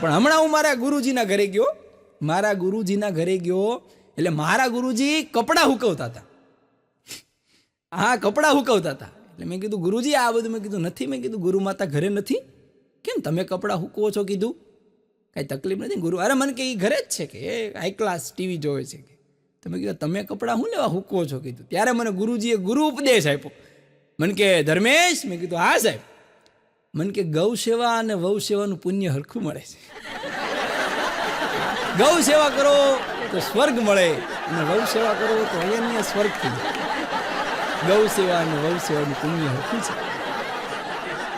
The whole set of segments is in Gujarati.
પણ હમણાં હું મારા ગુરુજીના ઘરે ગયો, એટલે મારા ગુરુજી કપડાં હુકવતા હતા. હા, કપડાં હુકવતા હતા. એટલે મેં કીધું ગુરુજી આ બધું, મેં કીધું નથી, મેં કીધું ગુરુ માતા ઘરે નથી, કેમ તમે કપડાં હુકવો છો? કીધું કાંઈ તકલીફ નથી ગુરુ. અરે મને કે એ ઘરે જ છે, કે એ હાઈ ક્લાસ ટીવી જોવે છે. કે તમે કીધું તમે કપડાં શું લેવા હુકવો છો? કીધું ત્યારે મને ગુરુજીએ ગુરુ ઉપદેશ આપ્યો. મને કે ધર્મેશ, મેં કીધું હા સાહેબ. મને કે ગૌ સેવા અને વહુ સેવાનું પુણ્ય હરખું મળે છે. ગૌ સેવા કરો તો સ્વર્ગ મળે, અને વહુ સેવા કરો તો અયન્ય સ્વર્ગ થઈ જાય. ગૌ સેવા અને વહુ સેવાનું પુણ્ય હરખું છે.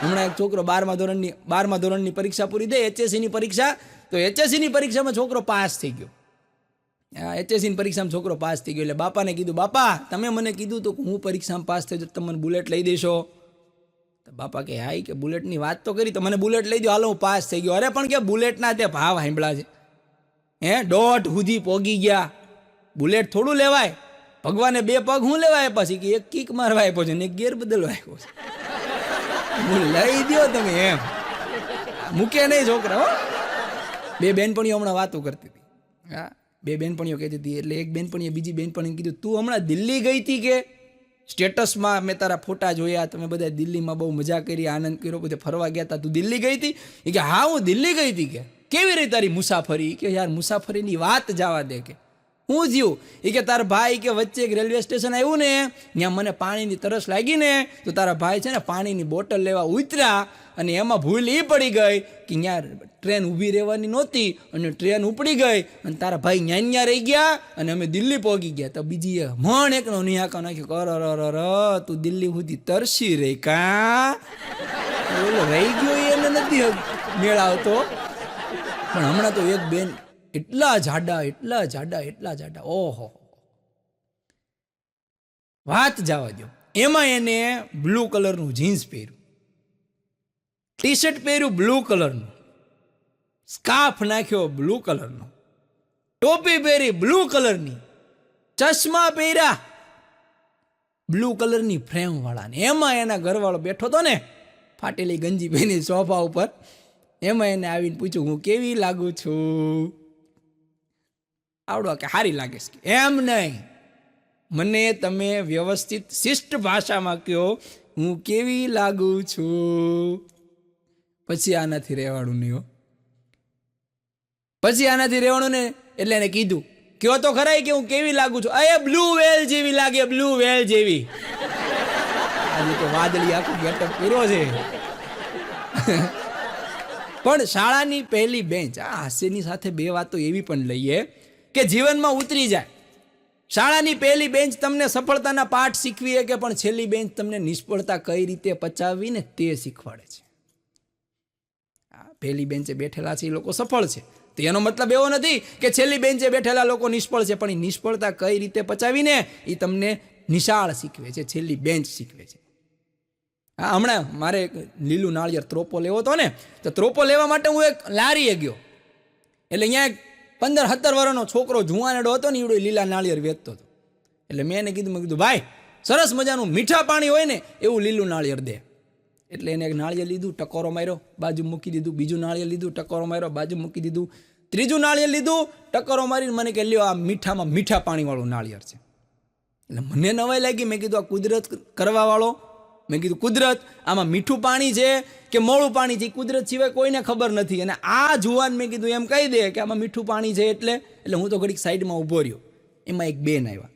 હમણાં એક છોકરો 12મા ધોરણની પરીક્ષા પૂરી થઈ, HSCની પરીક્ષા. તો HSCની પરીક્ષામાં છોકરો પાસ થઈ ગયો. HSCની પરીક્ષામાં છોકરો પાસ થઈ ગયો. એટલે બાપાને કીધું, બાપા તમે મને કીધું તો હું પરીક્ષામાં પાસ થઈ જાઉં, તમે મને બુલેટ લઈ દેશો? તો બાપા કે હાઈ, કે બુલેટની વાત તો કરી, તો મને બુલેટ લઈ દો, હાલો હું પાસ થઈ ગયો. અરે પણ કે બુલેટના તે ભાવ સાંભળ્યા છે, 1.5 સુધી પોગી ગયા. બુલેટ થોડું લેવાય, ભગવાને 2 પગ હું લેવાય પછી, કે એક કિક મારવા આપ્યો છે ને એક ગેર બદલવા આપ્યો છે. લઈ દો તમે, એમ મૂકે નહીં છોકરા. હો, 2 બેનપણીઓ હમણાં વાતો કરતી હતી. હા, 2 બેનપણીઓ કહેતી હતી. એટલે એક બેનપણીએ બીજી બેનપણીને કીધું, તું હમણાં દિલ્હી ગઈ હતી કે? સ્ટેટસમાં મેં તારા ફોટા જોયા, તમે બધા દિલ્હીમાં બહુ મજા કરી, આનંદ કર્યો, બધે ફરવા ગયા હતા, તું દિલ્હી ગઈ હતી? એ કે હા હું દિલ્હી ગઈ હતી. કે કેવી રહી તારી મુસાફરી? કે યાર મુસાફરીની વાત જવા દે. કે હું થયું? એ કે તારા ભાઈ કે વચ્ચે એક રેલવે સ્ટેશન આવ્યું ને, ત્યાં મને પાણીની તરસ લાગી ને, તો તારા ભાઈ છે ને પાણીની બોટલ લેવા ઉતર્યા, અને એમાં ભૂલ એ પડી ગઈ કે ત્યાં ટ્રેન ઊભી રહેવાની નહોતી, અને ટ્રેન ઉપડી ગઈ, અને તારા ભાઈ ન્યા રહી ગયા, અને અમે દિલ્હી પહોંચી ગયા. તો બીજી મણ એકનો નિહાકો નાખ્યો, કર તું દિલ્હી સુધી તરસી રહી કા? રહી ગયો એને નથી મેળાવતો. પણ હમણાં તો એક બેન એટલા જાડા, ઓહો વાત જવા દો. એમાં એને બ્લુ કલરનું જીન્સ પહેર્યું, ટી શર્ટ પહેર્યું બ્લુ કલરનું, સ્કાર્ફ નાખ્યો બ્લુ કલરનો, ટોપી પહેરી બ્લુ કલરની, ચશ્મા પહેર્યા બ્લુ કલરની ફ્રેમ વાળા. એમાં એના ઘરવાળો બેઠો હતો ને, ફાટેલી ગંજી પહેરી સોફા ઉપર. એમાં એને આવીને પૂછ્યું, હું કેવી લાગુ છું? આવડો કે હારી લાગે છે? એમ નહીં, મને તમે વ્યવસ્થિત શિષ્ટ ભાષામાં કહો, હું કેવી લાગુ છું? પછી આનાથી રહેવાનું નહીં. ને એટલે એને કીધું, કયો તો ખરાય કે હું કેવી લાગુ છું? અરે બ્લુ વેલ જેવી લાગે, બ્લુ વેલ જેવી. આજે તો વાદળી આખું ગેટઅપ કર્યો છે. પણ શાળાની પહેલી બેન્ચ, આ હાસ્યની સાથે 2 વાતો એવી પણ લઈએ કે જીવનમાં ઉતરી જાય. શાળાની પહેલી બેન્ચ તમને સફળતાના પાઠ શીખવી કે, પણ છેલ્લી બેન્ચ તમને નિષ્ફળતા કઈ રીતે પચાવવી ને તે શીખવાડે છે. પહેલી બેન્ચે બેઠેલા છે એ લોકો સફળ છે, તો એનો મતલબ એવો નથી કે છેલ્લી બેન્ચે બેઠેલા લોકો નિષ્ફળ છે, પણ એ નિષ્ફળતા કઈ રીતે પચાવીને એ તમને નિશાળ શીખવે છે, છેલ્લી બેન્ચ શીખવે છે. હા, હમણાં મારે લીલું નાળિયેર ત્રોપો લેવો હતો ને, તો ત્રોપો લેવા માટે હું એક લારીએ ગયો. એટલે અહીંયા 15-17 વર્ષનો છોકરો જુવાનેડો હતો ને, એવડો લીલા નાળિયેર વેચતો હતો. એટલે મેં એને કીધું, ભાઈ સરસ મજાનું મીઠા પાણી હોય ને એવું લીલું નાળિયેર દે. એટલે એને એક નાળિયેર લીધું, ટકોરો માર્યો, બાજુ મૂકી દીધું. બીજું નાળિયેર લીધું, ટકોરો માર્યો, બાજુ મૂકી દીધું. ત્રીજું નાળિયેર લીધું, ટકોરો મારીને મને કે લ્યો આ મીઠામાં મીઠા પાણીવાળું નાળિયેર છે. એટલે મને નવાઈ લાગી. મેં કીધું આ કુદરત કરવાવાળો, મેં કીધું કુદરત આમાં મીઠું પાણી છે કે મોળું પાણી છે, કુદરત સિવાય કોઈને ખબર નથી. અને આ જુવાન મેં કીધું એમ કહી દે કે આમાં મીઠું પાણી છે. એટલે હું તો ઘડીક સાઈડમાં ઊભો રહ્યો. એમાં એક બેન આવ્યા.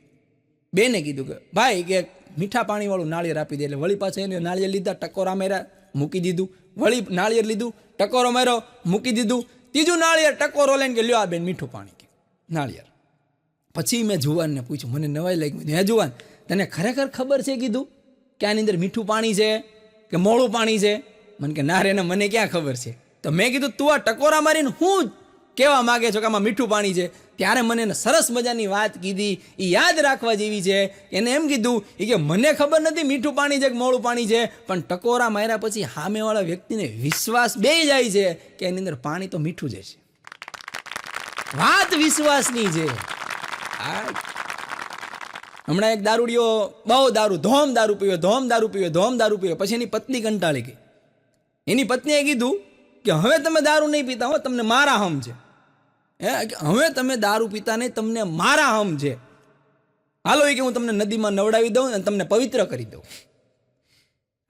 બેને કીધું કે ભાઈ કે મીઠા પાણીવાળું નાળિયેર આપી દે. એટલે વળી પાછા એને નાળિયેર લીધા, ટકોરા માર્યા, મૂકી દીધું. વળી નાળિયેર લીધું, ટકોરો માર્યો, મૂકી દીધું. ત્રીજું નાળિયેર ટકોરો લઈને કે લ્યો આ બેન મીઠું પાણી કે નાળિયેર. પછી મેં જુવાનને પૂછ્યું, મને નવાઈ લાગી. હે જુવાન, તને ખરેખર ખબર છે કીધું કે આની અંદર મીઠું પાણી છે કે મોળું પાણી છે? મને કે ના રે ને, મને ક્યાં ખબર છે. તો મેં કીધું તું આ ટકોરા મારીને હું કહેવા માગે છો કે આમાં મીઠું પાણી છે? ત્યારે મને એને સરસ મજાની વાત કીધી, એ યાદ રાખવા જેવી છે. એને એમ કીધું કે મને ખબર નથી મીઠું પાણી છે કે મોળું પાણી છે, પણ ટકોરા માર્યા પછી સામેવાળા વ્યક્તિને વિશ્વાસ બેસી જાય છે કે એની અંદર પાણી તો મીઠું જ છે. વાત વિશ્વાસની છે. હમણાં એક દારૂડિયો બહુ ધોમ દારૂ પીવે. પછી એની પત્ની કંટાળી ગઈ. એની પત્નીએ કીધું કે હવે તમે દારૂ નહીં પીતા હો, તમને મારા હમ છે. કે હવે તમે દારૂ પીતા નહીં, તમને મારા હમ છે. હાલો એ કે હું તમને નદીમાં નવડાવી દઉં અને તમને પવિત્ર કરી દઉં.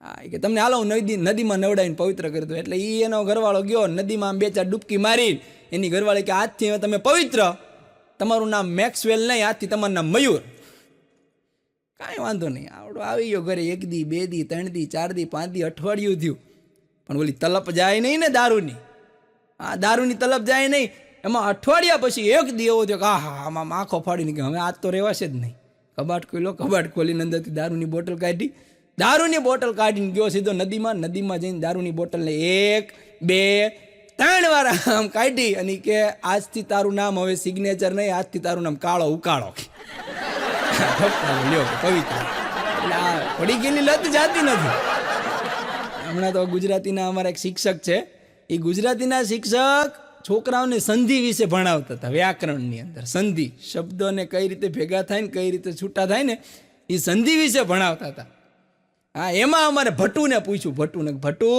હા કે તમને હાલો હું નદીમાં નવડાવીને પવિત્ર કરી દઉં. એટલે એનો ઘરવાળો ગયો નદીમાં આમ 2-4 ડૂબકી મારી. એની ઘરવાળી કે આજથી હવે તમે પવિત્ર, તમારું નામ મેક્સવેલ નહીં, આજથી તમારું નામ મયુર. કાંઈ વાંધો નહીં, આવડો આવી ગયો ઘરે. 1 દી 2 દી 3 દી 4 દી 5 દી અઠવાડિયું થયું, પણ ઓલી તલપ જાય નહીં ને દારૂની. હા દારૂની તલપ જાય નહીં. એમાં અઠવાડિયા પછી 1 દી એવો થયો કે હા આમાં આંખો ફાડીને કે હવે આજ તો રહેવાશે જ નહીં. કબાટ ખોલ્યો, કબાટ ખોલીને અંદરથી દારૂની બોટલ કાઢી. દારૂની બોટલ કાઢીને ગયો સીધો નદીમાં. નદીમાં જઈને દારૂની બોટલને 1 2 3 વાર આમ કાઢી અને કે આજથી તારું નામ હવે સિગ્નેચર નહીં, આજથી તારું નામ કાળો ઉકાળો. લ્યો પવિત્ર. એટલે આ પડી ગયેલી લત જાતી નથી. હમણાં તો ગુજરાતીના અમારા એક શિક્ષક છે, એ ગુજરાતીના શિક્ષક છોકરાઓને સંધિ વિશે ભણાવતા હતા. વ્યાકરણની અંદર સંધિ શબ્દોને કઈ રીતે ભેગા થાય ને કઈ રીતે છૂટા થાય ને એ સંધિ વિશે ભણાવતા હતા. હા એમાં અમારે ભટ્ટુને પૂછ્યું, ભટ્ટુ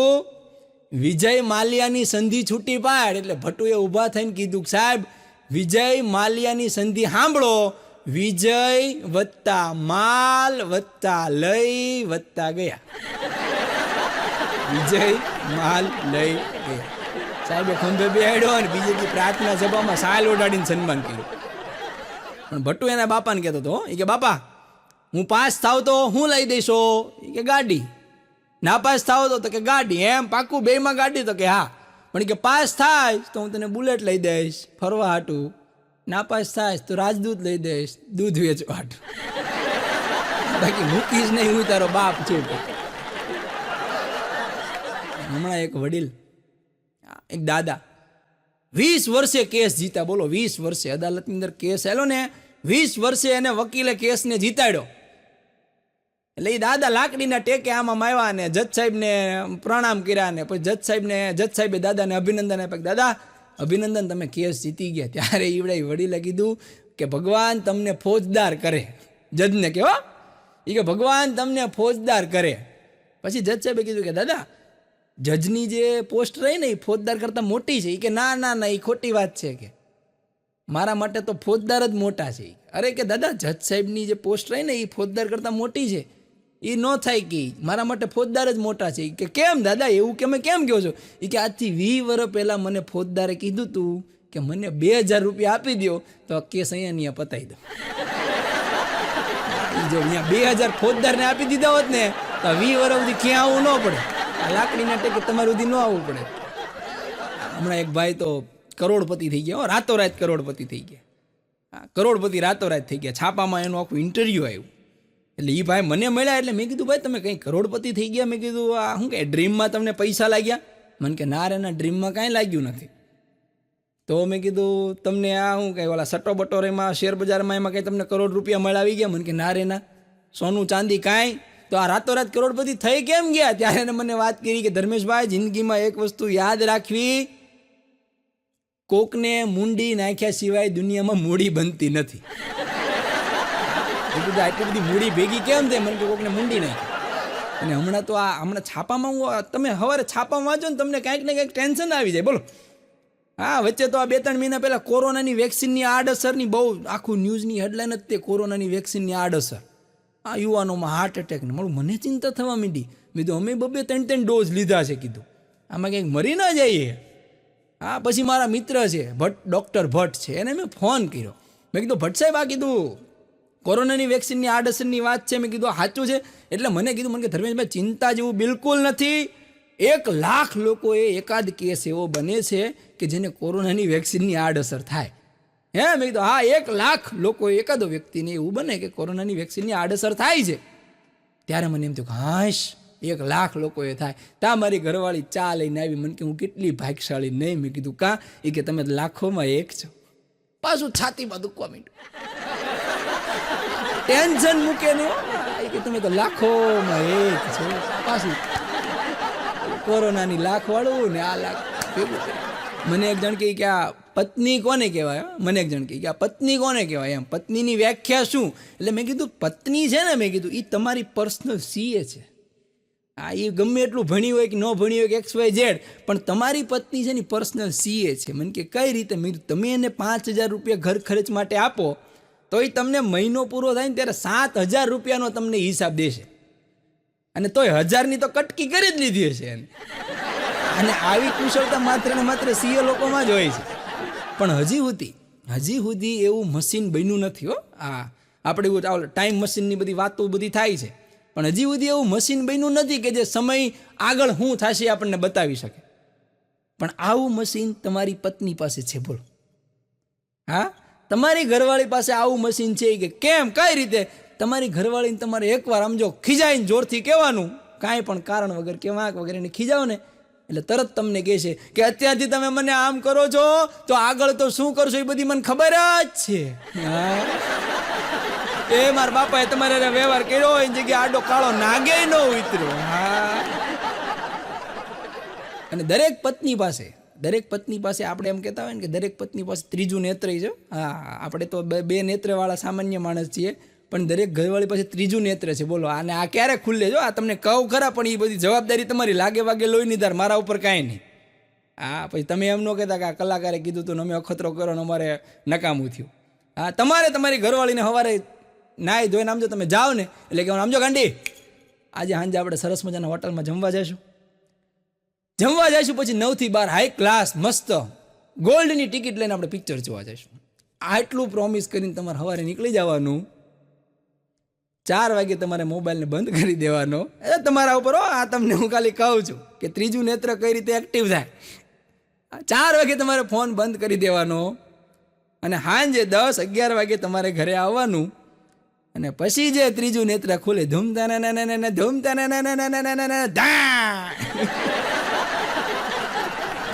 વિજય માલ્યાની સંધિ છૂટી પાડ. એટલે ભટ્ટુએ ઊભા થઈને કીધું સાહેબ વિજય માલ્યાની સંધિ સાંભળો, વિજય વત્તા માલ વત્તા લઈ વત્તા ગયા. વિજય માલ લઈ ગયા. સાહેબે ખંભે બેહાડ્યો અને બીજેથી પ્રાર્થના સભામાં સાલ ઓઢાડીને સન્માન કર્યું. પણ ભટ્ટુ એના બાપાને કહેતો હતો એ કે બાપા હું પાસ થાવ તો હું લઈ દઈશો? એ કે ગાડી. ના પાસ થાવ તો કે ગાડી. એમ પાકું બેમાં ગાડી? તો કે હા. પણ કે પાસ થાય તો હું તને બુલેટ લઈ દઈશ ફરવા હાટું, ના પાસ થાય તો રાજદૂત લઈ દઈશ દૂધ વેચવા હાટું. બાકી મૂકીશ નહીં, હું તારો બાપ છું. હમણાં એક વડીલ, એક દાદા 20 વર્ષે કેસ જીતા. બોલો 20 વર્ષે અદાલતની અંદર કેસ આવેલો ને, 20 વર્ષે એને વકીલે કેસને જીતાડ્યો. એટલે એ દાદા લાકડીના ટેકે આમાં આવ્યા ને જજ સાહેબને પ્રણામ કર્યા ને પછી જજ સાહેબે દાદાને અભિનંદન આપ્યા. દાદા અભિનંદન, તમે કેસ જીતી ગયા. ત્યારે ઈવડે વડીલે કીધું કે ભગવાન તમને ફોજદાર કરે. જજને કેવો એ કે ભગવાન તમને ફોજદાર કરે. પછી જજ સાહેબે કીધું કે દાદા જજની જે પોસ્ટ રહી ને એ ફોજદાર કરતાં મોટી છે. એ કે ના ના ના, એ ખોટી વાત છે, કે મારા માટે તો ફોજદાર જ મોટા છે. અરે કે દાદા જજ સાહેબની જે પોસ્ટ રહી ને એ ફોજદાર કરતાં મોટી છે, એ ન થાય કે મારા માટે ફોજદાર જ મોટા છે. કે કેમ દાદા એવું કે મેં કેમ કહો છો? એ કે આજથી 20 વર્ષ પહેલાં મને ફોજદારે કીધું તું કે મને 2000 રૂપિયા આપી દો તો કેસ અહીંયા પતાવી દો. જો અહીંયા 2000 ફોજદારને આપી દીધા હોત ને તો 20 વર્ષ સુધી ક્યાં આવવું ન પડે. લાકડીના ટેકે તમારે સુધી ન આવવું પડે. હમણાં એક ભાઈ તો કરોડપતિ થઈ ગયા, રાતોરાત કરોડપતિ થઈ ગયા. કરોડપતિ રાતોરાત થઈ ગયા. છાપામાં એનું આખું ઇન્ટરવ્યૂ આવ્યું. એટલે એ ભાઈ મને મળ્યા. એટલે મેં કીધું ભાઈ તમે કંઈ કરોડપતિ થઈ ગયા? મેં કીધું આ શું કે ડ્રીમમાં તમને પૈસા લાગ્યા? મને કે ના રે ના, ડ્રીમમાં કાંઈ લાગ્યું નથી. તો મેં કીધું તમને આ શું કંઈ ઓલા સટ્ટો બટોરેમાં શેર બજારમાં એમાં કંઈ તમને કરોડ રૂપિયા મળાવી ગયા? મને કે ના રે ના, સોનું ચાંદી કાંઈ. તો આ રાતોરાત કરોડપતિ થઈ કેમ ગયા? ત્યારે એને મને વાત કરી કે ધર્મેશભાઈ જિંદગીમાં એક વસ્તુ યાદ રાખવી, કોકને મુંડી નાખ્યા સિવાય દુનિયામાં મૂડી બનતી નથી. આટલી બધી મૂડી ભેગી કેમ થાય? મને કે કોકને મુંડી નાખી. અને હમણાં તો હમણાં છાપામાં તમે સવારે છાપામાં વાંચો ને તમને કાંઈક ને કાંઈક ટેન્શન આવી જાય. બોલો હા, વચ્ચે તો આ 2-3 મહિના પહેલાં કોરોનાની વેક્સિનની આડઅસરની બહુ આખું ન્યૂઝની હેડલાઇન જ તે કોરોનાની વેક્સિનની આડઅસર. આ યુવાનોમાં હાર્ટ એટેકને મળું. મને ચિંતા થવા માંડી. મેં કીધું અમે 2-3 ડોઝ લીધા છે. કીધું આમાં કંઈક મરી ના જઈએ. હા પછી મારા મિત્ર છે ડૉક્ટર ભટ્ટ છે, એને મેં ફોન કર્યો. મેં કીધું ભટ્ટ સાહેબ આ કીધું કોરોનાની વેક્સિનની આડઅસરની વાત છે. મેં કીધું સાચું છે? એટલે મને કીધું મને કે ધર્મેશભાઈ ચિંતા જેવું બિલકુલ નથી. 1 લાખ લોકોએ એકાદ કેસ એવો બને છે કે જેને કોરોનાની વેક્સિનની આડઅસર થાય. મેં કીધું હા 1 લાખ લોકો એકાદો વ્યક્તિને એવું બને કે કોરોનાની વેક્સિનની આડઅસર થાય છે. ત્યારે મને એમ થયું કે હાશ 1 લાખ લોકોએ થાય. ત્યાં મારી ઘરવાળી ચા લઈને આવી. મને કે હું કેટલી ભાગ્યશાળી નહીં. મેં કીધું કાં? એ કે તમે લાખોમાં એક છો. પાછું છાતીમાં દુખવા માંડ્યું. ટેન્શન મૂકે નહીં કે તમે તો લાખોમાં એક છો. પાછું કોરોનાની લાખ વાળું ને આ લાખ ભેગું. મને એક જણ કહે કે આ પત્ની કોને કહેવાય? મને એક જણ કહે કે આ પત્ની કોને કહેવાય? એમ પત્નીની વ્યાખ્યા શું? એટલે મેં કીધું પત્ની છે ને, મેં કીધું એ તમારી પર્સનલ સીએ છે. એ ગમે એટલું ભણી હોય કે ન ભણી હોય કે XYZ, પણ તમારી પત્ની છે ને પર્સનલ CA છે. મને કે કઈ રીતે? મેં કીધું તમે એને 5,000 રૂપિયા ઘર ખર્ચ માટે આપો તો એ તમને મહિનો પૂરો થાય ને ત્યારે 7,000 રૂપિયાનો તમને હિસાબ દેશે, અને તોય 1,000ની તો કટકી કરી જ લીધી હશે એને. અને આવી કુશળતા માત્ર ને માત્ર CA લોકોમાં જ હોય છે. પણ હજી સુધી એવું મશીન બન્યું નથી હો. આપણે એવું ટાઈમ મશીનની બધી વાતો બધી થાય છે, પણ હજી સુધી એવું મશીન બન્યું નથી કે જે સમય આગળ શું થશે આપણને બતાવી શકે. પણ આવું મશીન તમારી પત્ની પાસે છે, બોલો. હા, તમારી ઘરવાળી પાસે આવું મશીન છે કે કેમ, કઈ રીતે? તમારી ઘરવાળીને તમારે એકવાર સમજો ખીજાઈને જોરથી કહેવાનું, કાંઈ પણ કારણ વગર કે વાંક વગર એને ખીજાવો ને એટલે તરત તમને કહે છે કે અત્યારથી તમે મને આમ કરો છો તો આગળ તો શું કરશો એ બધી મને ખબર જ છે. એ મારા બાપાએ તમારે વ્યવહાર કર્યો હોય એની જગ્યાએ આડો કાળો નાગે ન ઉતર્યો. અને દરેક પત્ની પાસે આપણે એમ કહેતા હોય ને કે દરેક પત્ની પાસે ત્રીજું નેત્ર છે. આપણે તો બે નેત્રવાળા સામાન્ય માણસ છીએ, પણ દરેક ઘરવાળી પાસે ત્રીજું નેત્ર છે. બોલો, અને આ ક્યારે ખુલ્લે? જો આ તમને કહું ખરા, પણ એ બધી જવાબદારી તમારી લાગે વાગે લોહીની ધાર, મારા ઉપર કાંઈ નહીં. પછી તમે એમ ન કહેતા કે આ કલાકારે કીધું તું અમે અખતરો કરો ને અમારે નકામું થયું. તમારે તમારી ઘરવાળીને સવારે નાઈ ધોઈને આમ જો તમે જાઓ ને એટલે કે આમ જો ગાંડી, આજે સાંજે આપણે સરસ મજાના હોટલમાં જમવા જઈશું, પછી 9 થી 12 હાઈ ક્લાસ મસ્ત ગોલ્ડની ટિકિટ લઈને આપણે પિક્ચર જોવા જઈશું. આટલું પ્રોમિસ કરીને તમારે સવારે નીકળી જવાનું. 4 વાગે તમારે મોબાઈલને બંધ કરી દેવાનો. તમારા ઉપર આ તમને હું ખાલી કહું છું કે ત્રીજું નેત્ર કઈ રીતે એક્ટિવ થાય. 4 વાગે તમારે ફોન બંધ કરી દેવાનો, અને સાંજે 10-11 વાગે તમારે ઘરે આવવાનું. અને પછી જે ત્રીજું નેત્ર ખુલે, ધૂમતા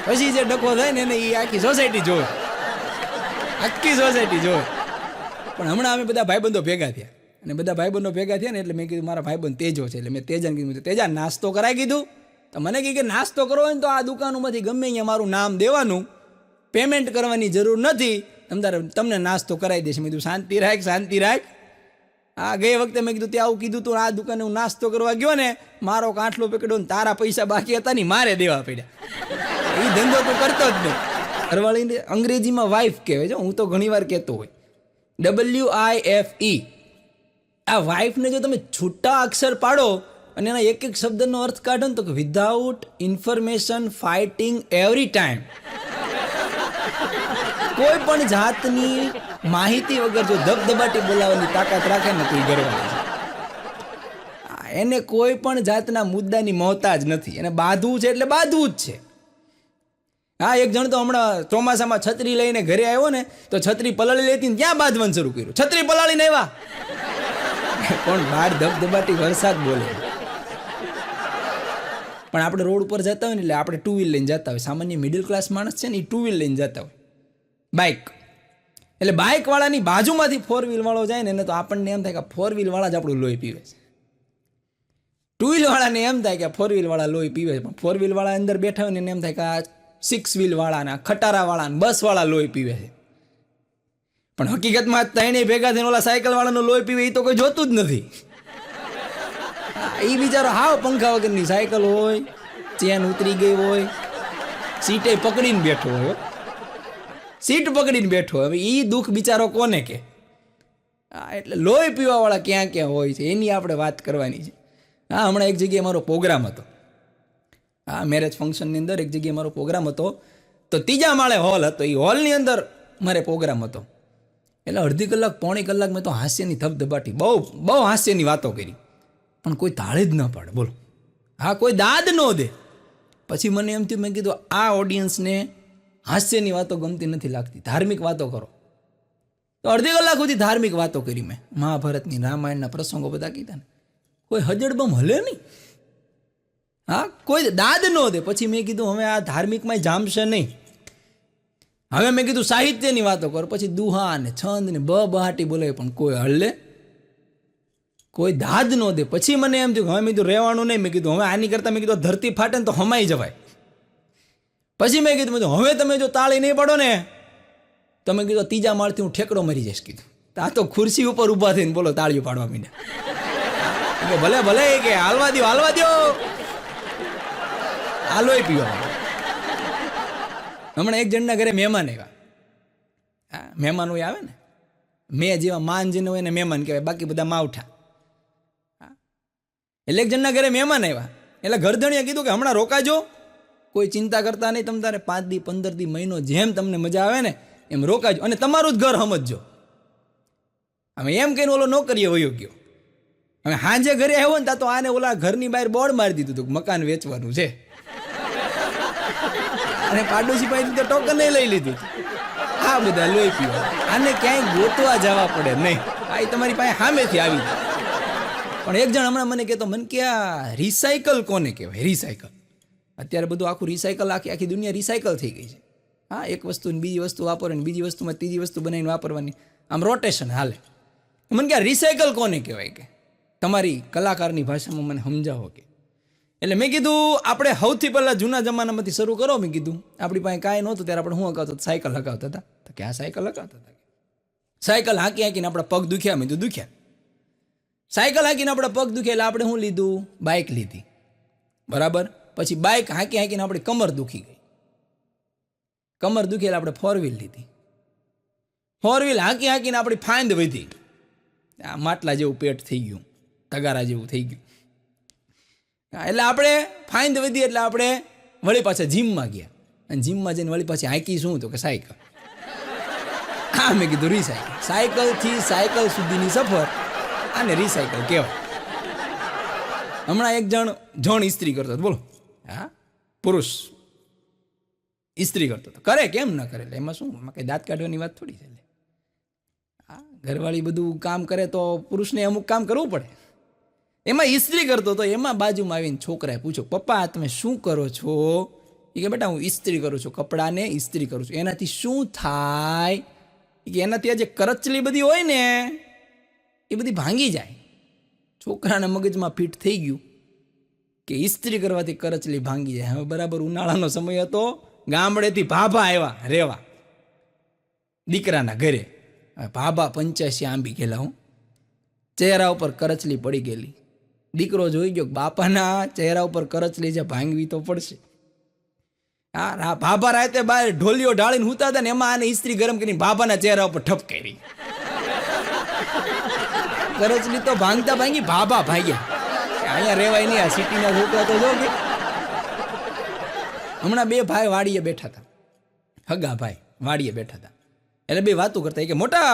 પછી જે ડકો થાય ને એને એ આખી સોસાયટી જોવે. પણ હમણાં અમે બધા ભાઈબંધો ભેગા થયા, અને બધા ભાઈબંધો ભેગા થયા ને એટલે મેં કીધું મારા ભાઈબંધ તેજો છે, એટલે મેં તેજાને કીધું તેજા નાસ્તો કરાવી કીધું. તો મને કહે કે નાસ્તો કરવો હોય ને તો આ દુકાનોમાંથી ગમે અહીંયા મારું નામ દેવાનું, પેમેન્ટ કરવાની જરૂર નથી, તમને નાસ્તો કરાવી દઈશ. મેં કીધું શાંતિ રાખ. ગઈ વખતે મેં કીધું ત્યાં આવું કીધું તું, આ દુકાને હું નાસ્તો કરવા ગયો ને, મારો કાંઠલો પકડ્યો ને તારા પૈસા બાકી હતા ને મારે દેવા પડ્યા. એ ધંધો તો કરતો જ નહીં. ઘરવાળીને અંગ્રેજીમાં વાઇફ કહેવાય છે, હું તો ઘણી વાર કહેતો હોય WIFE. આ વાઇફને જો તમે છૂટા અક્ષર પાડો અને એના એક શબ્દનો અર્થ કાઢો ને તો કે without information fighting every time. કોઈ પણ જાતની માહિતી વગર જો ધબધબાટી બોલાવવાની તાકાત રાખે ને તો એ ઘરવાળી છે. એને કોઈ પણ જાતના મુદ્દાની મોહતાજ નથી, એને બાંધવું છે એટલે બાંધવું જ છે. એક જણ તો હમણાં ચોમાસામાં છત્રી લઈને ઘરે આવ્યો ને તો છત્રી પલાળી લેતી ને ત્યાં બાંધવાનું શરૂ કર્યું. છત્રી પલાળીને આવ્યા, પણ બહાર ધબધબાટી વરસાદ બોલે. પણ આપણે રોડ ઉપર જતા હોય ને એટલે આપણે 2 વ્હીલ લઈને જતા હોય. સામાન્ય મિડલ ક્લાસ માણસ છે ને એ 2 વ્હીલ લઈને જતા હોય, બાઇક. એટલે બાઇક વાળાની બાજુમાંથી 4 વ્હીલ વાળો જાય ને એને તો આપણને એમ થાય કે 4 વ્હીલ વાળા જ આપણું લોહી પીવે છે. 2 વ્હીલ વાળાને એમ થાય કે 4 વ્હીલ વાળા લોહી પીવે છે, પણ 4 વ્હીલ વાળા અંદર બેઠા હોય ને એને એમ થાય કે આ 6 વ્હીલ વાળાના, ખટારા વાળા, બસ વાળા લોહી પીવે છે. પણ હકીકતમાં ત્રણેય ભેગા થઈને ઓલા સાયકલ વાળાનો લોહી પીવે એ તો કોઈ જોતું જ નથી. એ બિચારો હાવ પંખા વગરની સાયકલ હોય, ચેન ઉતરી ગઈ હોય, સીટે પકડીને બેઠો હોય, હવે એ દુઃખ બિચારો કોને કે? એટલે લોહી પીવાવાળા ક્યાં ક્યાં હોય છે એની આપણે વાત કરવાની છે. હમણાં એક જગ્યાએ મારો પ્રોગ્રામ હતો, મેરેજ ફંક્શનની અંદર એક જગ્યાએ મારો પ્રોગ્રામ હતો. તો 3જા માળે હોલ હતો, એ હોલની અંદર મારે પ્રોગ્રામ હતો. એટલે અડધી કલાક 1.5 કલાક મેં તો હાસ્યની ધબધબાટી, બહુ હાસ્યની વાતો કરી, પણ કોઈ તાળે જ ન પાડે. બોલો, કોઈ દાદ ન દે. પછી મને એમ થયું, મેં કીધું આ ઓડિયન્સને હાસ્યની વાતો ગમતી નથી લાગતી, ધાર્મિક વાતો કરો. તો અડધી કલાક સુધી ધાર્મિક વાતો કરી મેં, મહાભારતની, રામાયણના પ્રસંગો બધા કીધા ને, કોઈ હજડબમ હલે નહીં. કોઈ દાદ ન દે. પછી મેં કીધું હવે આ ધાર્મિકમાં જામશે નહીં, હવે મેં કીધું સાહિત્યની વાતો કરો. પછી દુહા ને છંદ ને બહાટી બોલાય, પણ કોઈ હલે, કોઈ દાદ ન દે. પછી મને એમ થયું હવે મેં કીધું રહેવાનું નહીં. મેં કીધું હવે આની કરતાં મેં કીધું ધરતી ફાટે ને તો હમાઈ જવાય. પછી મેં કીધું હવે તમે જો તાળી નહીં પાડો ને તો મેં કીધું 3જા માળથી હું ઠેકડો મરી જઈશ. કીધું આ તો ખુરશી ઉપર ઊભા થઈને બોલો તાળીઓ પાડવા માંડ્યા. કે ભલે ભલે કે હાલવા દો હાલોય પીવા. હમણાં એક જણના ઘરે મહેમાન આવ્યા. હા, મહેમાન હોય આવે ને, મેં જેવા માન જેને હોય ને મહેમાન કહેવાય, બાકી બધા માવઠા. એટલે એક જણના ઘરે મહેમાન આવ્યા, એટલે ઘરધણીએ કીધું કે હમણાં રોકાજો, કોઈ ચિંતા કરતા નહીં, તમે તારે 5 દી 15 દી મહિનો જેમ તમને મજા આવે ને એમ રોકાજો, અને તમારું જ ઘર સમજજો. હવે એમ કહીને ઓલો નોકરીએ વયો ગયો. હવે હાંજે ઘરે આવ્યો ને તો આને ઓલા ઘરની બહાર બોર્ડ મારી દીધું હતું મકાન વેચવાનું છે, અને પાડોશી પાસે તો ટોકન લઈ લીધું. આ બધા લોહી પીવા, આને ક્યાંય ગોતવા જવા પડે નહીં, આ તમારી પાસે સામેથી આવી જાય. પણ એક જણ હમણાં મને કહેતો, મને કે આ રિસાયકલ કોને કહેવાય? રિસાયકલ અત્યારે બધું આખું રિસાયકલ, આખી દુનિયા રિસાયકલ થઈ ગઈ છે. હા, એક વસ્તુને બીજી વસ્તુ વાપરવાની, બીજી વસ્તુમાં ત્રીજી વસ્તુ બનાવીને વાપરવાની, આમ રોટેશન હાલે. મને કે આ રિસાયકલ કોને કહેવાય? કે તમારી કલાકારની ભાષામાં મને સમજાવો. કે એટલે મેં કીધું આપણે સૌથી પહેલાં જૂના જમાનામાંથી શરૂ કરો. મેં કીધું આપણી પાસે કાંઈ નહોતું ત્યારે આપણે શું હકાવતા? સાયકલ હકાવતા હતા. તો કે આ સાયકલ હકાવતા હતા, સાયકલ હાંકી હાંકીને આપણા પગ દુખ્યા. મેં કીધું દુખ્યા. સાયકલ હાંકીને આપણા પગ દુખ્યા એટલે આપણે શું લીધું? બાઇક લીધી, બરાબર. પછી બાઇક હાંકી હાંકીને આપણી કમર દુખી ગઈ, કમર દુખી એટલે આપણે 4 વ્હીલ લીધી, 4 વ્હીલ હાંકી હાંકીને આપણી ફાંદ વધી, આ માટલા જેવું પેટ થઈ ગયું, તગારા જેવું થઈ ગયું. એટલે આપણે ફાઇન્ડ વધી એટલે આપણે વળી પાછા જીમમાં ગયા, અને જીમમાં જઈને વળી પાછી હાંકી શું તો કે સાયકલ. હા, મેં કીધું રિસાયકલ. સાયકલથી સાયકલ સુધીની સફર આને રિસાયકલ કહેવાય. હમણાં એક જણ ઇસ્ત્રી કરતો હતો, બોલો. હા, પુરુષ ઇસ્ત્રી કરતો હતો. કરે કેમ ન કરે? એટલે એમાં શું, એમાં કંઈ દાંત કાઢવાની વાત થોડી છે. હા, ઘરવાળી બધું કામ કરે તો પુરુષને અમુક કામ કરવું પડે. એમાં ઇસ્ત્રી કરતો તો એમાં બાજુમાં આવીને છોકરાએ પૂછ્યું, પપ્પા તમે શું કરો છો? એ કે બેટા હું ઇસ્ત્રી કરું છું, કપડાને ઇસ્ત્રી કરું છું. એનાથી શું થાય? કે એનાથી આ જે કરચલી બધી હોય ને એ બધી ભાંગી જાય. છોકરાના મગજમાં ફિટ થઈ ગયું કે ઇસ્ત્રી કરવાથી કરચલી ભાંગી જાય. હવે બરાબર ઉનાળાનો સમય હતો, ગામડેથી ભાભા આવ્યા રેવા દીકરાના ઘરે. ભાભા 85 આંબી ગયેલા, હું ચહેરા ઉપર કરચલી પડી ગયેલી. દીકરો જોઈ ગયો, બાપાના ચહેરા ઉપર કરચલી છે, ભાંગવી તો પડશે. હા, ભાભા રાતે બહાર ઢોલીઓ ઢાળીને હુતા હતા ને એમાં આને ઇસ્ત્રી ગરમ કરીને ભાભાના ચહેરા ઉપર ઠપકારી. કરચલી તો ભાંગતા ભાંગી ભાભા ભાગ્યા. અહીંયા રેવાય નહીં, આ સિટીના છોકરા તો જો કે. હમણાં 2 ભાઈ વાડીએ બેઠા હતા, હગા ભાઈ વાડીએ બેઠા હતા. એટલે 2 વાતો કરતા કે મોટા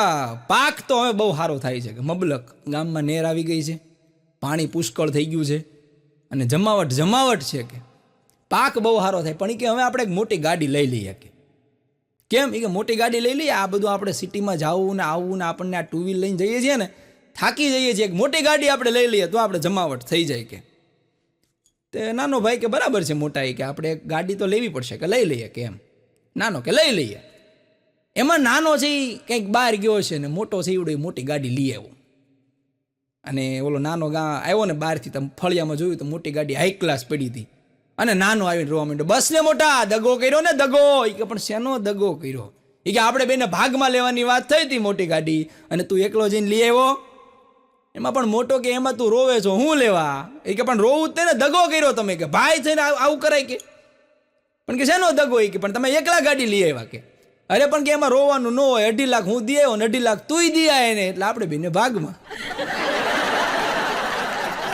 પાક તો હવે બહુ સારો થાય છે, કે મબલક ગામમાં નેર આવી ગઈ છે, પાણી પુષ્કળ થઈ ગયું છે, અને જમાવટ છે, કે પાક બહુ સારો થાય. પણ એ કે હવે આપણે એક મોટી ગાડી લઈ લઈએ. કે કેમ? એ કે મોટી ગાડી લઈ લઈએ, આ બધું આપણે સિટીમાં જવું ને આવવું ને આપણને આ 2 વ્હીલ લઈને જઈએ છીએ ને થાકી જઈએ છીએ, એક મોટી ગાડી આપણે લઈ લઈએ તો આપણે જમાવટ થઈ જાય. કે તે નાનો ભાઈ કે બરાબર છે મોટા, એ કે આપણે એક ગાડી તો લેવી પડશે, કે લઈ લઈએ. કે એમ નાનો કે લઈ લઈએ. એમાં નાનો છે એ કંઈક બહાર ગયો છે ને મોટો છે એવડો મોટી ગાડી લઈ આવ્યો. અને ઓલો નાનો આવ્યો ને બહારથી, તમે ફળિયામાં જોયું તો મોટી ગાડી હાઈ ક્લાસ પડી હતી. અને નાનો આવીને રોવા માંડ્યો, બસ ને મોટા દગો કર્યો ને દગો. એ કે પણ શેનો દગો કર્યો? એ કે આપણે બેને ભાગમાં લેવાની વાત થઈ હતી મોટી ગાડી, અને તું એકલો જઈને લઈ આવ્યો. એમાં પણ મોટો કે એમાં તું રોવે છો, હું લેવા? એ કે પણ રોવું જ ને, દગો કર્યો તમે. કે ભાઈ થઈને આવું કરાય? કે પણ કે શેનો દગો? એ કે પણ તમે એકલા ગાડી લઈ આવ્યા. કે અરે પણ કે એમાં રોવાનું ન હોય, 2.5 લાખ હું દઈ આવ્યો ને 2.5 લાખ તું દઈ આવે ને, એટલે આપણે બેને ભાગમાં.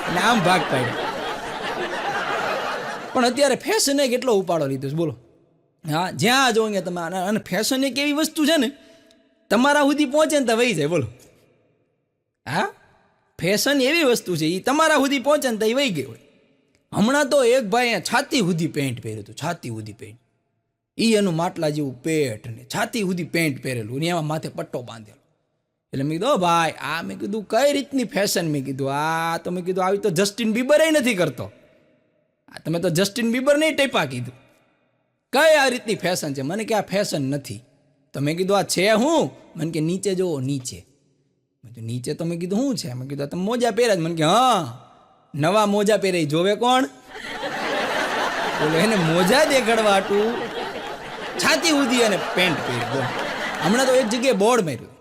અને આમ ભાગ પાડ્યો. પણ અત્યારે ફેશને કેટલો ઉપાડો લીધો છે, બોલો. હા, જ્યાં જો અહીંયા તમે. અને ફેશન એક એવી વસ્તુ છે ને, તમારા સુધી પહોંચે ને તો વહી જાય, બોલો. હા, ફેશન એવી વસ્તુ છે, એ તમારા સુધી પહોંચે ને તો એ વહી ગઈ હોય. હમણાં તો એક ભાઈ છાતી સુધી પેન્ટ પહેર્યું હતું, છાતી સુધી પેન્ટ. એ એનું માટલા જેવું પેટ ને છાતી સુધી પેન્ટ પહેરેલું ને એમાં માથે પટ્ટો બાંધેલો. એટલે મેં કીધું ભાઈ આ, મેં કીધું કઈ રીતની ફેશન? મેં કીધું આ તો, મેં કીધું આવી તો જસ્ટિન બીબર નથી કરતો. તમે તો જસ્ટિન બીબર નહીં ટેપા કીધું. કઈ આ રીતની ફેશન છે? મને કે આ ફેશન નથી. તો મેં કીધું આ છે હું? મને કે નીચે જુઓ, નીચે. મેં કીધું નીચે? તો મેં કીધું શું છે? મેં કીધું તમે મોજા પહેર્યા? મને કે હા, નવા મોજા પહેરે. જોવે કોણ? બોલો, એને મોજા દેખાડવા હાટું છાતી ઉધી અને પેન્ટ પહેરી. હમણાં તો એક જગ્યાએ બોર્ડ માર્યું,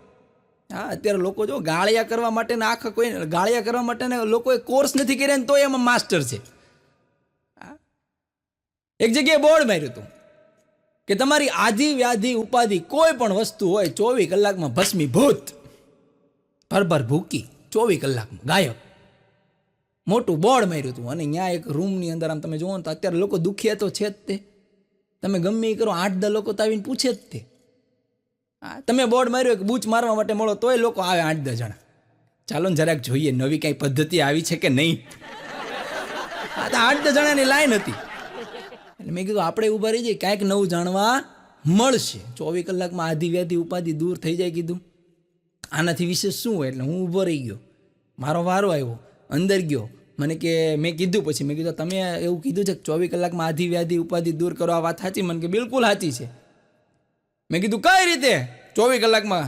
હા, અત્યારે લોકો જો ગાળિયા કરવા માટે આખા કોઈ ગાળિયા કરવા માટે લોકોએ કોર્સ નથી કર્યા ને તો એમાં માસ્ટર છે. એક જગ્યાએ બોર્ડ માર્યું હતું કે તમારી આધિ વ્યાધિ ઉપાધિ કોઈ પણ વસ્તુ હોય 24 કલાકમાં ભસ્મીભૂત, ભરભર ભૂકી 24 કલાકમાં ગાયબ. મોટું બોર્ડ માર્યું હતું. અને ત્યાં એક રૂમની અંદર આમ તમે જુઓ ને તો અત્યારે લોકો દુખિયા તો છે જ તે. તમે ગમે એ કરો 8-10 લોકો તો આવીને પૂછે જ તે. તમે બોર્ડ માર્યો કે બૂચ મારવા માટે મળો તોય લોકો આવે 8-10 જણા. ચાલો ને જરાક જોઈએ નવી કાંઈ પદ્ધતિ આવી છે કે નહીં. આ તો 8-10 જણાની લાઈન હતી. એટલે મેં કીધું આપણે ઊભા રહી જઈએ, કાંઈક નવું જાણવા મળશે. 24 કલાકમાં આધિ વ્યાધિ ઉપાધિ દૂર થઈ જાય. કીધું આનાથી વિશેષ શું હોય? એટલે હું ઊભો રહી ગયો. મારો વારો આવ્યો, અંદર ગયો. મને કે મેં કીધું પછી મેં કીધું તમે એવું કીધું છે કે 24 કલાકમાં આધિ વ્યાધિ ઉપાધિ દૂર કરો, આ વાત સાચી? મને કે બિલકુલ સાચી છે. મેં કીધું કઈ રીતે 24 કલાકમાં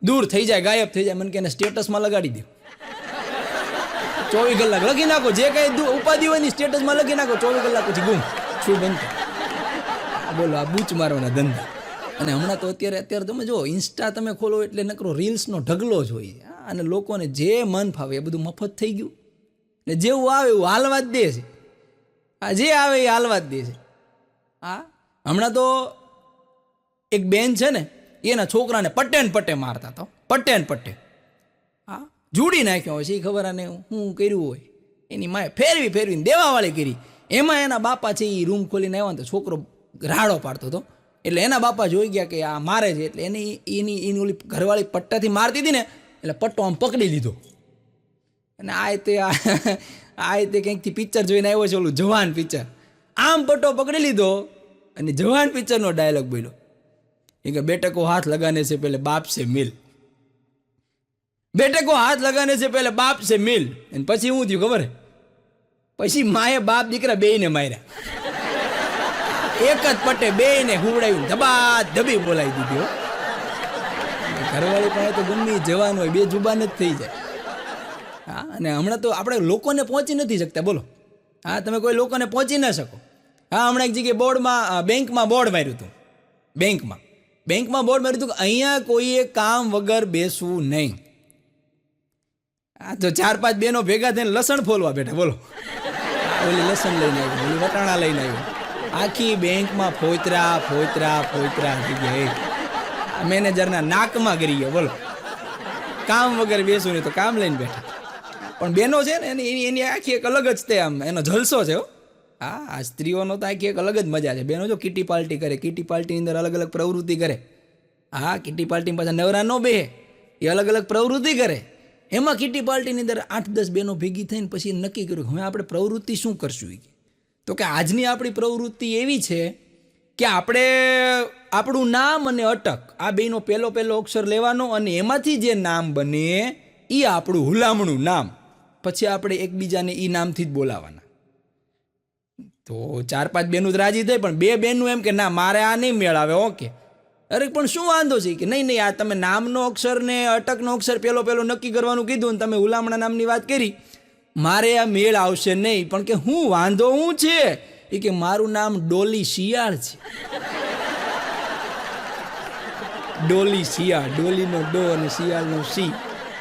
દૂર થઈ જાય, ગાયબ થઈ જાય? મને કે એને સ્ટેટસમાં લગાડી દો. 24 કલાક લખી નાખો, જે કઈ ઉપાધિ હોય ને સ્ટેટસમાં લખી નાખો, 24 કલાક પછી ગુમ શું બનતો. બોલો, આ બૂચ મારવાના ધંધા. અને હમણાં તો અત્યારે તમે જો ઇન્સ્ટા તમે ખોલો એટલે નકરો રીલ્સનો ઢગલો જ હોય. અને લોકોને જે મન ફાવે એ બધું મફત થઈ ગયું. ને જેવું આવે એવું હાલવા જ દે છે. આ જે આવે એ હાલવા જ દે છે. હા, હમણાં તો એક બેન છે ને એના છોકરાને પટ્ટે મારતા તો પટ્ટે. હા, જુડી નાખ્યો હોય છે. એ ખબર આને શું કર્યું હોય. એની માએ ફેરવીને દેવાવાળી કરી. એમાં એના બાપા છે એ રૂમ ખોલીને આવ્યા તો છોકરો રાડો પાડતો હતો. એટલે એના બાપા જોઈ ગયા કે આ મારે છે. એટલે એની ઓલી ઘરવાળી પટ્ટાથી મારતી હતી ને એટલે પટ્ટો આમ પકડી લીધો. અને આ તે કંઈકથી પિક્ચર જોઈને આવ્યો છે, ઓલું જવાન પિક્ચર. આમ પટ્ટો પકડી લીધો અને જવાન પિક્ચરનો ડાયલોગ બોલ્યો કે બેटे को हाथ लगाने से पहले बाप से मिल, बेटे को हाथ लगाने से पहले बाप से मिल. અને પછી શું થયું ખબર? પછી માએ બાપ દીકરા બેયને માર્યા. એક જ પટ્ટે બેયને હુવડાવ્યું, ધબી બોલાવી દીધી. ઘરવાળી પાસે તો ગમે જવાન હોય, બે જુબાન જ થઈ જાય. હા, અને હમણાં તો આપણે લોકોને પહોંચી નથી શકતા. બોલો, હા, તમે કોઈ લોકોને પહોંચી ના શકો. હા, હમણાં એક જગ્યાએ બેંકમાં બોર્ડ માર્યું હતું. બેંકમાં બોર્ડ માર્યું હતું કે અહીંયા કોઈએ કામ વગર બેસવું નહીં. આ તો 4-5 બહેનો ભેગા થઈને લસણ ફોલવા બેઠા. બોલો, ઓલી લસણ લઈને આવી, ઓલી વટાણા લઈને આવ્યો. આખી બેંકમાં ફોતરા થઈ ગયા. મેનેજરના નાકમાં ગરી ગયો. બોલો, કામ વગર બેસવું નહીં તો કામ લઈને બેઠા. પણ બહેનો છે ને એની આખી એક અલગ જ તે આમ એનો જલસો છે. હા, આ સ્ત્રીઓનો તો આખી એક અલગ જ મજા છે. બહેનો જો કીટી પાર્ટી કરે, કીટી પાર્ટીની અંદર અલગ અલગ પ્રવૃત્તિ કરે. હા, કીટી પાર્ટીમાં પાછા નવરા ન બેહે, એ અલગ અલગ પ્રવૃત્તિ કરે. એમાં કીટી પાર્ટીની અંદર 8-10 બહેનો ભેગી થઈને પછી નક્કી કર્યું હવે આપણે પ્રવૃત્તિ શું કરશું. તો કે આજની આપણી પ્રવૃત્તિ એવી છે કે આપણે આપણું નામ અને અટક આ બેનો પહેલો અક્ષર લેવાનો અને એમાંથી જે નામ બને એ આપણું હુલામણું નામ. પછી આપણે એકબીજાને એ નામથી જ બોલાવાના. તો 4-5 બહેનો જ રાજી થઈ, પણ 2 બહેનો એમ કે ના મારે આ નહીં મેળ આવે. ઓકે, અરે પણ શું વાંધો છે કે નહીં આ તમે નામનો અક્ષર ને અટકનો અક્ષર પહેલો નક્કી કરવાનું કીધું ને તમે હુલામણા નામની વાત કરી, મારે આ મેળ આવશે નહીં. પણ કે હું વાંધો હું છે એ કે મારું નામ ડોલી શિયાળ છે. ડોલી શિયાળ, ડોલીનો ડો અને શિયાળનો સી.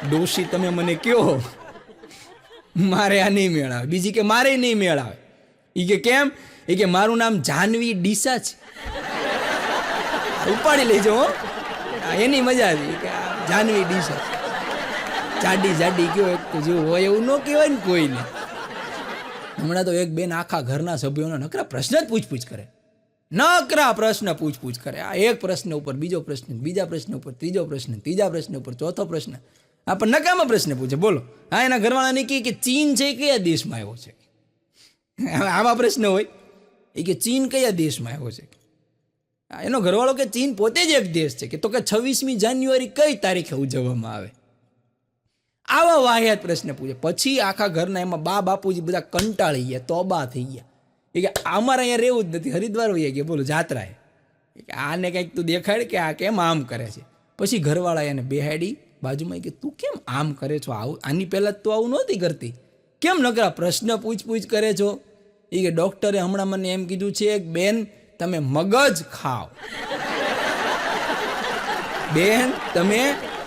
ડોશી તમે મને કયો, મારે આ નહીં મેળ આવે. બીજી કે મારે નહીં મેળ આવે. એ કે કેમ? એ કે મારું નામ જાનવી ડીસા છે. ઉપાડી લેજો હો, એની મજા આવી કે જાનવી ડીસા. જાડી કયો એક તો જેવું હોય એવું ન કહેવાય ને કોઈને. હમણાં તો એક બેન આખા ઘરના સભ્યોનો નકરા પ્રશ્ન જ પૂછપૂછ કરે. આ એક પ્રશ્ન ઉપર બીજો પ્રશ્ન, બીજા પ્રશ્ન ઉપર ત્રીજો પ્રશ્ન, ત્રીજા પ્રશ્ન ઉપર ચોથો પ્રશ્ન. આ પણ નકામા પ્રશ્ન પૂછે. બોલો, હા, એના ઘરવાળાને કહે કે ચીન છે કયા દેશમાં આવ્યો છે? આવા પ્રશ્ન હોય. એ કે ચીન કયા દેશમાં આવ્યો છે? એનો ઘરવાળો કે ચીન પોતે જ એક દેશ છે. કે તો કે 26મી જાન્યુઆરી કઈ તારીખે ઉજવવામાં આવે? આવા વાહિયાત પ્રશ્ન પૂછે. પછી આખા ઘરના એમાં બાપુજી બધા કંટાળી ગયા, તોબા થઈ ગયા. એ કે અમારે અહીંયા રહેવું જ નથી, હરિદ્વાર વહી ગયા. બોલો, જાત્રાએ. કે આને કંઈક તું દેખાડ કે આ કેમ આમ કરે છે. પછી ઘરવાળા એને બેહાડી બાજુમાં કે તું કેમ આમ કરે છો? આની પહેલાં તું આવું નહોતી કરતી, કેમ નકરા પ્રશ્ન પૂછ કરે છો? એ કે ડૉક્ટરે હમણાં મને એમ કીધું છે કે બેન તમે મગજ ખાઓ. બેન તમે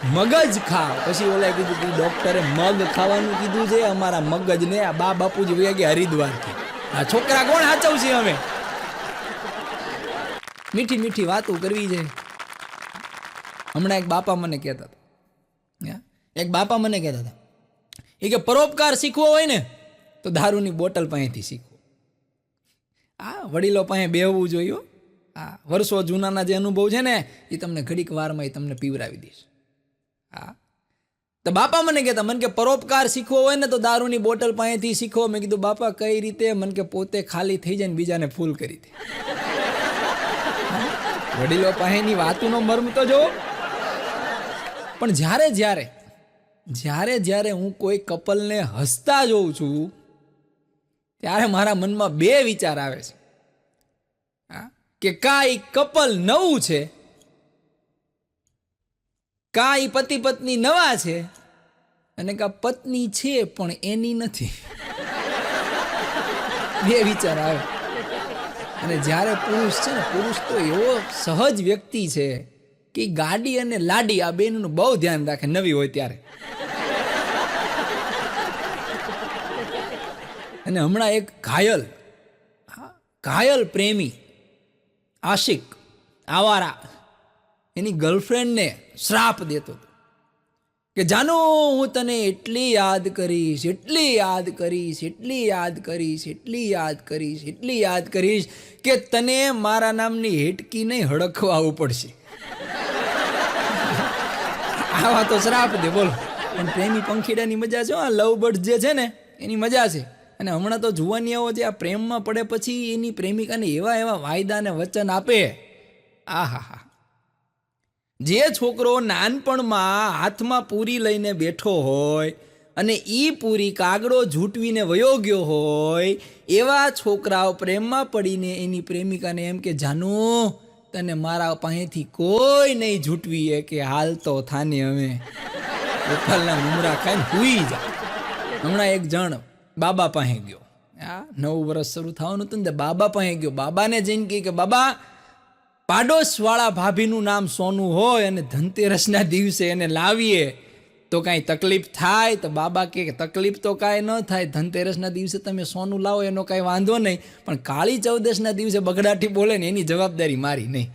મગજ ખાવ. પછી ઓલા કીધું કે ડોક્ટરે મગ ખાવાનું કીધું છે, અમારા મગજને આ બા બાપુજી વયા ગયા હરિદ્વારથી. આ છોકરા કોણ હાચવશે હવે? મીઠી મીઠી વાતો કરવી છે. હમણાં એક બાપા મને કહેતા હતા, એ કે પરોપકાર શીખવો હોય ને તો દારૂની બોટલ પાસેથી શીખવો. વડીલો પાસે બેહવું જોઈએ. વર્ષો જૂનાના જે અનુભવ છે ને એ તમને ઘડીક વારમાં એ તમને પીવરાવી દઈશ. તો બાપા મને કહેતા, મને કે પરોપકાર શીખવો હોય ને તો દારૂની બોટલ પાસેથી શીખો. મેં કીધું બાપા કઈ રીતે? મને કે પોતે ખાલી થઈ જાય ને બીજાને ફૂલ કરી દે. વડીલો પાસેની વાતોનો મર્મ તો જો. પણ જ્યારે હું કોઈ કપલને હસતા જોઉં છું ત્યારે મારા મનમાં બે વિચાર આવે છે કે કા ઈ કપલ નવું છે, કા ઈ પતિ પત્ની નવા છે, અને કા પત્ની છે પણ એની નથી. બે વિચાર આવે. અને જ્યારે પુરુષ છે ને, પુરુષ તો એવો સહજ વ્યક્તિ છે કે ગાડી અને લાડી આ બેનનું બહુ ધ્યાન રાખે નવી હોય ત્યારે. અને હમણાં એક ઘાયલ પ્રેમી આશિક આવારા એની ગર્લફ્રેન્ડને શ્રાપ દેતો હતો કે જાનો હું તને એટલી યાદ કરીશ, એટલી યાદ કરીશ, એટલી યાદ કરીશ, એટલી યાદ કરીશ, એટલી યાદ કરીશ કે તને મારા નામની હેટકી નહીં હડકવાવું પડશે. આવા તો શ્રાપ દે બોલો. પણ પ્રેમી પંખીડાની મજા છે. લવ બર્ડ જે છે ને એની મજા છે. અને હમણાં તો જુવાનિયાઓ જે આ પ્રેમમાં પડે પછી એની પ્રેમિકાને એવા વાયદા ને વચન આપે. આહા, જે છોકરો નાનપણમાં હાથમાં પૂરી લઈને બેઠો હોય અને ઈ પૂરી કાગડો ઝૂંટવીને વયો ગયો હોય, એવા છોકરાઓ પ્રેમમાં પડીને એની પ્રેમિકાને એમ કે જાનુ તને મારા પાસેથી કોઈ નહીં ઝૂંટવીએ કે હાલ તો થાને હવે ગોપાલના મુમરા ખાઈને હુઈ જાય. હમણાં એક જણ બાબા પાસે ગયો. 9 વર્ષ શરૂ થવાનું હતું ને, બાબા પાસે ગયો. બાબાને જઈને કહે કે બાબા, પાડોશવાળા ભાભીનું નામ સોનું હોય અને ધનતેરસના દિવસે એને લાવીએ તો કાંઈ તકલીફ થાય? તો બાબા કહે કે તકલીફ તો કાંઈ ન થાય, ધનતેરસના દિવસે તમે સોનું લાવો એનો કાંઈ વાંધો નહીં, પણ કાળી ચૌદશના દિવસે બગડાટી બોલે ને એની જવાબદારી મારી નહીં.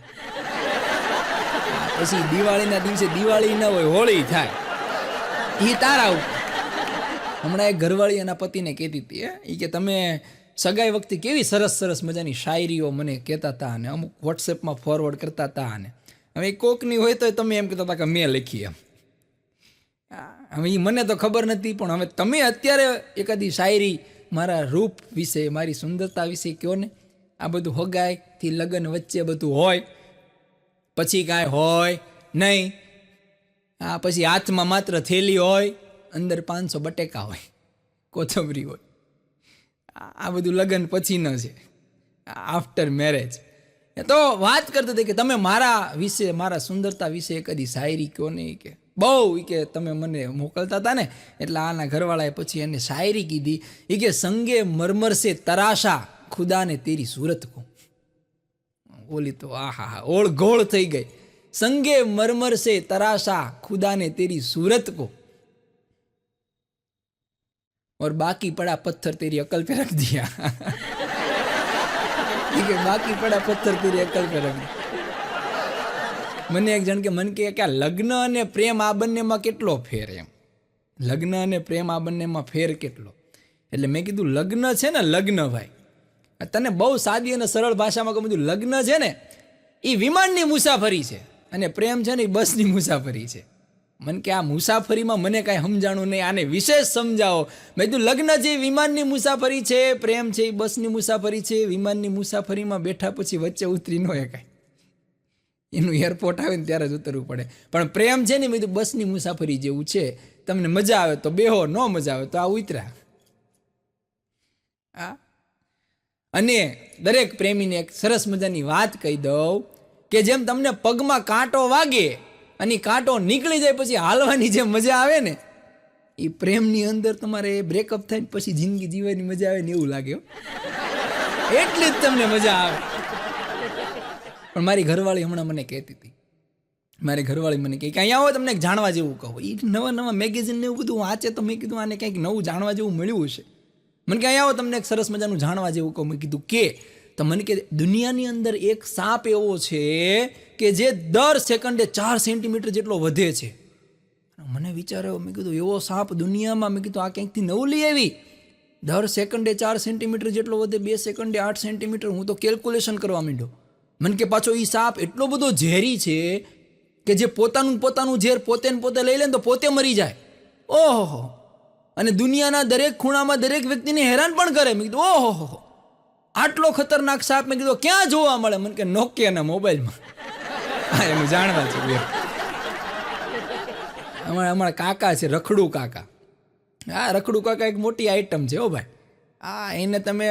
પછી દિવાળીના દિવસે દિવાળી ન હોય, હોળી થાય, એ તારા ઉપર. હમણાં એક ઘરવાળી એના પતિને કહેતી હતી એ કે તમે સગાઈ વખતે કેવી સરસ મજાની શાયરીઓ મને કહેતા હતા અને અમુક વોટ્સએપમાં ફોરવર્ડ કરતા હતા. અને હવે કોકની હોય તો તમે એમ કહેતા હતા કે મેં લખી એમ. હવે એ મને તો ખબર નથી, પણ હવે તમે અત્યારે એકાદી શાયરી મારા રૂપ વિશે, મારી સુંદરતા વિશે કહો ને. આ બધું હગાઈથી લગ્ન વચ્ચે બધું હોય, પછી કાંઈ હોય નહીં. પછી હાથમાં માત્ર થેલી હોય, અંદર 500 બટેકા હોય, કોથમરી હોય. આ બધું લગ્ન પછીનો છે, આફ્ટર મેરેજ. તો વાત કરતા હતા કે તમે મારા વિશે, મારા સુંદરતા વિશે કદી શાયરી કહો નહીં. કે બહુ કે તમે મને મોકલતા હતા ને, એટલે આના ઘરવાળાએ પછી એને શાયરી કીધી. એ કે સંગે મરમર સે તરાશા ખુદાને તેરી સુરત કો. બોલી તો આહા ઓળ ગોળ થઈ ગઈ. સંગે મરમર સે તરાશા ખુદાને તેરી सूरत को और बाकी पड़ा पत्थर तेरी अकल पे रख दिया. बाकी पड़ा पत्थर तेरी अकल पे रख दिया. મને એક જણ કે મન કે લગ્ન અને પ્રેમ આ બંનેમાં કેટલો ફેર એમ. લગ્ન અને પ્રેમ આ બંનેમાં ફેર કેટલો? એટલે મેં કીધું લગ્ન છે ને, લગ્ન ભાઈ તને બહુ સાદી અને સરળ ભાષામાં કહું છું. લગ્ન છે ને એ વિમાનની મુસાફરી છે અને પ્રેમ છે ને એ બસની મુસાફરી છે. મને કે આ મુસાફરીમાં મને કાંઈ સમજાણું નહીં, આને વિશેષ સમજાવો. મેં કીધું લગ્ન જે વિમાનની મુસાફરી છે, પ્રેમ છે એ બસની મુસાફરી છે. વિમાનની મુસાફરીમાં બેઠા પછી વચ્ચે ઉતરી ન હોય કાંઈ, એનું એરપોર્ટ આવે ને ત્યારે જ ઉતરવું પડે. પણ પ્રેમ છે ને મેં કીધું બસની મુસાફરી જેવું છે. તમને મજા આવે તો બેહો, ન મજા આવે તો આ ઉતરા. અને દરેક પ્રેમીને એક સરસ મજાની વાત કહી દઉં કે જેમ તમને પગમાં કાંટો વાગે અને કાંટો નીકળી જાય પછી હાલવાની જે મજા આવે ને, એ પ્રેમની અંદર તમારે બ્રેકઅપ થાય પછી જિંદગી જીવવાની મજા આવે ને એવું લાગે. એટલી જ તમને મજા આવે. પણ મારી ઘરવાળી હમણાં મને કહેતી હતી, મારી ઘરવાળી મને કહે કે અહીંયા આવો તમને જાણવા જેવું કહો. એ નવા નવા મેગેઝિન ને એવું બધું વાંચે તો મેં કીધું આને કંઈક નવું જાણવા જેવું મળ્યું હશે. મને કે અહીંયા આવો તમને એક સરસ મજાનું જાણવા જેવું કહું. મેં કીધું કે તો મને કે દુનિયાની અંદર એક સાપ એવો છે કે જે દર સેકન્ડે 4 સેન્ટીમીટર જેટલો વધે છે. મને વિચાર્યો, મેં કીધું એવો સાપ દુનિયામાં, મેં કીધું આ ક્યાંકથી નવું લઈ આવી. દર સેકન્ડે 4 સેન્ટીમીટર જેટલો વધે, 2 સેકન્ડે 8 સેન્ટીમીટર. હું તો કેલ્ક્યુલેશન કરવા માંડ્યો. મને કે પાછો એ સાપ એટલો બધો ઝેરી છે કે જે પોતાનું ઝેર પોતે લઈ લે ને તો પોતે મરી જાય. ઓહો! અને દુનિયાના દરેક ખૂણામાં દરેક વ્યક્તિને હેરાન પણ કરે. મેં કીધું ઓહો, આટલો ખતરનાક સાપ મેં કીધું ક્યાં જોવા મળે? મને કે નોકિયાના મોબાઈલમાં. હા, એનું જાણવા છે. અમારા કાકા છે, રખડુ કાકા. હા, રખડુ કાકા એક મોટી આઈટમ છે હો ભાઈ. હા, એને તમે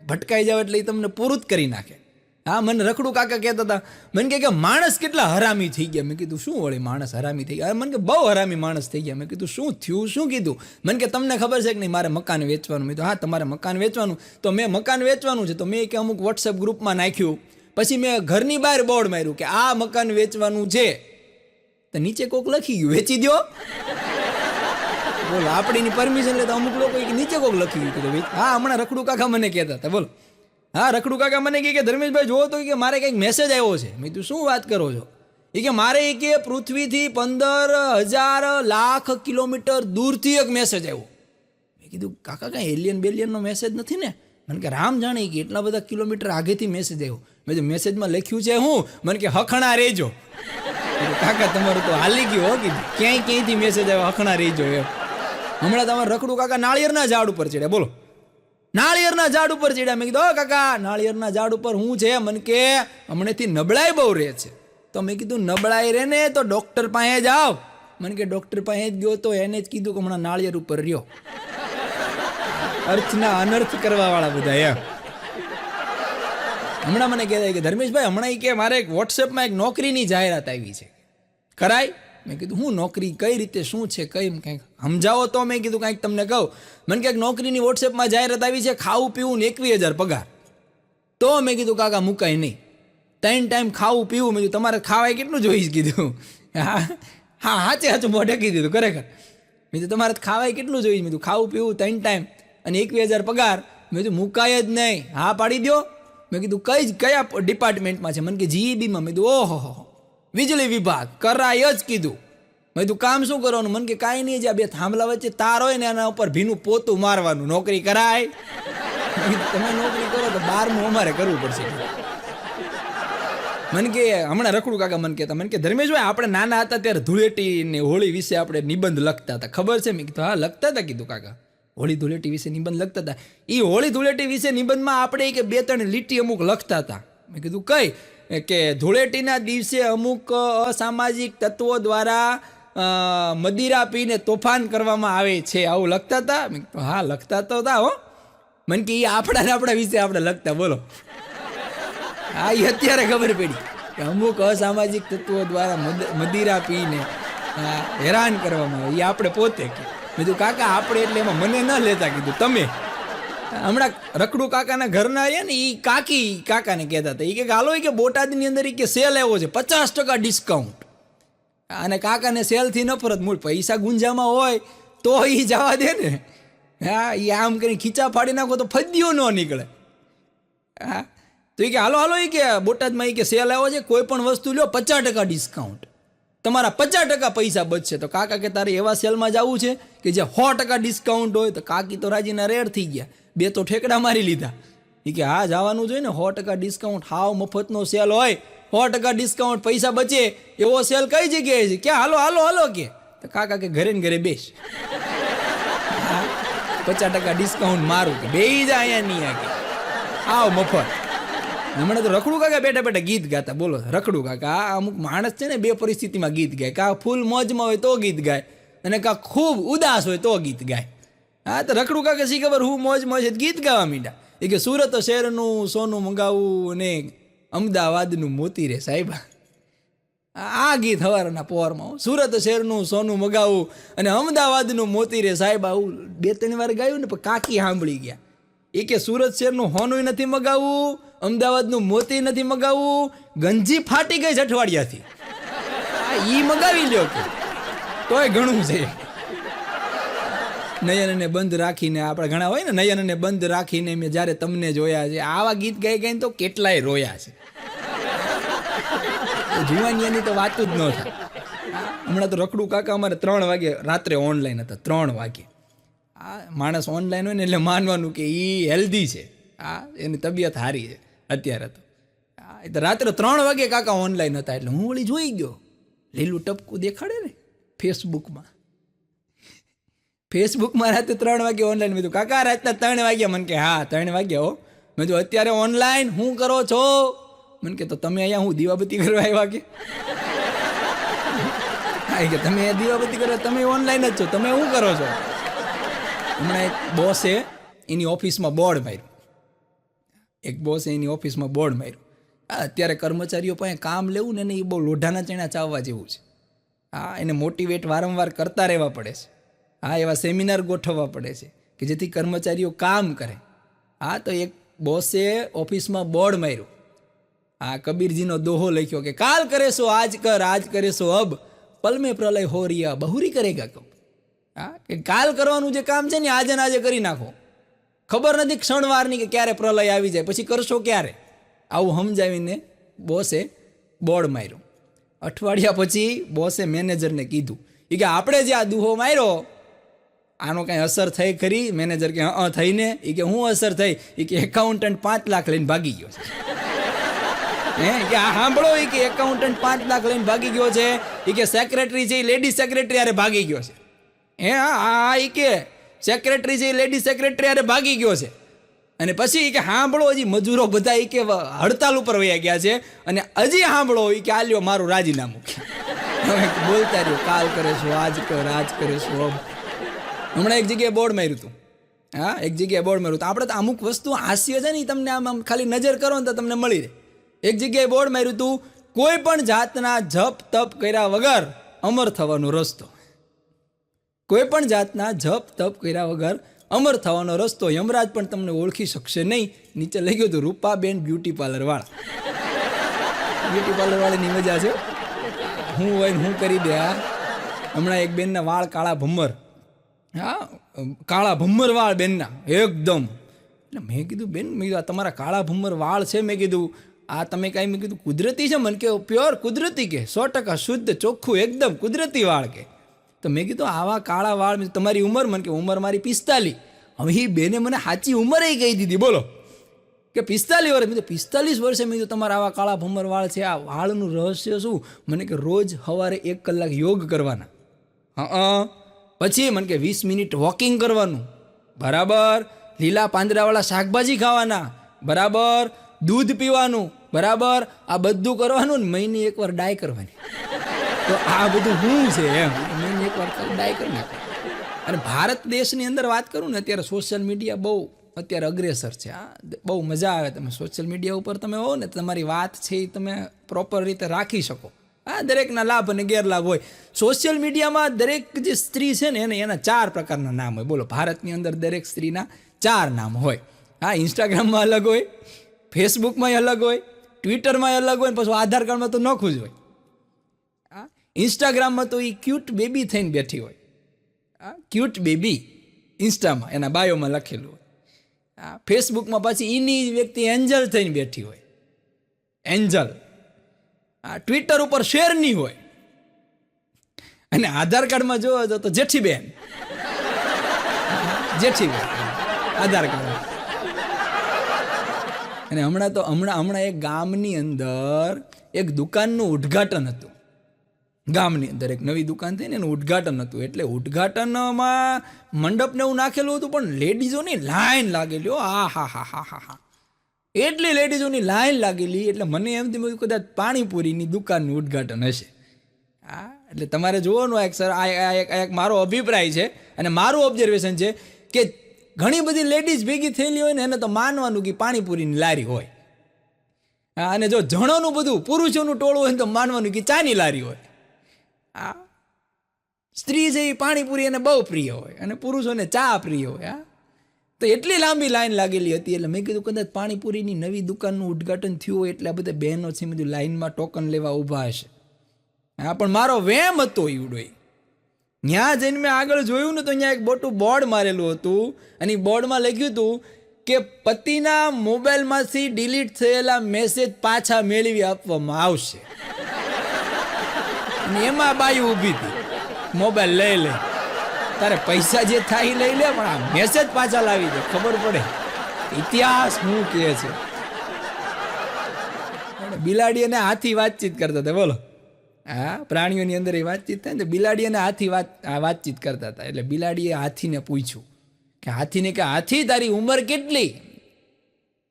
ભટકાઈ જાવ એટલે એ તમને પૂરું જ કરી નાખે. હા, મને રખડુ કાકા કહેતા હતા, મને કે માણસ કેટલા હરામી થઈ ગયા. મેં કીધું શું વળી માણસ હરામી થઈ ગયા? મને કે બહુ હરામી માણસ થઈ ગયા. મેં કીધું શું થયું, શું કીધું? મને કે તમને ખબર છે કે નહીં મારે મકાન વેચવાનું. મેં કીધું હા, તમારે મકાન વેચવાનું? તો મેં મકાન વેચવાનું છે તો મેં કે અમુક વોટ્સએપ ગ્રુપમાં નાખ્યું. પછી મેં ઘરની બહાર બોર્ડ માર્યું કે આ મકાન વેચવાનું છે. તો નીચે કોક લખી ગયું વેચી દો. બોલો, આપણીની પરમિશન લે તો અમુક લોકો નીચે કોક લખી ગયું. હા, હમણાં રખડુ કાકા મને કહેતા હતા. બોલો, હા, રખડુ કાકા મને કહે કે ધર્મેશભાઈ જોવો તો કે મારે કંઈક મેસેજ આવ્યો છે. મેં તું શું વાત કરો છો? એ કે મારે કે પૃથ્વીથી 15,000 લાખ કિલોમીટર દૂરથી એક મેસેજ આવ્યો. મેં કીધું કાકા કાંઈ એલિયન બેલિયનનો મેસેજ નથી ને? મને કે રામ જાણે કે એટલા બધા કિલોમીટર આગેથી મેસેજ આવ્યો. મેં તો મેસેજમાં લખ્યું છે હું? મને કે હખણા રહેજો. કાકા તમારું તો હાલી ગયું હો, કીધું ક્યાંયથી મેસેજ આવ્યો હખણા રહેજો એમ. હમણાં તમારે રખડુ કાકા નાળિયેરના ઝાડ ઉપર ચડ્યા. બોલો, નાળિયેરના ઝાડ ઉપર ચડ્યા. મેં કીધું કાકા નાળિયેરના ઝાડ ઉપર હું છે? મને કે હમણાંથી નબળાઈ બહુ રહે છે. તો મેં કીધું નબળાઈ રહે ને તો ડૉક્ટર પાસે જાઓ. મને કે ડૉક્ટર પાસે જ ગયો તો એને જ કીધું કે હમણાં નાળિયેર ઉપર રહ્યો. અર્થના અનર્થ કરવા વાળા બધા એમ. હમણાં મને કહેતા કે ધર્મેશભાઈ હમણાં કે મારે એક વોટ્સએપમાં એક નોકરીની જાહેરાત આવી છે, કરાય? મેં કીધું હું નોકરી, કઈ રીતે, શું છે, કંઈક સમજાવો તો. મેં કીધું કાંઈક તમને કહું. મને કંઈક નોકરીની વોટ્સએપમાં જાહેરાત આવી છે, ખાવું પીવું ને 21,000 પગાર. તો મેં કીધું કાકા મુકાય નહીં, 3 ટાઈમ ખાવું પીવું. મેં કીધું તમારે ખાવાય કેટલું જોઈશ? કીધું હા સાચું મોઢે કીધું ખરેખર. મેં કીધું તમારે ખાવાય કેટલું જોઈશ? મેં કીધું ખાવું પીવું 3 ટાઈમ અને 21,000 પગાર. મેં કીધું મુકાય જ નહીં, હા પાડી દો. મેં કીધું કયા ડિપાર્ટમેન્ટમાં છે? મને કે GEBમાં. મેં કીધું ઓહો, વીજળી વિભાગ, કરાય જ કીધું. મેં કીધું કામ શું કરવાનું? મને કે કાંઈ નહીં, જ્યાં 2 થાંભલા વચ્ચે તાર હોય ને એના ઉપર ભીનું પોતું મારવાનું. નોકરી કરાય? તમે નોકરી કરો તો 12મું અમારે કરવું પડશે. મને કે હમણાં રખડુ કાકા મને કહેતા, મને કે ધર્મેશભાઈ આપણે નાના હતા ત્યારે ધૂળેટી ને હોળી વિશે આપણે નિબંધ લખતા હતા, ખબર છે? મેં કીધું હા લખતા હતા. કીધું કાકા હોળી ધૂળેટી વિશે નિબંધ લખતા હતા. એ હોળી ધૂળેટી વિશે નિબંધમાં આપણે કે 2-3 લીટી અમુક લખતા હતા. મેં કીધું કઈ? કે ધૂળેટીના દિવસે અમુક અસામાજિક તત્વો દ્વારા મદિરા પીને તોફાન કરવામાં આવે છે, આવું લખતા હતા? મેં કીધું હા લખતા તો હતા હો. મને કે એ આપણા વિશે આપણે લખતા. બોલો, હા એ અત્યારે ખબર પડી કે અમુક અસામાજિક તત્વો દ્વારા મદિરા પીને હેરાન કરવામાં આવે, એ આપણે પોતે. મેં કીધું કાકા આપણે એટલે એમાં મને ન લેતા. કીધું તમે. હમણાં રખડુ કાકાના ઘરના રહ્યા ને એ કાકાને કહેતા હતા, એ કે હાલો કે બોટાદની અંદર કે સેલ આવ્યો છે 50% ડિસ્કાઉન્ટ. અને કાકાને સેલથી નફરત, મૂળ પૈસા ગુંજામાં હોય તો એ જવા દે ને. હા, એ આમ કરીને ખીચા ફાડી નાખો તો ફદ્યો ન નીકળે. હા, તો એ કે હાલો એ કે બોટાદમાં એ કે સેલ આવ્યો છે, કોઈ પણ વસ્તુ લ્યો 50% ડિસ્કાઉન્ટ, તમારા 50% પૈસા બચશે. તો કાકા કે તારે એવા સેલમાં જવું છે કે જે 100% ડિસ્કાઉન્ટ હોય? તો કાકી તો રાજીના રેડ થઈ ગયા, 2 તો ઠેકડા મારી લીધા. એ કે હા જવાનું જોઈએ ને, 100% ડિસ્કાઉન્ટ, હાવ મફતનો સેલ હોય, 100% ડિસ્કાઉન્ટ, પૈસા બચે એવો સેલ કઈ જગ્યાએ છે? ક્યાં? હાલો કે. તો કાકા કે ઘરે ને ઘરે બેસ, 50% ડિસ્કાઉન્ટ મારું કે બે જા અહીંયા નહીં આ કે આવ મફત. હમણાં તો રખડુ કાકા બેઠા ગીત ગાતા. બોલો, રખડુ કાકા અમુક માણસ છે ને 2 પરિસ્થિતિમાં ગીત ગાય, કાં ફૂલ મોજમાં હોય તો ગીત ગાય અને કાં ખૂબ ઉદાસ હોય તો ગીત ગાય. હા, તો રખડુ કાકા શી ખબર હું મોજ ગીત ગાવા માંડ્યા. એ કે સુરત શહેરનું સોનું મંગાવું અને અમદાવાદનું મોતી રે સાહેબા. આ ગીત હવારના પોરમાં, સુરત શહેરનું સોનું મગાવું અને અમદાવાદનું મોતી રે સાહેબ. આવું 2-3 વાર ગાયું ને પણ કાકી સાંભળી ગયા. એ કે સુરત શહેરનું હોનું નથી મગાવવું, અમદાવાદનું મોતી નથી મગાવવું, ગંજી ફાટી ગઈ અઠવાડિયાથી. ઈ મગાવી લ્યો કે તોય ઘણું છે. નયનને બંધ રાખીને આપણે ઘણા હોય ને, નયનને બંધ રાખીને મેં જ્યારે તમને જોયા છે, આવા ગીત ગાઈ ગાઈને તો કેટલાય રોયા છે. જુવાનિયાની તો વાત જ ન થાય. હમણાં તો રખડું કાકા અમારે 3 વાગે રાત્રે ઓનલાઈન હતા, 3 વાગે. આ માણસ ઓનલાઈન હોય ને એટલે માનવાનું કે એ હેલ્ધી છે, એની તબિયત સારી છે અત્યારે તો. એ તો રાત્રે 3 વાગે કાકા ઓનલાઈન હતા એટલે હું વળી જોઈ ગયો. લીલું ટપકું દેખાડે ને ફેસબુકમાં રાતે 3 વાગે ઓનલાઈન. મેં કાકા રાતના 3 વાગ્યા? મને કે હા 3 વાગ્યા હો. મેં તો અત્યારે ઓનલાઈન શું કરો છો? મને કે તો તમે અહીંયા હું દીવાબત્તી કરવા આવ્યા કે? કે તમે દીવાબત્તી કરવા, તમે ઓનલાઈન જ છો, તમે શું કરો છો? હમણાં એક બોસે એની ઓફિસમાં બોર્ડ માર્યું. અત્યારે કર્મચારીઓ પાસે કામ લેવું ને એ બહુ લોઢાના ચણા ચાવવા જેવું છે. એને મોટિવેટ વારંવાર કરતા રહેવા પડે છે. એવા સેમિનાર ગોઠવવા પડે છે કે જેથી કર્મચારીઓ કામ કરે. તો એક બોસે ઓફિસમાં બોર્ડ માર્યું. કબીરજીનો દોહો લખ્યો કે કાલ કરે સો આજ કર, આજ કરે સો અબ, પલ મેં પ્રલય હો રિયા બહુરી કરેગા કબ. કે કાલ કરવાનું જે કામ છે ને આજે ને આજે કરી નાખો. ખબર નથી ક્ષણવારની કે ક્યારે પ્રલય આવી જાય, પછી કરશો ક્યારે. આવું સમજાવીને બોસે બોર્ડ માર્યું. અઠવાડિયા પછી બોસે મેનેજરને કીધું કે આપણે જે આ દુહો માર્યો આનો કાંઈ અસર થઈ ખરી? મેનેજર કે હા થઈને. કે હું અસર થઈ? કે એકાઉન્ટન્ટ 5 લાખ લઈને ભાગી ગયો છે. કે આ સાંભળો, કે એકાઉન્ટન્ટ 5 લાખ લઈને ભાગી ગયો છે. કે સેક્રેટરી છે, લેડીઝ સેક્રેટરી અરે ભાગી ગયો છે. કે સેક્રેટરી છે, લેડીઝ સેક્રેટરી અરે ભાગી ગયો છે. અને પછી કે સાંભળો, હજી મજૂરો બધા કે હડતાલ ઉપર વયા ગયા છે, અને હજી સાંભળો કે આલ્યો મારું રાજીનામું. બોલતા રહ્યો કાલ કરે છો, આજ કર, આજ કરે છો. હમણાં એક જગ્યાએ બોર્ડ માર્યું હતું. આપણે તો અમુક વસ્તુ હાસ્ય છે ને, તમને આમ ખાલી નજર કરો ને તો તમને મળી રહે. એક જગ્યાએ બોર્ડ માર્યું હતું, કોઈ પણ જાતના જપ તપ કર્યા વગર અમર થવાનો રસ્તો. કોઈ પણ જાતના જપ તપ કર્યા વગર અમર થવાનો રસ્તો. યમરાજ પણ તમને ઓળખી શકશે નહીં. નીચે લઈ ગયું હતું રૂપાબેન બ્યુટી પાર્લર વાળાની મજા છે. હું હોય ને હું કરી દે. હમણાં એક બેનના વાળ કાળા ભમ્મર, કાળા ભમ્મર વાળ બેનના એકદમ. એટલે મેં કીધું બેન, મેં કીધું તમારા કાળા ભમ્મર વાળ છે, મેં કીધું આ તમે કાંઈ, મેં કીધું કુદરતી છે? મને કે પ્યોર કુદરતી, કે 100% શુદ્ધ ચોખ્ખું એકદમ કુદરતી વાળ. કે તો મેં કીધું આવા કાળા વાળ, તમારી ઉંમર? મને કે ઉંમર મારી 45. હવે એ બેને મને સાચી ઉંમરે કહી દીધી. બોલો કે 45 વર્ષ. મેં તો 45 વર્ષે મેં કીધું તમારા આવા કાળા ભમ્મર વાળ છે, આ વાળનું રહસ્ય શું? મને કે રોજ સવારે 1 કલાક યોગ કરવાના. પછી મને કે 20 મિનિટ વોકિંગ કરવાનું, બરાબર. લીલા પાંદડાવાળા શાકભાજી ખાવાના, બરાબર. દૂધ પીવાનું, બરાબર. આ બધું કરવાનું ને મહિને 1 વાર ડાય કરવાની. તો આ બધું શું છે એમ? મહિને 1 વાર ડાય કરી નાખો. અને ભારત દેશની અંદર વાત કરું ને, અત્યારે સોશિયલ મીડિયા બહુ અત્યારે અગ્રેસર છે. બહુ મજા આવે. તમે સોશિયલ મીડિયા ઉપર તમે હો ને, તમારી વાત છે એ તમે પ્રોપર રીતે રાખી શકો. દરેકના લાભ અને ગેરલાભ હોય. સોશિયલ મીડિયામાં દરેક જે સ્ત્રી છે ને એના 4 પ્રકારના નામ હોય. બોલો, ભારતની અંદર દરેક સ્ત્રીના 4 નામ હોય. ઇન્સ્ટાગ્રામમાં અલગ હોય, ફેસબુકમાં અલગ હોય, ટ્વિટરમાં અલગ હોય, પછી આધાર કાર્ડમાં તો નોખું જ હોય. ઇન્સ્ટાગ્રામમાં તો એ ક્યુટ બેબી થઈને બેઠી હોય. ક્યુટ બેબી ઇન્સ્ટામાં એના બાયોમાં લખેલું હોય. ફેસબુકમાં પાછી એની વ્યક્તિ એન્જલ થઈને બેઠી હોય, એન્જલ. ટ્વિટર ઉપર શેરની હોય, અને આધાર કાર્ડમાં જોવા તો જેઠીબેન આધાર કાર્ડ. અને હમણાં એક ગામની અંદર એક દુકાનનું ઉદ્ઘાટન હતું. ગામની અંદર એક નવી દુકાન થઈ ને એનું ઉદ્ઘાટન હતું. એટલે ઉદ્ઘાટનમાં મંડપને એવું નાખેલું હતું, પણ લેડીઝોની લાઈન લાગેલી. હા. એટલી લેડીઝોની લાઈન લાગેલી. એટલે મને એમ થયું કદાચ પાણીપુરીની દુકાનનું ઉદ્ઘાટન હશે. એટલે તમારે જોવાનું એક મારો અભિપ્રાય છે અને મારું ઓબ્ઝર્વેશન છે કે ઘણી બધી લેડીઝ ભેગી થયેલી હોય ને એને તો માનવાનું કે પાણીપુરીની લારી હોય. અને જો જણોનું બધું પુરુષોનું ટોળું હોય તો માનવાનું કે ચાની લારી હોય. સ્ત્રી છે એ પાણીપુરી એને બહુ પ્રિય હોય અને પુરુષોને ચા પ્રિય હોય. તો એટલી લાંબી લાઈન લાગેલી હતી. એટલે મેં કીધું કદાચ પાણીપુરીની નવી દુકાનનું ઉદ્ઘાટન થયું હોય એટલે આ બધા બહેનો છે બધું લાઈનમાં ટોકન લેવા ઊભા હશે. હા, પણ મારો વેમ હતો ઈવડો. ત્યાં જઈને મેં આગળ જોયું ને તો અહીંયા એક મોટું બોર્ડ મારેલું હતું અને એ બોર્ડમાં લખ્યું હતું કે પતિના મોબાઈલમાંથી ડિલીટ થયેલા મેસેજ પાછા મેળવી આપવામાં આવશે. અને એમાં બાયું ઊભી હતી, મોબાઈલ લઈ લે, તારે પૈસા જે થાય એ લઈ લે, પણ આ મેસેજ પાછા લાવી દે, ખબર પડે ઇતિહાસ શું કહે છે. બિલાડી અને હાથી વાતચીત કરતા હતા, બોલો. હા, પ્રાણીઓની અંદર એ વાતચીત થાય ને, બિલાડી અને હાથી વાતચીત કરતા હતા. એટલે બિલાડીએ હાથીને પૂછ્યું કે હાથી તારી ઉંમર કેટલી?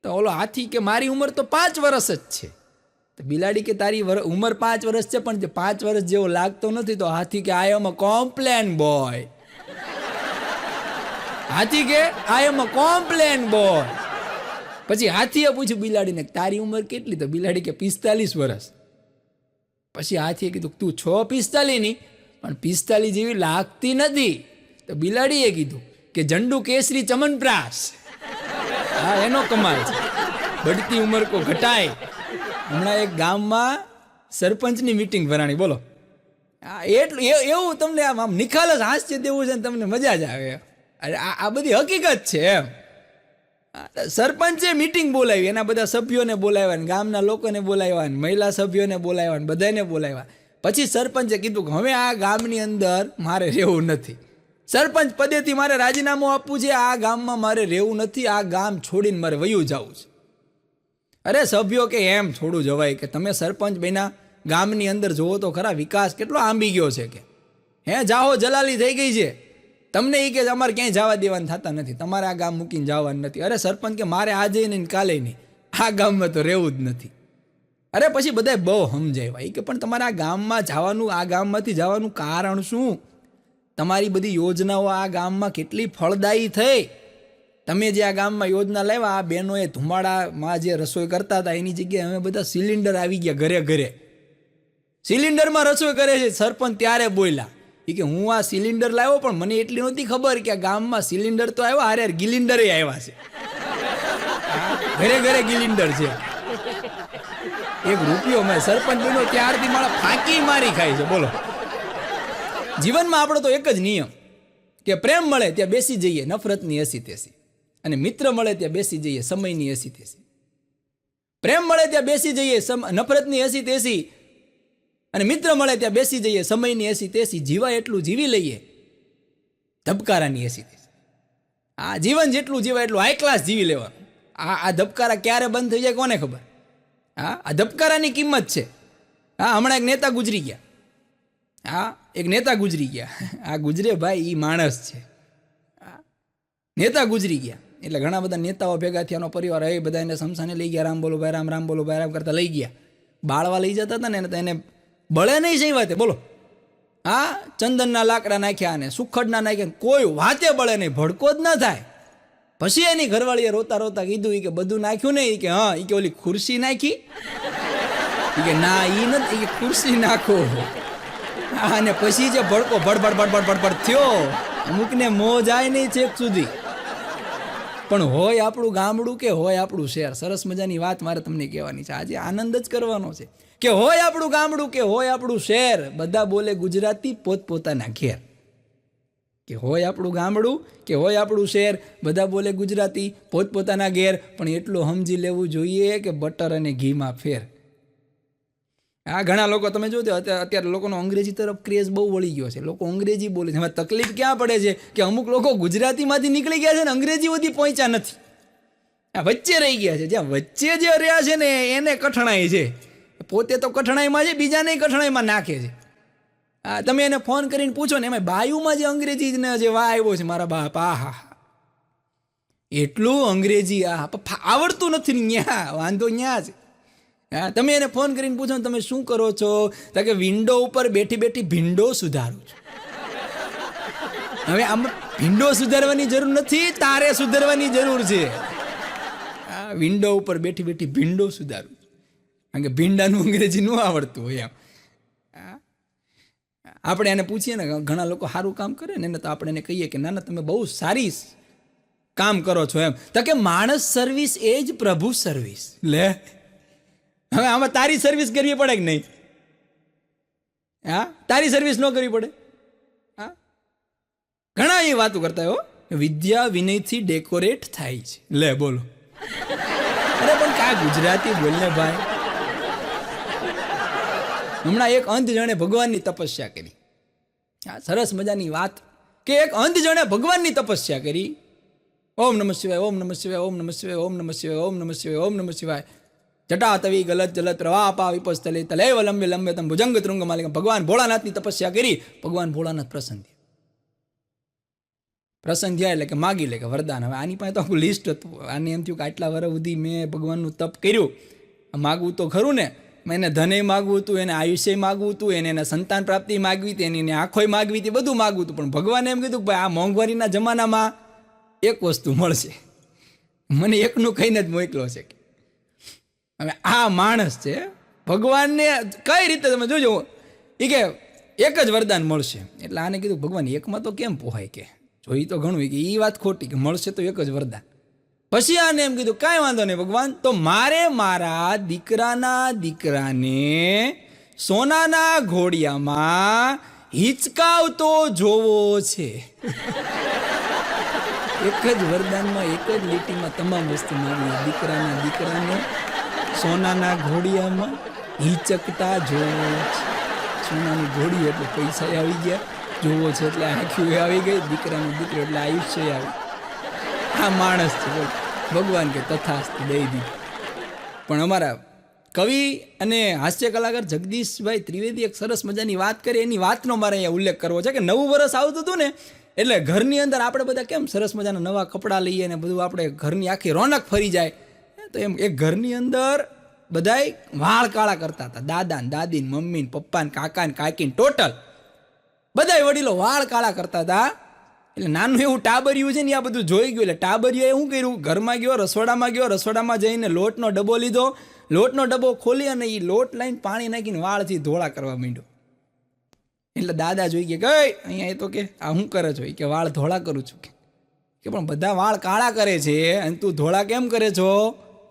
તો ઓલો હાથી કે મારી ઉંમર તો 5 વર્ષ જ છે. તો બિલાડી કે તારી ઉંમર 5 વર્ષ છે પણ 5 વર્ષ જેવો લાગતો નથી. તો હાથી કે આઈ એમ અ કોમ્પ્લેન બોય. હાથી કે આઈ એમ અ કોમ્પ્લેન બોય. પછી હાથીએ પૂછ્યું બિલાડીને તારી ઉંમર કેટલી? તો બિલાડી કે 45 વર્ષ. પછી હાથીએ કીધું તું 45 ની, પણ 45 જેવી લાગતી નથી. તો બિલાડીએ કીધું કે ઝંડુ કેસરી ચમનપ્રાસ. હા, એનો કમાલ છે, બઢતી ઉંમર કો ઘટાય. હમણાં એક ગામમાં સરપંચની મીટિંગ ભરાણી, બોલો. એટલું એવું તમને આમ નિખાલસ હાસ્ય દેવું છે ને તમને મજા જ આવે. અરે આ બધી હકીકત છે એમ. સરપંચે મીટિંગ બોલાવી, એના બધા સભ્યોને બોલાવ્યા ને ગામના લોકોને બોલાવ્યા ને મહિલા સભ્યોને બોલાવ્યા ને બધાને બોલાવ્યા. પછી સરપંચે કીધું કે હવે આ ગામની અંદર મારે રહેવું નથી, સરપંચ પદેથી મારે રાજીનામું આપવું છે, આ ગામમાં મારે રહેવું નથી, આ ગામ છોડીને મારે વયું જવું છે. અરે સભ્યો કે એમ થોડું જવાય કે તમે સરપંચ બન્યા, ગામની અંદર જોવો તો ખરા વિકાસ કેટલો આંબી ગયો છે કે જાહો જલાલી થઈ ગઈ છે. તમને એ કે અમારે ક્યાંય જવા દેવાના થતા નથી, તમારે આ ગામ મૂકીને જવાનું નથી. અરે સરપંચ કે મારે આજે નહીં કાલે નહીં, આ ગામમાં તો રહેવું જ નથી. અરે પછી બધાય બહુ સમજાવ્યા કે પણ તમારે આ ગામમાં જવાનું, આ ગામમાંથી જવાનું કારણ શું? તમારી બધી યોજનાઓ આ ગામમાં કેટલી ફળદાયી થઈ. તમે જે આ ગામમાં યોજના લાવ્યા, આ બહેનોએ ધુમાડામાં જે રસોઈ કરતા હતા એની જગ્યાએ અમે બધા સિલિન્ડર આવી ગયા, ઘરે ઘરે સિલિન્ડરમાં રસોઈ કરે છે. સરપંચ ત્યારે બોલ્યા કે હું આ સિલિન્ડર લાવ્યો પણ મને એટલી નહોતી ખબર કે આ ગામમાં સિલિન્ડર તો આવ્યા, હારે ગિલિન્ડરે આવ્યા છે. ઘરે ઘરે ગિલિન્ડર છે. 1 રૂપિયો મેં સરપંચ બન્યો ત્યારથી મારા ફાંકી મારી ખાય છે, બોલો. જીવનમાં આપણો તો એક જ નિયમ કે પ્રેમ મળે ત્યાં બેસી જઈએ નફરતની એસી તેસી, અને મિત્ર મળે ત્યાં બેસી જઈએ સમયની એસી તેસી. પ્રેમ મળે ત્યાં બેસી જઈએ નફરતની એસી તેસી, અને મિત્ર મળે ત્યાં બેસી જઈએ સમયની એસી તેસી. જીવાય એટલું જીવી લઈએ ધબકારાની એસી તેસી. આ જીવન જેટલું જીવાય એટલું હાઈ ક્લાસ જીવી લેવાનું. આ ધબકારા ક્યારે બંધ થઈ જાય કોને ખબર? આ ધબકારાની કિંમત છે. હમણાં એક નેતા ગુજરી ગયા, એક નેતા ગુજરી ગયા. આ ગુજરે ભાઈ એ માણસ છે. નેતા ગુજરી ગયા એટલે ઘણા બધા નેતાઓ ભેગા થયાનો પરિવાર એ બધા એને શમશાને લઈ ગયા. રામ બોલો ભાઈ રામ, રામ બોલો ભાઈ રામ કરતા લઈ ગયા. બાળવા લઈ જતા હતા ને એને બળે નહીં જઈ વાતે, બોલો. ચંદનના લાકડા નાખ્યા અને સુખડના નાખ્યા, કોઈ વાતે બળે નહીં, ભડકો જ ના થાય. પછી એની ઘરવાળીએ રોતા રોતા કીધું કે બધું નાખ્યું નહીં? કે હા. કે ઓલી ખુરશી નાખી? કે ના ઈ નથી, કે ખુરશી નાખો. અને પછી જે ભડકો ભડભડ ભડભડ ભડભડ થયો, અમુકને મોં જાય નહીં છેક સુધી. પણ હોય આપણું ગામડું કે હોય આપણું શહેર, સરસ મજાની વાત મારે તમને કહેવાની છે આજે, આનંદ જ કરવાનો છે કે હોય આપણું ગામડું કે હોય આપણું શહેર, બધા બોલે ગુજરાતી પોતપોતાના ઘેર. કે હોય આપણું ગામડું કે હોય આપણું શહેર, બધા બોલે ગુજરાતી પોતપોતાના ઘેર. પણ એટલું સમજી લેવું જોઈએ કે બટર અને ઘીમાં ફેર. ઘણા લોકો તમે જોજો અત્યારે લોકોનો અંગ્રેજી તરફ ક્રેઝ બહુ વળી ગયો છે, લોકો અંગ્રેજી બોલે છે. હવે તકલીફ ક્યાં પડે છે કે અમુક લોકો ગુજરાતીમાંથી નીકળી ગયા છે ને અંગ્રેજી સુધી પહોંચ્યા નથી, વચ્ચે રહી ગયા છે. જ્યાં વચ્ચે જે રહ્યા છે ને એને કઠણાઈ છે, પોતે તો કઠણાઈમાં છે, બીજાને કઠણાઈમાં નાખે છે. તમે એને ફોન કરીને પૂછો ને એમાં બાયુમાં જે અંગ્રેજીને જે વાહ આવ્યો છે મારા બાપ, એટલું અંગ્રેજી આવડતું નથી ને ન્યા વાંધો ન્યા છે. તમે એને ફોન કરીને પૂછો ને તમે શું કરો છો? તો કે વિન્ડો ઉપર બેઠી બેઠી ભીંડો સુધારું છું. હવે આમ ભીંડો સુધારવાની જરૂર નથી, તારે સુધારવાની જરૂર છે. વિન્ડો ઉપર બેઠી બેઠી ભીંડો સુધારું, કારણ કે ભીંડાનું અંગ્રેજી ન આવડતું હોય. એમ આપણે એને પૂછીએ ને, ઘણા લોકો સારું કામ કરે ને તો આપણે એને કહીએ કે ના ના તમે બહુ સારી કામ કરો છો એમ. તો કે માણસ સર્વિસ એ જ પ્રભુ સર્વિસ. લે હવે આમાં તારી સર્વિસ કરવી પડે કે નહીં? હા, તારી સર્વિસ ન કરવી પડે. હા, ઘણા એ વાતો કરતા હો, વિદ્યા વિનયથી ડેકોરેટ થાય છે. લે બોલો, અરે પણ કા ગુજરાતી બોલને ભાઈ. હમણાં એક અંધ જણે ભગવાનની તપસ્યા કરી. હા, સરસ મજાની વાત કે એક અંધ જણે ભગવાનની તપસ્યા કરી. ઓમ નમઃ શિવાય, ઓમ નમઃ શિવાય, ઓમ નમઃ શિવાય, ઓમ નમઃ શિવાય, ઓમ નમઃ શિવાય, ઓમ નમઃ શિવાય. જટા તવી ગલત જલત પ્રવાહ પા વિપસ્તલે તલેવ લંબે લંબે તમ ભુજંગ તૃંગ માલિક. ભગવાન ભોળાનાથની તપસ્યા કરી. ભગવાન ભોળાનાથ પ્રસન્ન થયા. પ્રસન્ન થયા એટલે કે માગી લે કે વરદાન. હવે આની પાસે તો આખું લિસ્ટ હતું. આને એમ થયું કે આટલા વર્ષ સુધી મેં ભગવાનનું તપ કર્યું, માગવું તો ખરું ને. એને ધને માગવું હતું, એને આયુષ્ય માગવું હતું, એને સંતાન પ્રાપ્તિ માગવી હતી, એને આંખોય માગવી હતી, બધું માગવું હતું. પણ ભગવાને એમ કીધું કે ભાઈ આ મોંઘવારીના જમાનામાં એક વસ્તુ મળશે, મને એકનું કહીને જ મોકલો છે. હવે આ માણસ છે, ભગવાનને કઈ રીતે તમે જોજો એ કે એક જ વરદાન મળશે. એટલે આને કીધું ભગવાન એકમાં તો કેમ પોહાય, કે જોઈ તો ઘણું, કે એ વાત ખોટી, કે મળશે તો એક જ વરદાન. પછી આને એમ કીધું કાંઈ વાંધો નહીં ભગવાન, તો મારે મારા દીકરાના દીકરાને સોનાના ઘોડિયામાં હિચકાવતો જોવો છે. એક જ વરદાનમાં, એક જ લીટીમાં તમામ વસ્તુ માગી. દીકરાના દીકરાને સોનાના ઘોડિયામાં હિચકતા જોવો છે. સોનાની ઘોડી એટલે પૈસા આવી ગયા, જોવો છે એટલે આંખ્યું આવી ગઈ, દીકરાનો દીકરો એટલે આયુષ્ય આવી. આ માણસ છે ભગવાન કે તથાસ્તુ દઈ દીધું. પણ અમારા કવિ અને હાસ્ય કલાકાર જગદીશભાઈ ત્રિવેદી એક સરસ મજાની વાત કરી. એની વાતનો મારે અહીંયા ઉલ્લેખ કરવો છે કે નવું વર્ષ આવતું હતું ને, એટલે ઘરની અંદર આપણે બધા કેમ સરસ મજાના નવા કપડાં લઈએ ને બધું, આપણે ઘરની આખી રોનક ફરી જાય. તો એમ એક ઘરની અંદર બધાય વાળ કાળા કરતા હતા. દાદા ને દાદી ને મમ્મી ને પપ્પા ને કાકા ને કાકી ને ટોટલ બધાય વડીલો વાળ કાળા કરતા હતા. એટલે નાનું એવું ટાબરિયું છે ને, આ બધું જોઈ ગયું. એટલે ટાબરિયાએ શું કર્યું, ઘરમાં ગયો, રસોડામાં ગયો, રસોડામાં જઈને લોટનો ડબ્બો લીધો, લોટનો ડબ્બો ખોલી અને એ લોટ લઈને પાણી નાખીને વાળથી ધોળા કરવા માંડ્યો. એટલે દાદા જોઈ ગયા કે અહીંયા એ તો કે આ શું કરે છો, કે વાળ ધોળા કરું છું. કે પણ બધા વાળ કાળા કરે છે અને તું ધોળા કેમ કરે છો?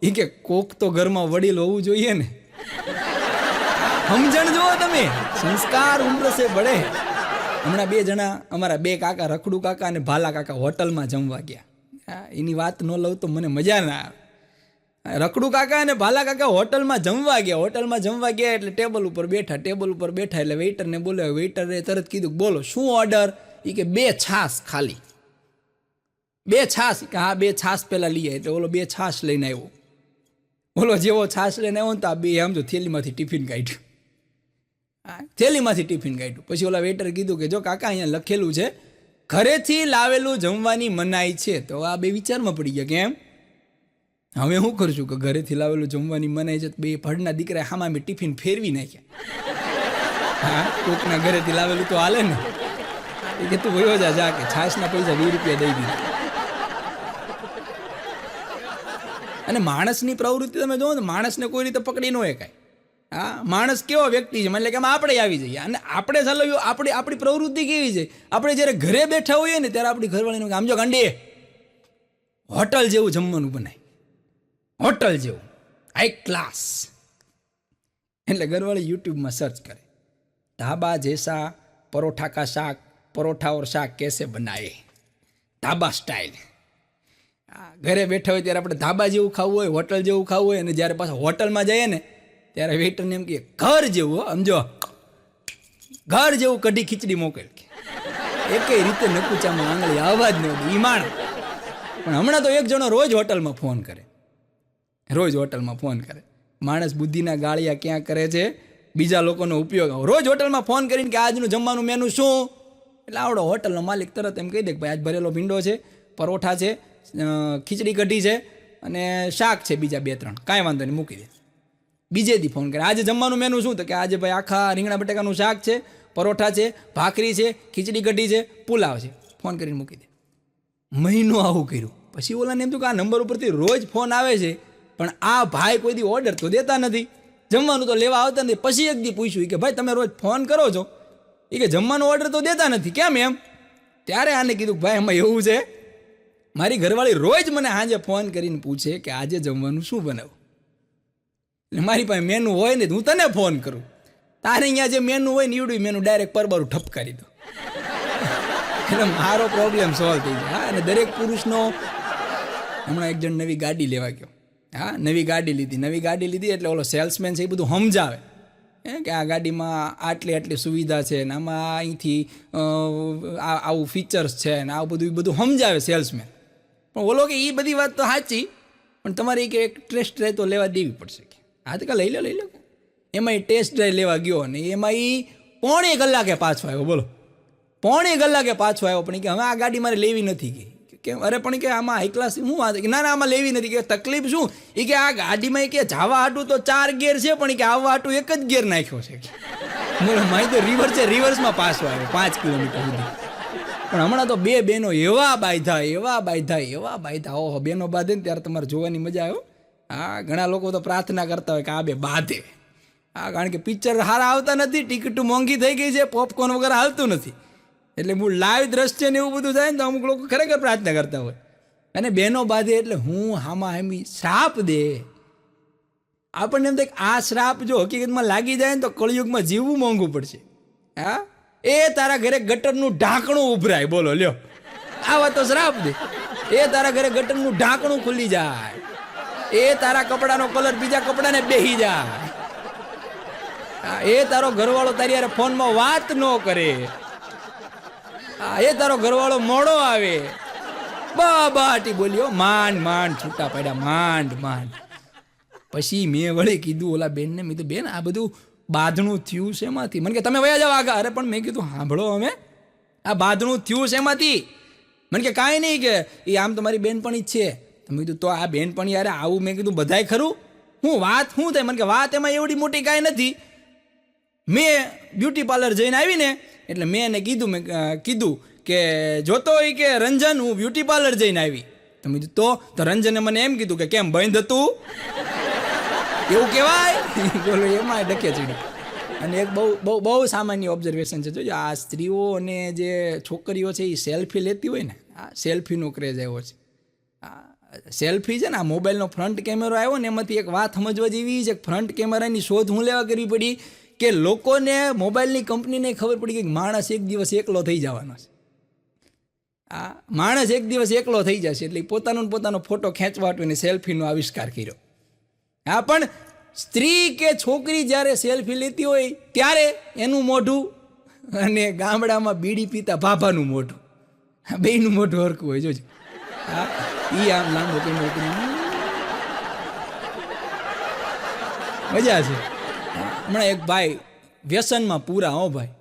એ કે કોક તો ઘરમાં વડીલ હોવું જોઈએ ને. સમજણ જુઓ તમે, સંસ્કાર ઉમ્ર સે બડે. હમણાં બે જણા અમારા બે કાકા, રખડુ કાકા અને ભાલા કાકા હોટલમાં જમવા ગયા. એની વાત ન લઉં તો મને મજા ના આવે. રખડુ કાકા અને ભાલા કાકા હોટલમાં જમવા ગયા. હોટલમાં જમવા ગયા એટલે ટેબલ ઉપર બેઠા. ટેબલ ઉપર બેઠા એટલે વેઇટરને બોલ્યો. વેઇટરે તરત કીધું બોલો શું ઓર્ડર? એ કે 2 છાશ ખાલી. 2 છાશ? કે હા 2 છાશ પેલા લઈએ. એટલે ઓલો 2 છાશ લઈને આવ્યો. ઓલો જેવો છાશ લઈને આવ્યો ને તો આ બે આમ જો થેલીમાંથી ટિફિન કાઢ્યું. થેલીમાંથી ટિફિન કાઢ્યું. પછી ઓલા વેઇટરે કીધું કે જો કાકા અહીંયા લખેલું છે ઘરેથી લાવેલું જમવાની મનાઈ છે. તો આ બે વિચારમાં પડી ગયા. કેમ? હવે શું કરશું કે ઘરેથી લાવેલું જમવાની મનાઈ છે. બે ભડના દીકરા હામાં મેં ટિફિન ફેરવી નાખ્યા. હા, કોકના ઘરેથી લાવેલું તો હાલે ને. એ કે તું વયો જા કે છાશના પૈસા 20 રૂપિયા દઈ દીધા. અને માણસની પ્રવૃત્તિ તમે જોવો ને, માણસને કોઈ રીતે પકડી ન શકાય. હા, માણસ કેવો વ્યક્તિ છે, એટલે કે આપણે આવી જઈએ અને આપણે ચાલો આપણી પ્રવૃત્તિ કેવી છે. આપણે જ્યારે ઘરે બેઠા હોઈએ ને ત્યારે આપણી ઘરવાળીનું આમ જો ગાંડી હોટલ જેવું જમવાનું બનાય, હોટલ જેવું હાઈ ક્લાસ. એટલે ઘરવાળી યુટ્યુબમાં સર્ચ કરે ધાબા જૈસા પરોઠા કા શાક, પરોઠા ઓર શાક કેસે બનાએ, ધાબા સ્ટાઇલ. ઘરે બેઠા હોય ત્યારે આપણે ધાબા જેવું ખાવું હોય, હોટલ જેવું ખાવું હોય. અને જ્યારે પાછા હોટલમાં જઈએ ને ત્યારે વેઇટરને એમ કે ઘર જેવું, સમજો ઘર જેવું કઢી ખીચડી મોકલ. એકેય રીતે નકુચામાં આંગળી આવવા જ નહીં ઈમાણ. પણ હમણાં તો એક જણો રોજ હોટલમાં ફોન કરે, રોજ હોટલમાં ફોન કરે. માણસ બુદ્ધિના ગાળિયા ક્યાં કરે છે, બીજા લોકોનો ઉપયોગ. રોજ હોટલમાં ફોન કરીને કે આજનું જમવાનું મેનુ શું? એટલે આવડો હોટલનો માલિક તરત એમ કહી દે કે ભાઈ આજ ભરેલો ભીંડો છે, પરોઠા છે, ખીચડી કઢી છે અને શાક છે બીજા 2-3. કાંઈ વાંધો નહીં, મૂકી દે. બીજે દી ફોન કરે આજે જમવાનું મેનુ શું? તો કે આજે ભાઈ આખા રીંગણા બટાકાનું શાક છે, પરોઠા છે, ભાખરી છે, ખીચડી કઢી છે, પુલાવ છે. ફોન કરીને મૂકી દે. મહિનો આવું કર્યું. પછી ઓલાને એમ થયું કે આ નંબર ઉપરથી રોજ ફોન આવે છે પણ આ ભાઈ કોઈ દી ઓર્ડર તો દેતા નથી, જમવાનું તો લેવા આવતા નથી. પછી એક દી પૂછ્યું કે ભાઈ તમે રોજ ફોન કરો છો, એ કે જમવાનો ઓર્ડર તો દેતા નથી, કેમ એમ? ત્યારે આને કીધું ભાઈ એમાં એવું છે, મારી ઘરવાળી રોજ મને સાંજે ફોન કરીને પૂછે કે આજે જમવાનું શું બનાવું. એટલે મારી પાસે મેનુ હોય ને હું તને ફોન કરું. તારે અહીંયા જે મેનુ હોય ને એવડું મેનુ ડાયરેક્ટ પરબારું ઠપકારી દો એટલે મારો પ્રોબ્લેમ સોલ્વ થઈ જાય. હા, અને દરેક પુરુષનો હમણાં એક જણ નવી ગાડી લેવા ગયો. હા, નવી ગાડી લીધી એટલે ઓલો સેલ્સમેન છે એ બધું સમજાવે કે આ ગાડીમાં આટલી સુવિધા છે ને આમાં અહીંથી આવું ફીચર્સ છે ને આવું બધું સમજાવે સેલ્સમેન. પણ ઓલો કે એ બધી વાત તો સાચી, પણ તમારે એક ટેસ્ટ ડ્રાઈવ તો લેવા દેવી પડશે. હા તો લઈ લો. એમાં એ ટેસ્ટ ડ્રાઈવ લેવા ગયો ને એમાં એ પોણે કલાકે પાછો આવ્યો. બોલો, પોણે કલાકે પાછો આવ્યો. પણ કે હવે આ ગાડી મારે લેવી નથી કે અરે પણ કે આમાં હાઈ ક્લાસ શું વાત, ના આમાં લેવી નથી. કે તકલીફ શું? એ કે આ ગાડીમાં કે જવા હાટું તો 4 ગેર છે, પણ કે આવવા હાટું એક જ ગેર નાખ્યો છે. મારી તો રિવર્સ છે, રિવર્સમાં પાછો આવ્યો 5 કિલોમીટર સુધી. પણ હમણાં તો બે બહેનો એવા બાંધ્યા ઓહો, બહેનો બાંધે ને ત્યારે તમારે જોવાની મજા આવ્યો. હા, ઘણા લોકો તો પ્રાર્થના કરતા હોય કે આ બે બાંધે. હા, કારણ કે પિક્ચર સારા આવતા નથી, ટિકિટ મોંઘી થઈ ગઈ છે, પોપકોર્ન વગર હાલતું નથી. એટલે હું લાઈવ દ્રશ્ય ને એવું બધું થાય ને તો અમુક લોકો ખરેખર પ્રાર્થના કરતા હોય. અને બહેનો બાંધે એટલે હું હામાં હામી શ્રાપ દે. આપણને એમ થાય કે આ શ્રાપ જો હકીકતમાં લાગી જાય ને તો કળિયુગમાં જીવવું મોંઘું પડશે. હા, એ તારા ઘરે ગટરનું ઢાંકણું ઉભરાય. બોલો લ્યો, આવા તો શ્રાપ દે. એ તારા ઘરે ગટરનું ઢાંકણું ખુલી જાય. એ તારા કપડાનો કલર બીજા કપડાને બેહી જાય. એ તારો ઘરવાળો તારી યાર ફોનમાં વાત ન કરે. એ તારો ઘરવાળો મોડો આવે. બાટી બોલ્યો, માંડ છૂટા પડ્યા, માંડ. પછી મેં વળી કીધું ઓલા બેનને, મેં કીધું બેન આ બધું બાંધણું થયું છે એમાંથી. મને કે તમે વયા જાવ આગળ. અરે પણ મેં કીધું સાંભળો, અમે આ બાંધણું થયું છે એમાંથી. મને કે કાંઈ નહીં, કે એ આમ તમારી બેનપણી જ છે. તો મેં કીધું તો આ બેનપણી યારે આવું, મેં કીધું બધાય ખરું, હું વાત શું થાય? મને કે વાત એમાં એવડી મોટી કાંઈ નથી. મેં બ્યુટી પાર્લર જઈને આવીને એટલે મેં એને કીધું કે જોતો હોય કે રંજન હું બ્યુટી પાર્લર જઈને આવી. તો મેં કીધું તો રંજને મને એમ કીધું કે કેમ બંધ હતું એવું કહેવાય? બોલો, એમાં ડકે ચડી. અને એક બહુ સામાન્ય ઓબ્ઝર્વેશન છે. જોજો, આ સ્ત્રીઓ અને જે છોકરીઓ છે એ સેલ્ફી લેતી હોય ને, આ સેલ્ફીનો ક્રેઝ આવ્યો છે. સેલ્ફી છે ને, આ મોબાઈલનો ફ્રન્ટ કેમેરો આવ્યો ને એમાંથી એક વાત સમજવા જેવી છે. ફ્રન્ટ કેમેરાની શોધ હું લેવા કરવી પડી કે લોકોને મોબાઈલની કંપનીને ખબર પડી કે માણસ એક દિવસ એકલો થઈ જવાનો છે. આ માણસ એક દિવસ એકલો થઈ જશે એટલે પોતાનો ફોટો ખેંચવા અને સેલ્ફીનો આવિષ્કાર કર્યો. હા, પણ સ્ત્રી કે છોકરી જ્યારે સેલ્ફી લેતી હોય ત્યારે એનું મોઢું અને ગામડામાં બીડી પીતા ભાભાનું મોઢું, બેયનું મોઢું હરખું હોય. જોજો, હા, એ આમ લાંબો મજા છે. હમણાં એક ભાઈ વ્યસનમાં પૂરા, હો ભાઈ,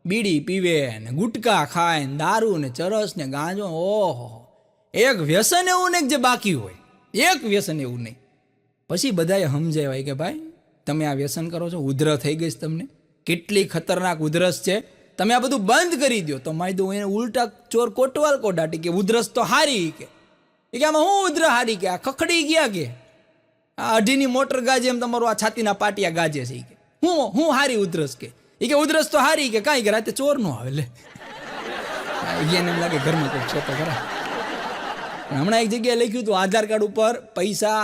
બીડી પીવે ને ગુટકા ખાય ને દારૂ ને ચરસ ને ગાંજો. ઓહો, એક વ્યસન એવું નહીં જે બાકી હોય, એક વ્યસન એવું નહીં. પછી બધાએ સમજાવાય કે ભાઈ તમે આ વ્યસન કરો છો, ઉધરસ થઈ ગઈ છે તમને, કેટલી ખતરનાક ઉધરસ છે, તમે આ બધું બંધ કરી દો. તો માય દો એને ઉલટા ચોર કોટવાલ કોડાટી કે ઉધરસ તો હારી, કે આમાં હું ઉધર હારી, કે આ ખખડી ગયા, કે આ 2.5ની મોટર ગાજે એમ તમારું આ છાતીના પાટિયા ગાજે છે, કે હું હારી ઉધરસ, કે ઉધરસ તો હારી, કે કાંઈ કે રાતે ચોર નો આવે. લે, એને એમ લાગે ઘરમાં કોઈ છે તો ખરા. હમણાં એક જગ્યાએ લખ્યું હતું આધાર કાર્ડ ઉપર પૈસા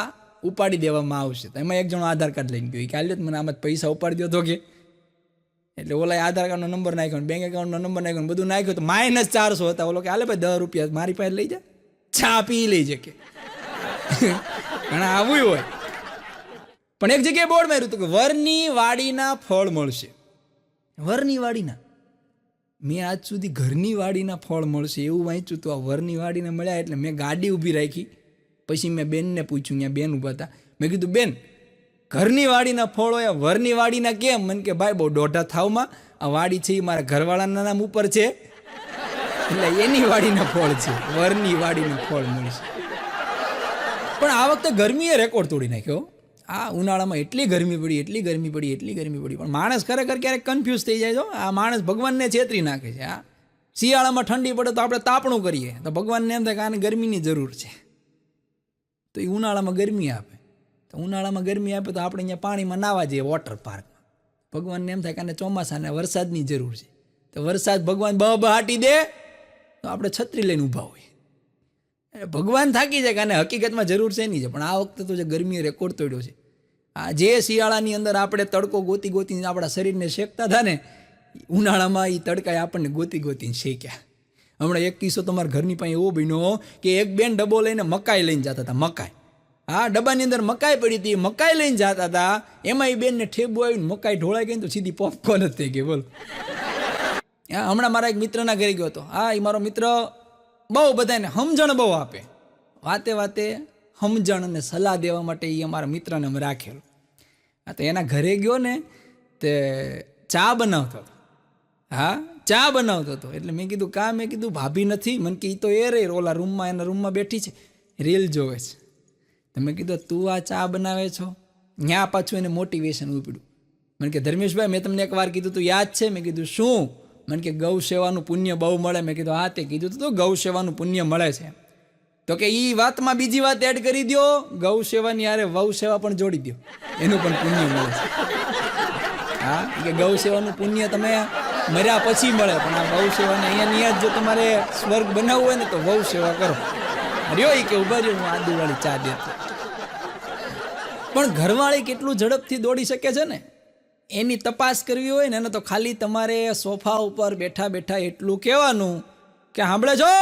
ઉપાડી દેવામાં આવશે. તો એમાં એક જણો આધાર કાર્ડ લઈને ગયો, કે હાલ્યો મને આમાં પૈસા ઉપાડી દો તો, કે એટલે ઓલા આધાર કાર્ડનો નંબર નાખ્યો, બેંક એકાઉન્ટનો નંબર નાખ્યો, બધું નાખ્યું તો -400 હતા. ઓલો કે હાલે ભાઈ 10 રૂપિયા મારી પાસે લઈ જા, ચા પી લઈ જાય. કે ઘણા આવું હોય. પણ એક જગ્યાએ બોર્ડ માર્યું હતું કે વરની વાડીના ફળ મળશે. વરની વાડીના, મેં આજ સુધી ઘરની વાડીના ફળ મળશે એવું વાંચ્યું તો આ વરની વાડીના મળ્યા. એટલે મેં ગાડી ઊભી રાખી. પછી મેં બેનને પૂછ્યું, ત્યાં બેન ઊભા હતા. મેં કીધું બેન, ઘરની વાડીના ફળ હોય, વરની વાડીના કેમ? મને કે ભાઈ બહુ દોઢા થાવમાં આ વાડી છે એ મારા ઘરવાળાના નામ ઉપર છે, એટલે એની વાડીના ફળ છે, વરની વાડીના ફળ મળશે. પણ આ વખતે ગરમીએ રેકોર્ડ તોડી નાખ્યો. આ ઉનાળામાં એટલી ગરમી પડી. પણ માણસ ખરેખર ક્યારેક કન્ફ્યુઝ થઈ જાય. આ માણસ ભગવાનને છેતરી નાખે છે. આ શિયાળામાં ઠંડી પડે તો આપણે તાપણું કરીએ તો ભગવાનને એમ થાય કે આને ગરમીની જરૂર છે, તો એ ઉનાળામાં ગરમી આપે. તો ઉનાળામાં ગરમી આપે તો આપણે અહીંયા પાણીમાં નાવા જઈએ, વોટર પાર્કમાં. ભગવાનને એમ થાય કે આને ચોમાસાને વરસાદની જરૂર છે, તો વરસાદ ભગવાન બહાટી દે તો આપણે છત્રી લઈને ઊભા હોઈએ. ભગવાન થાકી જાય કે આને હકીકતમાં જરૂર છે નહીં છે. પણ આ વખતે તો જે ગરમીએ રેકોર્ડ તોડ્યો છે, આ જે શિયાળાની અંદર આપણે તડકો ગોતી ગોતીને આપણા શરીરને શેકતા હતા ને, ઉનાળામાં એ તડકાએ આપણને ગોતી ગોતીને શેક્યા. હમણાં એક કિસ્સો તમારા ઘરની પાસે એવો બન્યો કે એક બેન ડબ્બો લઈને મકાઈ લઈને જતા હતા. મકાઈ, હા, ડબ્બાની અંદર મકાઈ પડી હતી, મકાઈ લઈને જતા હતા. એમાં એ બેનને ઠેબુ આવીને મકાઈ ઢોળાઈ ગઈ તો સીધી પોપકોર્ન જ થઈ ગઈ. બોલો. હા, હમણાં મારા એક મિત્રના ઘરે ગયો હતો. હા, એ મારો મિત્ર બહુ બધાને સમજણ બહુ આપે, વાતે વાતે સમજણ અને સલાહ દેવા માટે એ અમારા મિત્રને અમે રાખેલો. હા, તો એના ઘરે ગયો ને તે ચા બનાવતો હતો. હા, ચા બનાવતો હતો. એટલે મેં કીધું કા? મેં કીધું ભાભી નથી. મને કે એ તો એ રહી ઓલા રૂમમાં, એના રૂમમાં બેઠી છે, રીલ જોવે છે. તો મેં કીધું તું આ ચા બનાવે છો? ત્યાં પાછું એને મોટિવેશન ઉપડ્યું. મને કે ધર્મેશભાઈ, મેં તમને એક વાર કીધું તું યાદ છે? મેં કીધું શું? મને કે ગૌ સેવાનું પુણ્ય બહુ મળે. મેં કીધું હા, તે કીધું તો ગૌ સેવાનું પુણ્ય મળે છે. તો કે એ વાતમાં બીજી વાત એડ કરી દો, ગૌ સેવાની યારે વહુ સેવા પણ જોડી દો, એનું પણ પુણ્ય મળે છે. હા, કે ગૌ સેવાનું પુણ્ય તમે મર્યા પછી મળે, પણ આ વહુ સેવાને અહીંયા જ જો તમારે સ્વર્ગ બનાવવું હોય ને તો વહુ સેવા કરો. રહ્યો એ કે ઉભા રહ્યો, હું આદુવાળી ચા દેતો. પણ ઘરવાળી કેટલું ઝડપથી દોડી શકે છે ને, એની તપાસ કરવી હોય ને તો ખાલી તમારે સોફા ઉપર બેઠા બેઠા એટલું કહેવાનું કે સાંભળે છો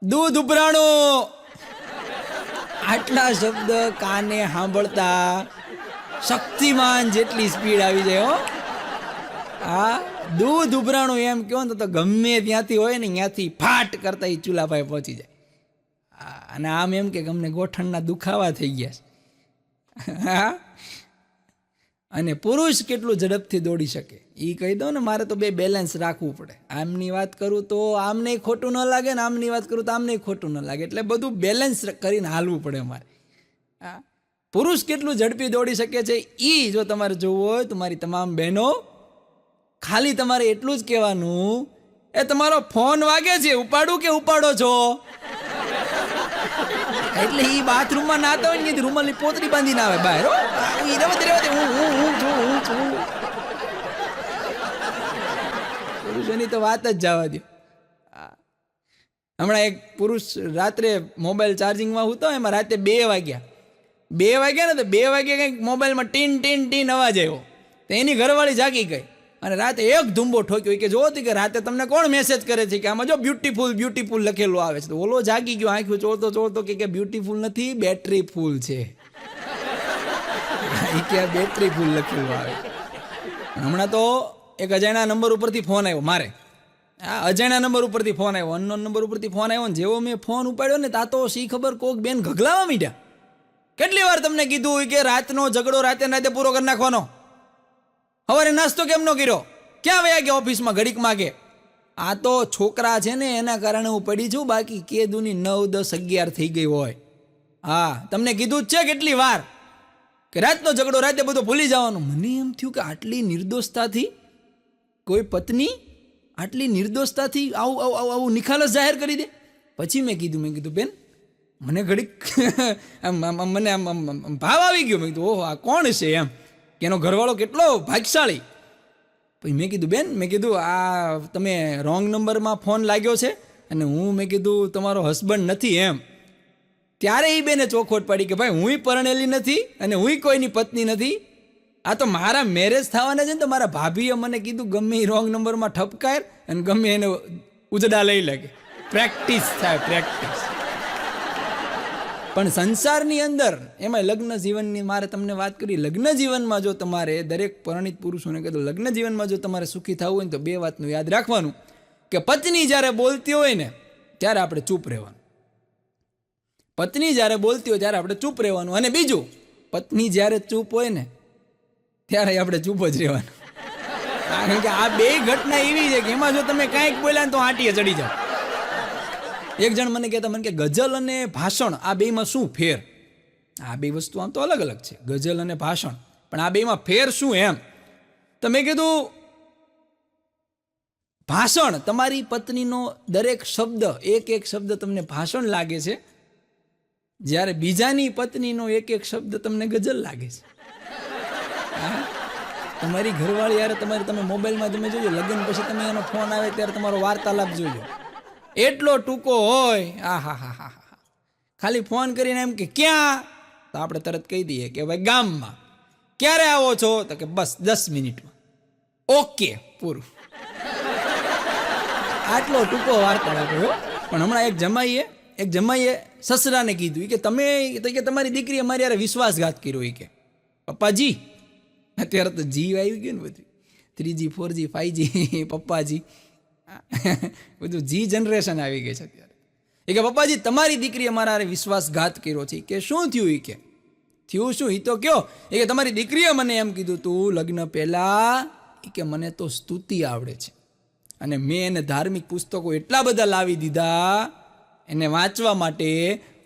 દૂધ ઉભરાણું. આટલા શબ્દ કાને સાંભળતા શક્તિમાન જેટલી સ્પીડ આવી જાય. હો, હા, દૂધ ઉભરાણું એમ કહો ને તો ગમે ત્યાંથી હોય ને ત્યાંથી ફાટ કરતા એ ચૂલા પાસે પહોંચી જાય. અને આમ એમ કે અમને ગોઠણના દુખાવા થઈ ગયા છે. હા, અને પુરુષ કેટલું ઝડપથી દોડી શકે એ કહી દો ને. મારે તો બે બેલેન્સ રાખવું પડે. આમની વાત કરું તો આમને ખોટું ન લાગે ને આમની વાત કરું તો આમને ખોટું ન લાગે. એટલે બધું બેલેન્સ કરીને હાલવું પડે અમારે. હા, પુરુષ કેટલું ઝડપી દોડી શકે છે એ જો તમારે જોવું હોય તો મારી તમામ બહેનો, ખાલી તમારે એટલું જ કહેવાનું, એ તમારો ફોન વાગે છે, ઉપાડું કે ઉપાડો છો? એટલે એ બાથરૂમમાં નાતા હોય ને રૂમાલની પોતરી બાંધીને આવે બહાર. પુરુષોની તો વાત જ જવા દો. હમણાં એક પુરુષ રાત્રે મોબાઈલ ચાર્જિંગમાં હતો, એમાં રાતે 2 વાગ્યા ને તો 2 વાગ્યા કંઈક મોબાઈલમાં ટીન ટીન ટીન અવાજ આવ્યો. તો એની ઘરવાળી જાગી ગઈ અને રાતે એક ધુંબો ઠોક્યો કે જોતી કે રાતે તમને કોણ મેસેજ કરે છે કે આમાં જો બ્યુટીફુલ બ્યુટીફુલ લખેલું આવે છે. તો ઓલો જાગી ગયો, આંખ્યું ચોળતો ચોળતો કે બ્યુટીફુલ નથી, બેટરી ફૂલ છે. એ કે બેટરી ફૂલ લખેલું આવે. હમણાં તો એક અજાણ્યા નંબર ઉપરથી ફોન આવ્યો મારે. હા, અજાણ્યા નંબર ઉપરથી ફોન આવ્યો, અનનોન નંબર ઉપરથી ફોન આવ્યો ને જેવો મેં ફોન ઉપાડ્યો ને તા તો શી ખબર કોક બેન ગગલાવા મીડ્યા. કેટલી વાર તમને કીધું કે રાતનો ઝઘડો રાતે પૂરો કરી નાખવાનો? સવારે નાસ્તો કેમ નો કર્યો? ક્યાં વયા ગયા ઓફિસમાં ઘડીક માગે? આ તો છોકરા છે ને એના કારણે હું પડી છું, બાકી કે દુની 9, 10, 11 થઈ ગઈ હોય. હા, તમને કીધું જ છે કેટલી વાર કે રાતનો ઝઘડો રાતે બધું ભૂલી જવાનું. મને એમ થયું કે આટલી નિર્દોષતાથી કોઈ પત્ની આટલી નિર્દોષતાથી આવું નિખાલસ જાહેર કરી દે. પછી મેં કીધું બેન, મને ઘડીક મને ભાવ આવી ગયો. મેં કીધું ઓહો, આ કોણ છે એમ, કે એનો ઘરવાળો કેટલો ભાગ્યશાળી. પછી મેં કીધું આ તમે રોંગ નંબરમાં ફોન લાગ્યો છે અને મેં કીધું તમારો હસબન્ડ નથી એમ. ત્યારે એ બેને ચોખવટ પાડી કે ભાઈ હુંય પરણેલી નથી અને હુંય કોઈની પત્ની નથી. આ તો મારા મેરેજ થવાના છે ને તો મારા ભાભીએ મને કીધું ગમે એ રોંગ નંબરમાં ઠપકાય અને ગમે એને ઉજડા લઈ લાગે. પ્રેક્ટિસ થાય, પ્રેક્ટિસ. પણ સંસારની અંદર એમાં લગ્ન જીવનની મારે તમને વાત કરી. લગ્ન જીવનમાં જો તમારે દરેક પરણિત પુરુષોને કીધું, લગ્ન જીવનમાં જો તમારે સુખી થવું હોય ને તો 2 વાતનું યાદ રાખવાનું કે પત્ની જ્યારે બોલતી હોય ને ત્યારે આપણે ચૂપ રહેવાનું. પત્ની જ્યારે બોલતી હોય ત્યારે આપણે ચૂપ રહેવાનું. અને બીજું, પત્ની જ્યારે ચૂપ હોય ને ત્યારે આપણે ચૂપ જ રહેવાનું. કારણ કે આ 2 ઘટના એવી છે કે એમાં જો તમે કાંઈક બોલ્યા ને તો આંટીએ ચડી જાઓ. એક જણ મને કહેતા, મને કે ગઝલ અને ભાષણ આ બેમાં શું ફેર? આ 2 વસ્તુ આમ તો અલગ અલગ છે, ગઝલ અને ભાષણ, પણ આ બેમાં ફેર શું એમ? તો મેં કીધું ભાષણ, તમારી પત્નીનો દરેક શબ્દ, એક શબ્દ તમને ભાષણ લાગે છે, જ્યારે બીજાની પત્નીનો એક શબ્દ તમને ગઝલ લાગે છે. તમારી ઘરવાળી યાર તમે મોબાઈલમાં તમે જોજો, લગ્ન પછી તમે એનો ફોન આવે ત્યારે તમારો વાર્તાલાપ જોજો, એટલો ટૂંકો હોય. ખાલી ફોન કરીને એમ કે ક્યાં, તો આપણે તરત કહી દઈએ કે ભાઈ ગામમાં. ક્યારે આવો છો? તો કે બસ 10 મિનિટમાં. ઓકે, પૂરું. આટલો ટૂંકો વાર્તાલાપ હો. પણ હમણાં એક જમાઈએ સસરાને કીધું કે તમે કે તમારી દીકરીએ મારી યારે વિશ્વાસઘાત કર્યો. એ કે પપ્પાજી, અત્યારે તો જી આવી ગયું ને બધું, 3G 4G 5G પપ્પાજી બધું જી જનરેશન આવી ગઈ છે અત્યારે. એ કે પપ્પાજી તમારી દીકરીએ મારા યારે વિશ્વાસઘાત કર્યો છે. કે શું થયું? એ કે થયું શું એ તો કયો. એ કે તમારી દીકરીએ મને એમ કીધું તું લગ્ન પહેલા કે મને તો સ્તુતિ આવડે છે, અને મેં એને ધાર્મિક પુસ્તકો એટલા બધા લાવી દીધા એને વાંચવા માટે,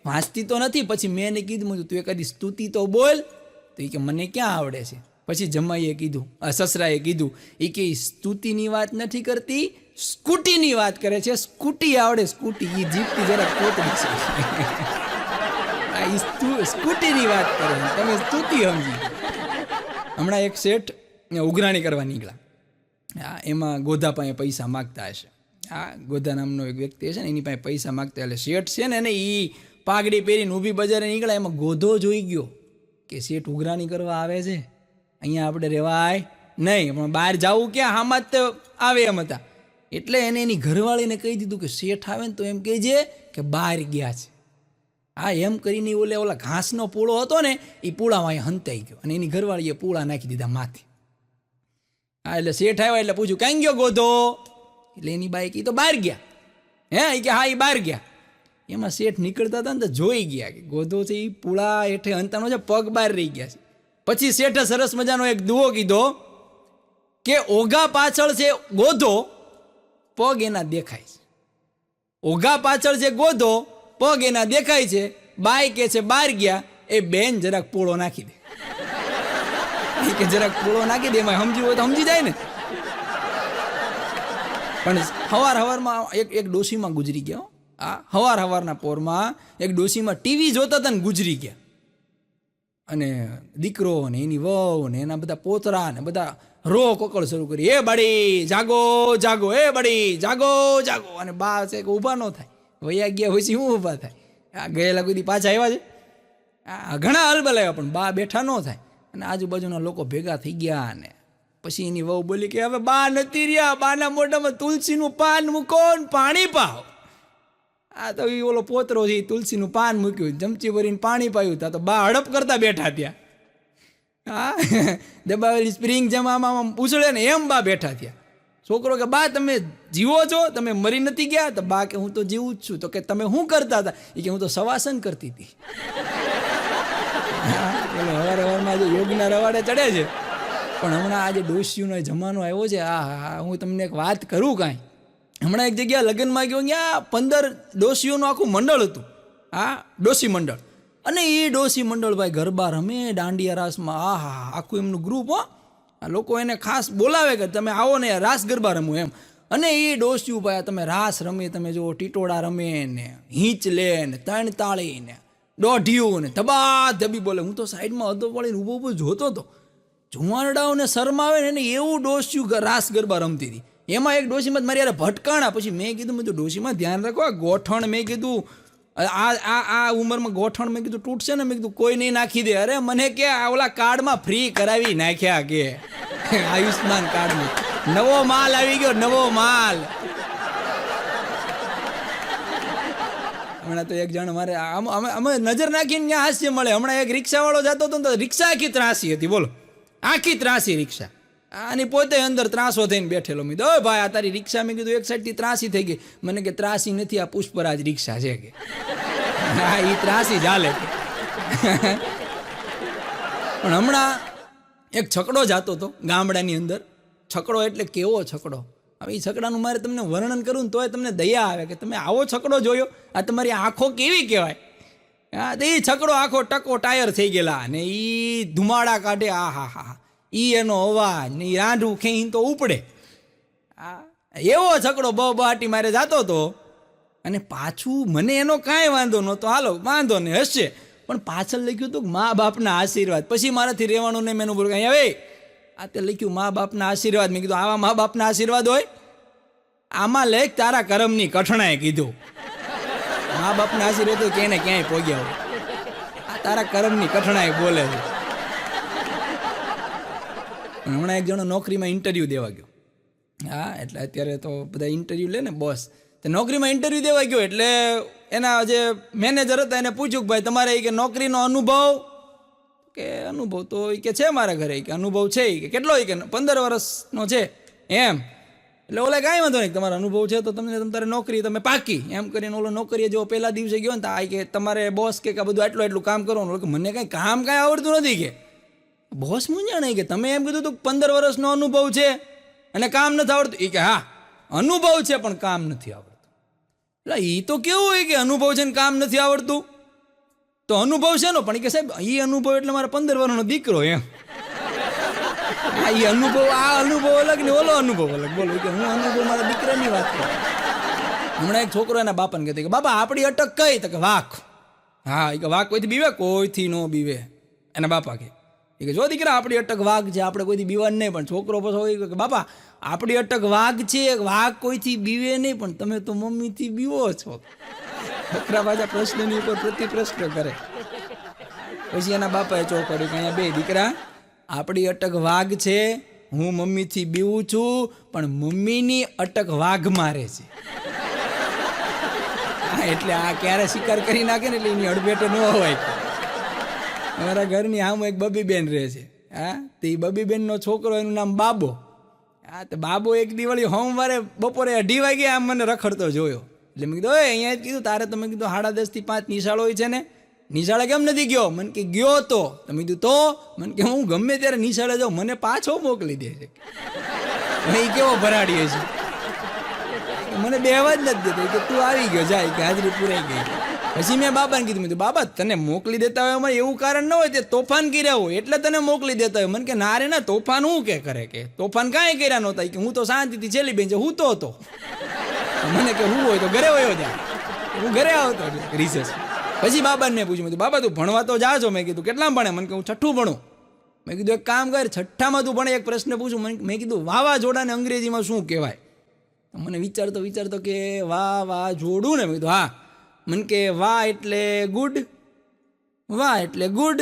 વાંચતી તો નથી. પછી મેં એને કીધું તું એકાદી સ્તુતિ તો બોલ. તો એ કે મને ક્યાં આવડે છે. પછી જમાઈએ કીધું, સસરાએ કીધું, એ કે સ્તુતિની વાત નથી કરતી, સ્કૂટીની વાત કરે છે. સ્કૂટી આવડે, સ્કૂટી. એ જીપથી જરા કોતરી છે. સ્કૂટીની વાત કરે, તમે સ્તુતિ સમજી. હમણાં એક શેઠ ઉઘરાણી કરવા નીકળ્યા. હા, એમાં ગોધા પાસે પૈસા માગતા હશે. હા, ગોધા નામનો એક વ્યક્તિ હશે ને, એની પાસે પૈસા માગતા. એટલે શેઠ છે ને એને એ પાઘડી પહેરીને ઊભી બજારે નીકળ્યા. એમાં ગોધો જોઈ ગયો કે શેઠ ઉઘરાણી કરવા આવે છે, અહીંયા આપણે રહેવાય નહીં, પણ બહાર જવું ક્યાં, આમાં જ તો આવે એમ હતા. એટલે એને એની ઘરવાળીને કહી દીધું કે શેઠ આવે ને તો એમ કહેજે કે બહાર ગયા છે. હા, એમ કરીને ઓલા ઘાસનો પૂળો હતો ને એ પૂળામાં હંતાઈ ગયો, અને એની ઘરવાળીએ પૂળા નાખી દીધા માથે. હા, એટલે શેઠ આવ્યા એટલે પૂછ્યું ક્યાં ગયો ગોધો? એટલે એની બાઈ કે તો બહાર ગયા. હે? કે હા, એ બહાર ગયા. એમાં શેઠ નીકળતા હતા ને તો જોઈ ગયા કે ગોધો છે એ પૂળા હેઠે હંતાનો છે, પગ બહાર રહી ગયા છે. પછી શેઠે સરસ મજાનો એક દુઓ કીધો કે ઓઘા પાછળ છે ગોધો, પગ એના દેખાય છે. ઓઘા પાછળ છે ગોધો, પગ એના દેખાય છે. બાઈ કે છે બહાર ગયા, એ બેન જરાક પૂળો નાખી દે. કે જરાક પૂળો નાખી દે, એમાં સમજ્યું હોય તો સમજી જાય ને. પણ હવારમાં એક ડોશીમાં ગુજરી ગયા. આ હવારના પોરમાં એક ડોશીમાં ટીવી જોતા હતા ને ગુજરી ગયા. અને દીકરો ને એની વહુ ને એના બધા પોતરા ને બધા રો કોકળ શરૂ કરી, એ બડી જાગો જાગો, એ બડી જાગો જાગો. અને બા છે કે ઊભા ન થાય, વૈયા ગયા પછી શું ઊભા થાય? આ ગયેલા કોઈ પાછા આવ્યા છે. ઘણા હલબલ આવ્યા પણ બા બેઠા ન થાય. અને આજુબાજુના લોકો ભેગા થઈ ગયા. ને પછી એની વહુ બોલી કે હવે બા નથી રહ્યા, બાના મોઢામાં તુલસીનું પાન મૂકો ને પાણી પાઓ. આ તો એ ઓલો પોતરો છે, તુલસીનું પાન મૂક્યું, ચમચી ભરીને પાણી પાયું. તા તો બા હડપ કરતા બેઠા ત્યાં. હા, દબાવેલી સ્પ્રિંગ જેમ આમાં ઉછળે ને એમ બા બેઠા થયા. છોકરો કે બા તમે જીવો છો, તમે મરી નથી ગયા? તો બા કે હું તો જીવું જ છું. તો કે તમે શું કરતા હતા? એ કે હું તો સવાસન કરતી હતી. હવારમાં જે યોગના રવાડે ચડે છે. પણ હમણાં આજે ડોશીઓનો જમાનો આવ્યો છે. હા, હું તમને એક વાત કરું કાંઈ. હમણાં એક જગ્યા લગ્નમાં ગયો, ત્યાં 15 ડોશીઓનું આખું મંડળ હતું. હા, ડોશી મંડળ. અને એ ડોશી મંડળ ભાઈ ગરબા રમે, દાંડિયા રાસમાં. આખું એમનું ગ્રુપ. હો, આ લોકો એને ખાસ બોલાવે કે તમે આવો ને રાસ ગરબા રમો એમ. અને એ ડોશીઓ ભાઈ તમે રાસ રમે, તમે જો ટીટોળા રમે ને હીંચ લે ને 3 તાળી ને દોઢિયું ને ધબા ધબી બોલે. હું તો સાઈડમાં અધો પડીને ઊભો જોતો હતો. જુવાનડાઓને શરમાવે ને એવું ડોશીઓ રાસ ગરબા રમતી હતી. એમાં એક ડોશીમાં મારી યાર ભટકાણા. પછી મેં કીધું ડોશીમાં ધ્યાન રાખો, આ ગોઠણ મેં કીધું આ ઉંમરમાં ગોઠણ મેં કીધું તૂટશે ને, મેં કીધું કોઈ નહીં નાખી દે. અરે મને કે આ ઓલા કાર્ડમાં ફ્રી કરાવી નાખ્યા કે આયુષ્માન કાર્ડમાં નવો માલ આવી ગયો, નવો માલ. હમણાં તો એક જણ મારે અમે નજર નાખીને ત્યાં હાસ્ય મળે. હમણાં એક રિક્ષાવાળો જતો હતો ને તો રિક્ષા આખી ત્રાસી હતી. બોલો, આખી ત્રાસી રિક્ષા. આની પોતે અંદર ત્રાસો થઈને બેઠેલો. મેં કીધું ભાઈ આ તારી રિક્ષા, મેં કીધું એક સાઈડથી ત્રાસી થઈ ગઈ. મને કે ત્રાસી નથી, આ પુષ્પરાજ રિક્ષા છે કે. હા, એ ત્રાસી ચાલે. પણ હમણાં એક છકડો જતો હતો ગામડાની અંદર. છકડો એટલે કેવો છકડો! હવે એ છકડાનું મારે તમને વર્ણન કરું ને તોય તમને દયા આવે કે તમે આવો છકડો જોયો, આ તમારી આંખો કેવી કહેવાય. હા, તો એ છકડો આખો ટકો ટાયર થઈ ગયેલા અને એ ધુમાડા કાઢે. હા, ઈ એનો અવાજ ને ઈ રાંઢું ખેંચીને તો ઉપડે. એવો છકડો બહાટી મારે જતો હતો. અને પાછું મને એનો કાંઈ વાંધો નહોતો, હાલો વાંધો ને હશે. પણ પાછળ લખ્યું હતું મા બાપના આશીર્વાદ. પછી મારાથી રહેવાનું નહીં. મેં બોલું કાંઈ હવે આ તે લખ્યું મા બાપના આશીર્વાદ. મેં કીધું આવા મા બાપના આશીર્વાદ હોય? આમાં લેખ તારા કરમની કઠણાએ કીધું. મા બાપના આશીર્વાદ તો ક્યાંય ને ક્યાંય પોગ્યા હોય. આ તારા કર્મની કઠણાઈ બોલે છે. હમણાં એક જણો નોકરીમાં ઇન્ટરવ્યૂ દેવા ગયો. હા, એટલે અત્યારે તો બધા ઇન્ટરવ્યૂ લે ને બોસ, તો નોકરીમાં ઇન્ટરવ્યૂ દેવા ગયો એટલે એના જે મેનેજર હતા એને પૂછ્યું કે ભાઈ તમારે કે નોકરીનો અનુભવ, કે અનુભવ તો કે છે મારા ઘરે, કે અનુભવ છે કે કેટલો, કે 15 વર્ષનો છે એમ. એટલે ઓલા કાંઈ વાંધો નહીં, તમારો અનુભવ છે તો તમને તમારે નોકરી તમે પાકી એમ કરીને ઓલો નોકરીએ જો પહેલા દિવસે ગયો ને તો આ કે તમારે બોસ કે બધું એટલું કામ કરવાનું. કે મને કાંઈ કાંઈ આવડતું નથી. કે બોસ મૂંઝાણ કે તમે એમ કીધું તું 15 વર્ષનો અનુભવ છે અને કામ નથી આવડતું. એ કે હા અનુભવ છે પણ કામ નથી આવડતું. એટલે એ તો કેવું હોય કે અનુભવ છે ને કામ નથી આવડતું, તો અનુભવ છે નો પણ કે સાહેબ એ અનુભવ એટલે મારા 15 વર્ષનો દીકરો એમ. એ અનુભવ, આ અનુભવ અલગ ને ઓલો અનુભવ અલગ. બોલો કે હું અનુભવ મારા દીકરાની વાત કરું. હમણાં એક છોકરો એના બાપાને કહેતો કે બાપા આપણી અટક કઈ, તો કે વાઘ. હા, એ કે વાઘ કોઈથી બીવે, કોઈથી નો બીવે. એના બાપા કે જો દીકરા આપણી અટક વાઘ છે, આપણે કોઈથી બીવાનું નહીં. પણ છોકરો પછી કે બાપા આપણી અટક વાઘ છે, વાઘ કોઈથી બીવે નહીં, પણ તમે તો મમ્મીથી બીવો છો. છોકરા પાછા પ્રશ્નની ઉપર પ્રતિ પ્રશ્ન કરે. પછી એના બાપાએ ચોંકાડ્યું કે અહીંયા બે દીકરા આપણી અટક વાઘ છે, હું મમ્મીથી બીવું છું, પણ મમ્મીની અટક વાઘ મારે છે. એટલે આ ક્યારે શિકાર કરી નાખે ને એટલે એની અડભેટે ન હોય. અમારા ઘરની આમ એક બબીબેન રહે છે. હા, તો એ બબીબેનનો છોકરો એનું નામ બાબો. હા, તો બાબો એક દિવાળી સોમવારે બપોરે 2:30 વાગે આમ મને રખડતો જોયો. એટલે મેં કીધું અહીંયા જ કીધું તારે, તમે કીધું 4:30 થી 5 નિશાળ હોય છે ને, નિશાળે કેમ નથી ગયો? મને કે ગયો તો. તમે કીધું તો? મને કે હું ગમે ત્યારે નિશાળે જાઉં મને પાછો મોકલી દે છે. એ કેવો ભરાડીએ છે, મને બેહવા જ નથી દેતો કે તું આવી ગયો જાય, કે હાજરી પૂરાઈ ગઈ. પછી મેં બાબાને કીધું, મેં બાબા તને મોકલી દેતા હોય એમાં એવું કારણ ન હોય, તે તોફાન કર્યા હોય એટલે તને મોકલી દેતા હોય. મને કે ના રે ના, તોફાન હું કે કરે, કે તોફાન કાંઈ કર્યા નહોતા, કે હું તો શાંતિથી છેલ્લી બેન્ચે હું તો હતો. મને કે હું હોય તો ઘરે વયો જાય, હું ઘરે આવતો રિસેસ. પછી બાબાને મેં પૂછ્યું, બાબા તું ભણવા તો જા છો? મેં કીધું કેટલા ભણે? મને કે હું 6ઠું ભણું. મેં કીધું એક કામ કર, 6ઠ્ઠામાં તું ભણે, એક પ્રશ્ન પૂછું. મેં કીધું વાવાઝોડાને અંગ્રેજીમાં શું કહેવાય? મને વિચારતો કે વાવાઝોડું ને. મેં કીધું હા. મને કે વા એટલે ગુડ, વા એટલે ગુડ,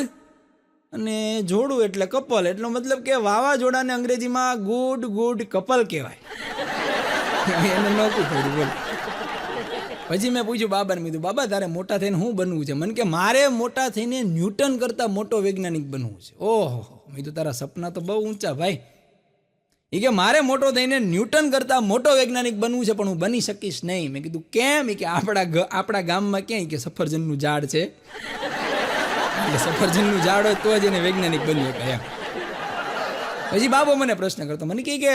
અને જોડું એટલે કપલ. એટલો મતલબ કે વાવાઝોડાને અંગ્રેજીમાં ગુડ કપલ કહેવાય. એને નોકું પડ્યું બોલ. પછી મેં પૂછ્યું બાબાને, કીધું બાબા તારે મોટા થઈને શું બનવું છે? મને કે મારે મોટા થઈને ન્યૂટન કરતાં મોટો વૈજ્ઞાનિક બનવું છે. ઓહો, મેં કીધું તારા સપના તો બહુ ઊંચા ભાઈ. એ કે મારે મોટો થઈને ન્યૂટન કરતાં મોટો વૈજ્ઞાનિક બનવું છે, પણ હું બની શકીશ નહીં. મેં કીધું કેમ? કે આપણા ગામમાં ક્યાંય કે સફરજનનું ઝાડ છે, એટલે સફરજનનું ઝાડ હોય તો જ એને વૈજ્ઞાનિક બની શકાય એમ. પછી બાબો મને પ્રશ્ન કરતો, મને કહે કે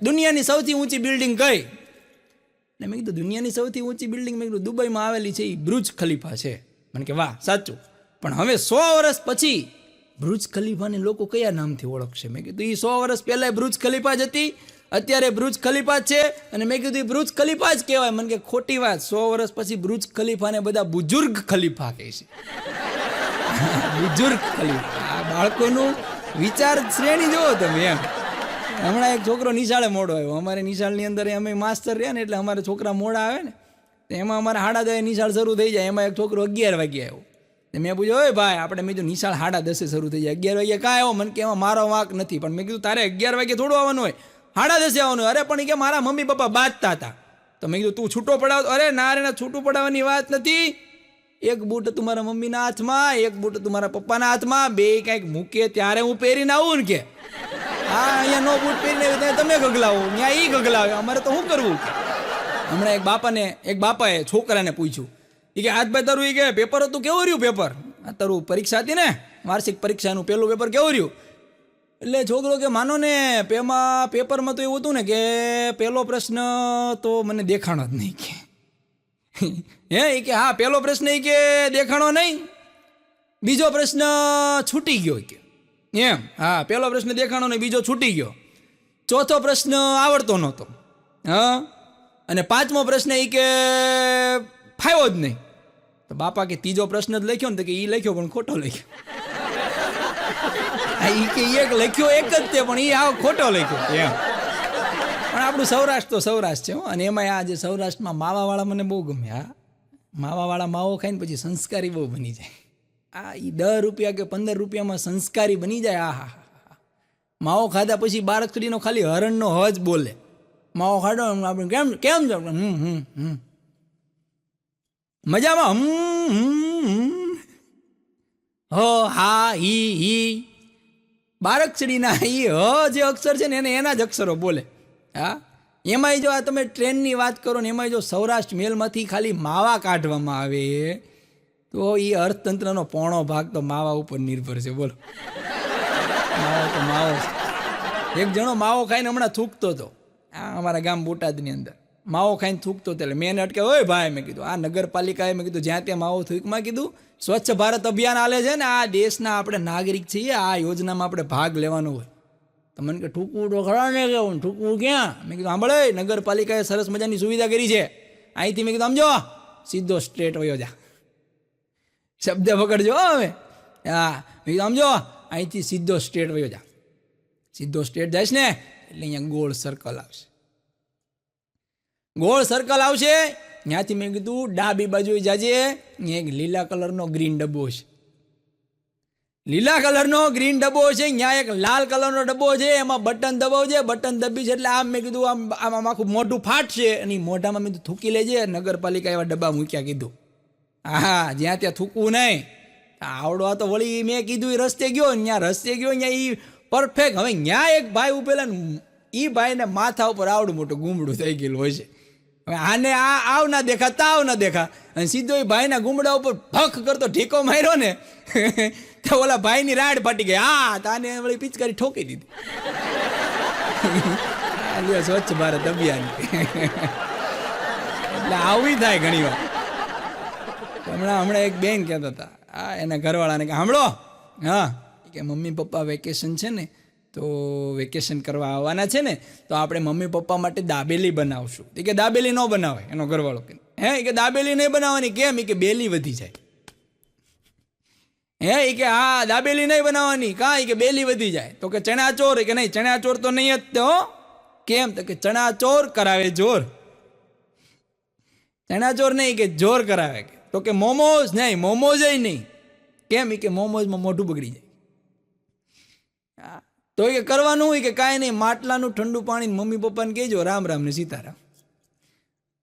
દુનિયાની સૌથી ઊંચી બિલ્ડિંગ કઈ? ને મેં કીધું દુનિયાની સૌથી ઊંચી બિલ્ડિંગ મેં કીધું દુબઈમાં આવેલી છે, એ બુર્જ ખલીફા છે. મને કે વાહ સાચું, પણ હવે 100 વર્ષ પછી બુર્જ ખલીફાને લોકો કયા નામથી ઓળખશે? મેં કીધું એ 100 વર્ષ પહેલાં બુર્જ ખલીફા જ હતી, અત્યારે બુર્જ ખલીફા જ છે, અને મેં કીધું એ બુર્જ ખલીફા જ કહેવાય. મને કે ખોટી વાત, 100 વર્ષ પછી બુર્જ ખલીફાને બધા બુજુર્ગ ખલીફા કહે છે. બુજુર્ગ ખલીફા, આ બાળકોનું વિચાર શ્રેણી જોવો તમે એમ. હમણાં એક છોકરો નિશાળે મોડો આવ્યો. અમારે નિશાળની અંદર અમે માસ્તર રહ્યા ને, એટલે અમારે છોકરા મોડા આવે ને, તો એમાં અમારે 10:30 નિશાળ શરૂ થઈ જાય. એમાં એક છોકરો 11 વાગે આવ્યો. મેં પૂછ્યું, ઓય ભાઈ આપણે મેં કીધું નિશાળ 10:30 શરૂ થઈ જાય, 11 વાગે કાંઈ આવ્યો? મને કે એમાં મારો વાંક નથી. પણ મેં કીધું તારે 11 વાગે થોડું આવવાનું હોય, 10:30 આવવાનું હોય. અરે પણ એ કે મારા મમ્મી પપ્પા બાંધતા હતા. તો મેં કીધું તું છૂટો પડાવ? અરે ના રે ના, છૂટું પડાવવાની વાત નથી. એક બૂટ હતું મારા મમ્મીના હાથમાં, એક બૂટ હતું મારા પપ્પાના હાથમાં, બે કંઈક મૂકે ત્યારે હું પહેરીને આવું ને. કે હા અહીંયા નો બૂટ પહેરીને તમે ગગલાવો, ત્યાં એ ગગલાવે, અમારે તો શું કરવું? હમણાં એક બાપાએ છોકરાને પૂછ્યું, એ કે આજ ભાઈ તારું એ કે પેપર હતું કેવું રહ્યું? પેપર આ તારું પરીક્ષા હતી ને, વાર્ષિક પરીક્ષાનું પહેલું પેપર કેવું રહ્યું? એટલે છોકરો કે માનો ને પેપરમાં તો એવું હતું ને કે પહેલો પ્રશ્ન તો મને દેખાણો જ નહીં. કે એ કે હા પહેલો પ્રશ્ન એ કે દેખાણો નહીં, બીજો પ્રશ્ન છૂટી ગયો કે એમ. હા પહેલો પ્રશ્ન દેખાણો નહીં, બીજો છૂટી ગયો, ચોથો પ્રશ્ન આવડતો નહોતો, હા, અને પાંચમો પ્રશ્ન એ કે ફાવ્યો જ નહીં. તો બાપા કે ત્રીજો પ્રશ્ન જ લખ્યો ને? તો કે એ લખ્યો પણ ખોટો લખ્યો. એ કે એક લખ્યો એક જ તે, પણ એ આવો ખોટો લખ્યો એમ. પણ આપણું સૌરાષ્ટ્ર તો સૌરાષ્ટ્ર છે. અને એમાં આ જે સૌરાષ્ટ્રમાં માવાવાળા મને બહુ ગમે. હા, માવાવાળા માવો ખાઈને પછી સંસ્કારી બહુ બની જાય. આ એ 10 રૂપિયા કે 15 રૂપિયામાં સંસ્કારી બની જાય. આ હા હા, માવો ખાધા પછી બારકડીનો ખાલી હરણનો હજ બોલે. માવો ખાધો આપણે કેમ કેમ છો, મજામાં, હો હા હી. બારકડીના ઈ હ જે અક્ષર છે ને એના જ અક્ષરો બોલે. હા, એમાંય જો આ તમે ટ્રેનની વાત કરો ને એમાંય જો સૌરાષ્ટ્ર મેલમાંથી ખાલી માવા કાઢવામાં આવે તો એ અર્થતંત્રનો પોણો ભાગ તો માવા ઉપર નિર્ભર છે. બોલો, માવો તો માવો છે. એક જણો માવો ખાઈને હમણાં થૂકતો હતો અમારા ગામ બોટાદની અંદર. માવો ખાઈને થૂકતો હતો એટલે મેં એને અટકે, ઓય ભાઈ, મેં કીધું આ નગરપાલિકાએ મેં કીધું જ્યાં ત્યાં માવો થૂકમાં કીધું સ્વચ્છ ભારત અભિયાન હાલે છે ને, આ દેશના આપણે નાગરિક છીએ, આ યોજનામાં આપણે ભાગ લેવાનો હોય. તો મને કે ઠૂકવું તો ખરા ને, કેવું ઠૂકવું ક્યાં? મેં કીધું સાંભળે, નગરપાલિકાએ સરસ મજાની સુવિધા કરી છે. અહીંથી મેં કીધું સમજો સીધો સ્ટ્રેટ વયો જા. શબ્દ પકડજો હવે. હા, મેં કીધું સમજો અહીંથી સીધો સ્ટ્રેટ વયો જા. સીધો સ્ટ્રેટ જઈશ ને એટલે અહીંયા ગોળ સર્કલ આવશે. ગોળ સર્કલ આવશે ત્યાંથી મેં કીધું ડાબી બાજુ જાજે, એક લીલા કલરનો ગ્રીન ડબ્બો છે. લીલા કલરનો ગ્રીન ડબ્બો છે. ત્યાં એક લાલ કલરનો ડબ્બો છે, એમાં બટન દબાવજે. બટન દબી છે એટલે આમ મેં કીધું આમ આખું મોઢું ફાટશે અને મોઢામાં મેં થૂકી લેજે. નગરપાલિકા એવા ડબ્બા મૂક્યા કીધું. હા, જ્યાં ત્યાં થૂકવું નહીં. આવડો આ તો વળી મેં કીધું એ રસ્તે ગયો, ત્યાં રસ્તે ગયો ત્યાં એ પરફેક્ટ. હવે ત્યાં એક ભાઈ ઉપેલા ને એ ભાઈને માથા ઉપર આવડું મોટું ગુમડું થઈ ગયેલું હોય છે. હવે આને આ આવ ના દેખા તાવ ના દેખા અને સીધો એ ભાઈના ગુમડા ઉપર ભખ કરતો ઢીકો માર્યો ને તો ઓલા ભાઈની રાડ ફાટી ગઈ. હા, તાને વળી પિચકારી ઠોકી દીધી. સ્વચ્છ ભારત અભિયાન એટલે આવી થાય ઘણી વાર. હમણાં એક બેન કહેતા હતા, હા, એના ઘરવાળાને કે સાંભળો, હા, કે મમ્મી પપ્પા વેકેશન છે ને તો વેકેશન કરવા આવવાના છે ને તો આપણે મમ્મી પપ્પા માટે દાબેલી બનાવશું. એ કે દાબેલી ન બનાવે એનો ઘરવાળો કે, હે, એ કે દાબેલી નહીં બનાવવાની. કેમ? એ કે બેલી વધી જાય. હે, એ કે હા, દાબેલી નહીં બનાવવાની. કાં? એ કે બેલી વધી જાય. તો કે ચણા ચોર? એ કે નહીં, ચણા ચોર તો નહીં જ તો. કેમ? તો કે ચણા ચોર કરાવે જોર. ચણા ચોર નહીં, કે જોર કરાવે. તો કે મોમોઝ નહીં, મોમોઝ નહીં. કેમ? એ કે મોમોઝમાં મોઢું બગડી જાય. તો એ કરવાનું હોય કે કાંઈ નહીં, માટલાનું ઠંડુ પાણી મમ્મી પપ્પાને કહેજો રામ રામ ને સીતારામ.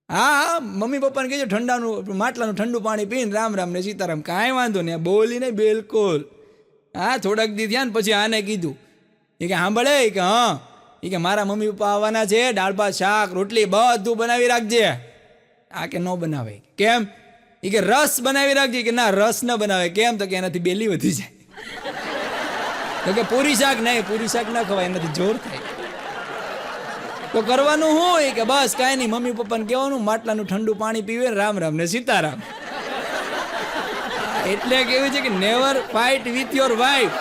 હા, મમ્મી પપ્પાને કહેજો માટલાનું ઠંડુ પાણી પીને રામ રામ ને સીતારામ. કાંઈ વાંધો નહીં, બોલી નહીં બિલકુલ. હા, થોડાક દી થયા ને પછી આને કીધું, એ કે સાંભળે, કે હા, એ કે મારા મમ્મી પપ્પા આવવાના છે, દાળ ભાત શાક રોટલી બધું બનાવી રાખજે. આ કે ન બનાવે. કેમ? એ કે રસ બનાવી રાખજે. કે ના, રસ ન બનાવે. કેમ? તો કે એનાથી બેલી વધી જાય. તો કે પૂરી શાક નહીં, પૂરી શાક ના ખવાય, એનાથી જોર થાય. તો કરવાનું હોય કે બસ કાંઈ નહીં, મમ્મી પપ્પાને કહેવાનું માટલાનું ઠંડુ પાણી પીવે રામ રામ ને સીતારામ. એટલે કેવું છે કે never fight with your wife.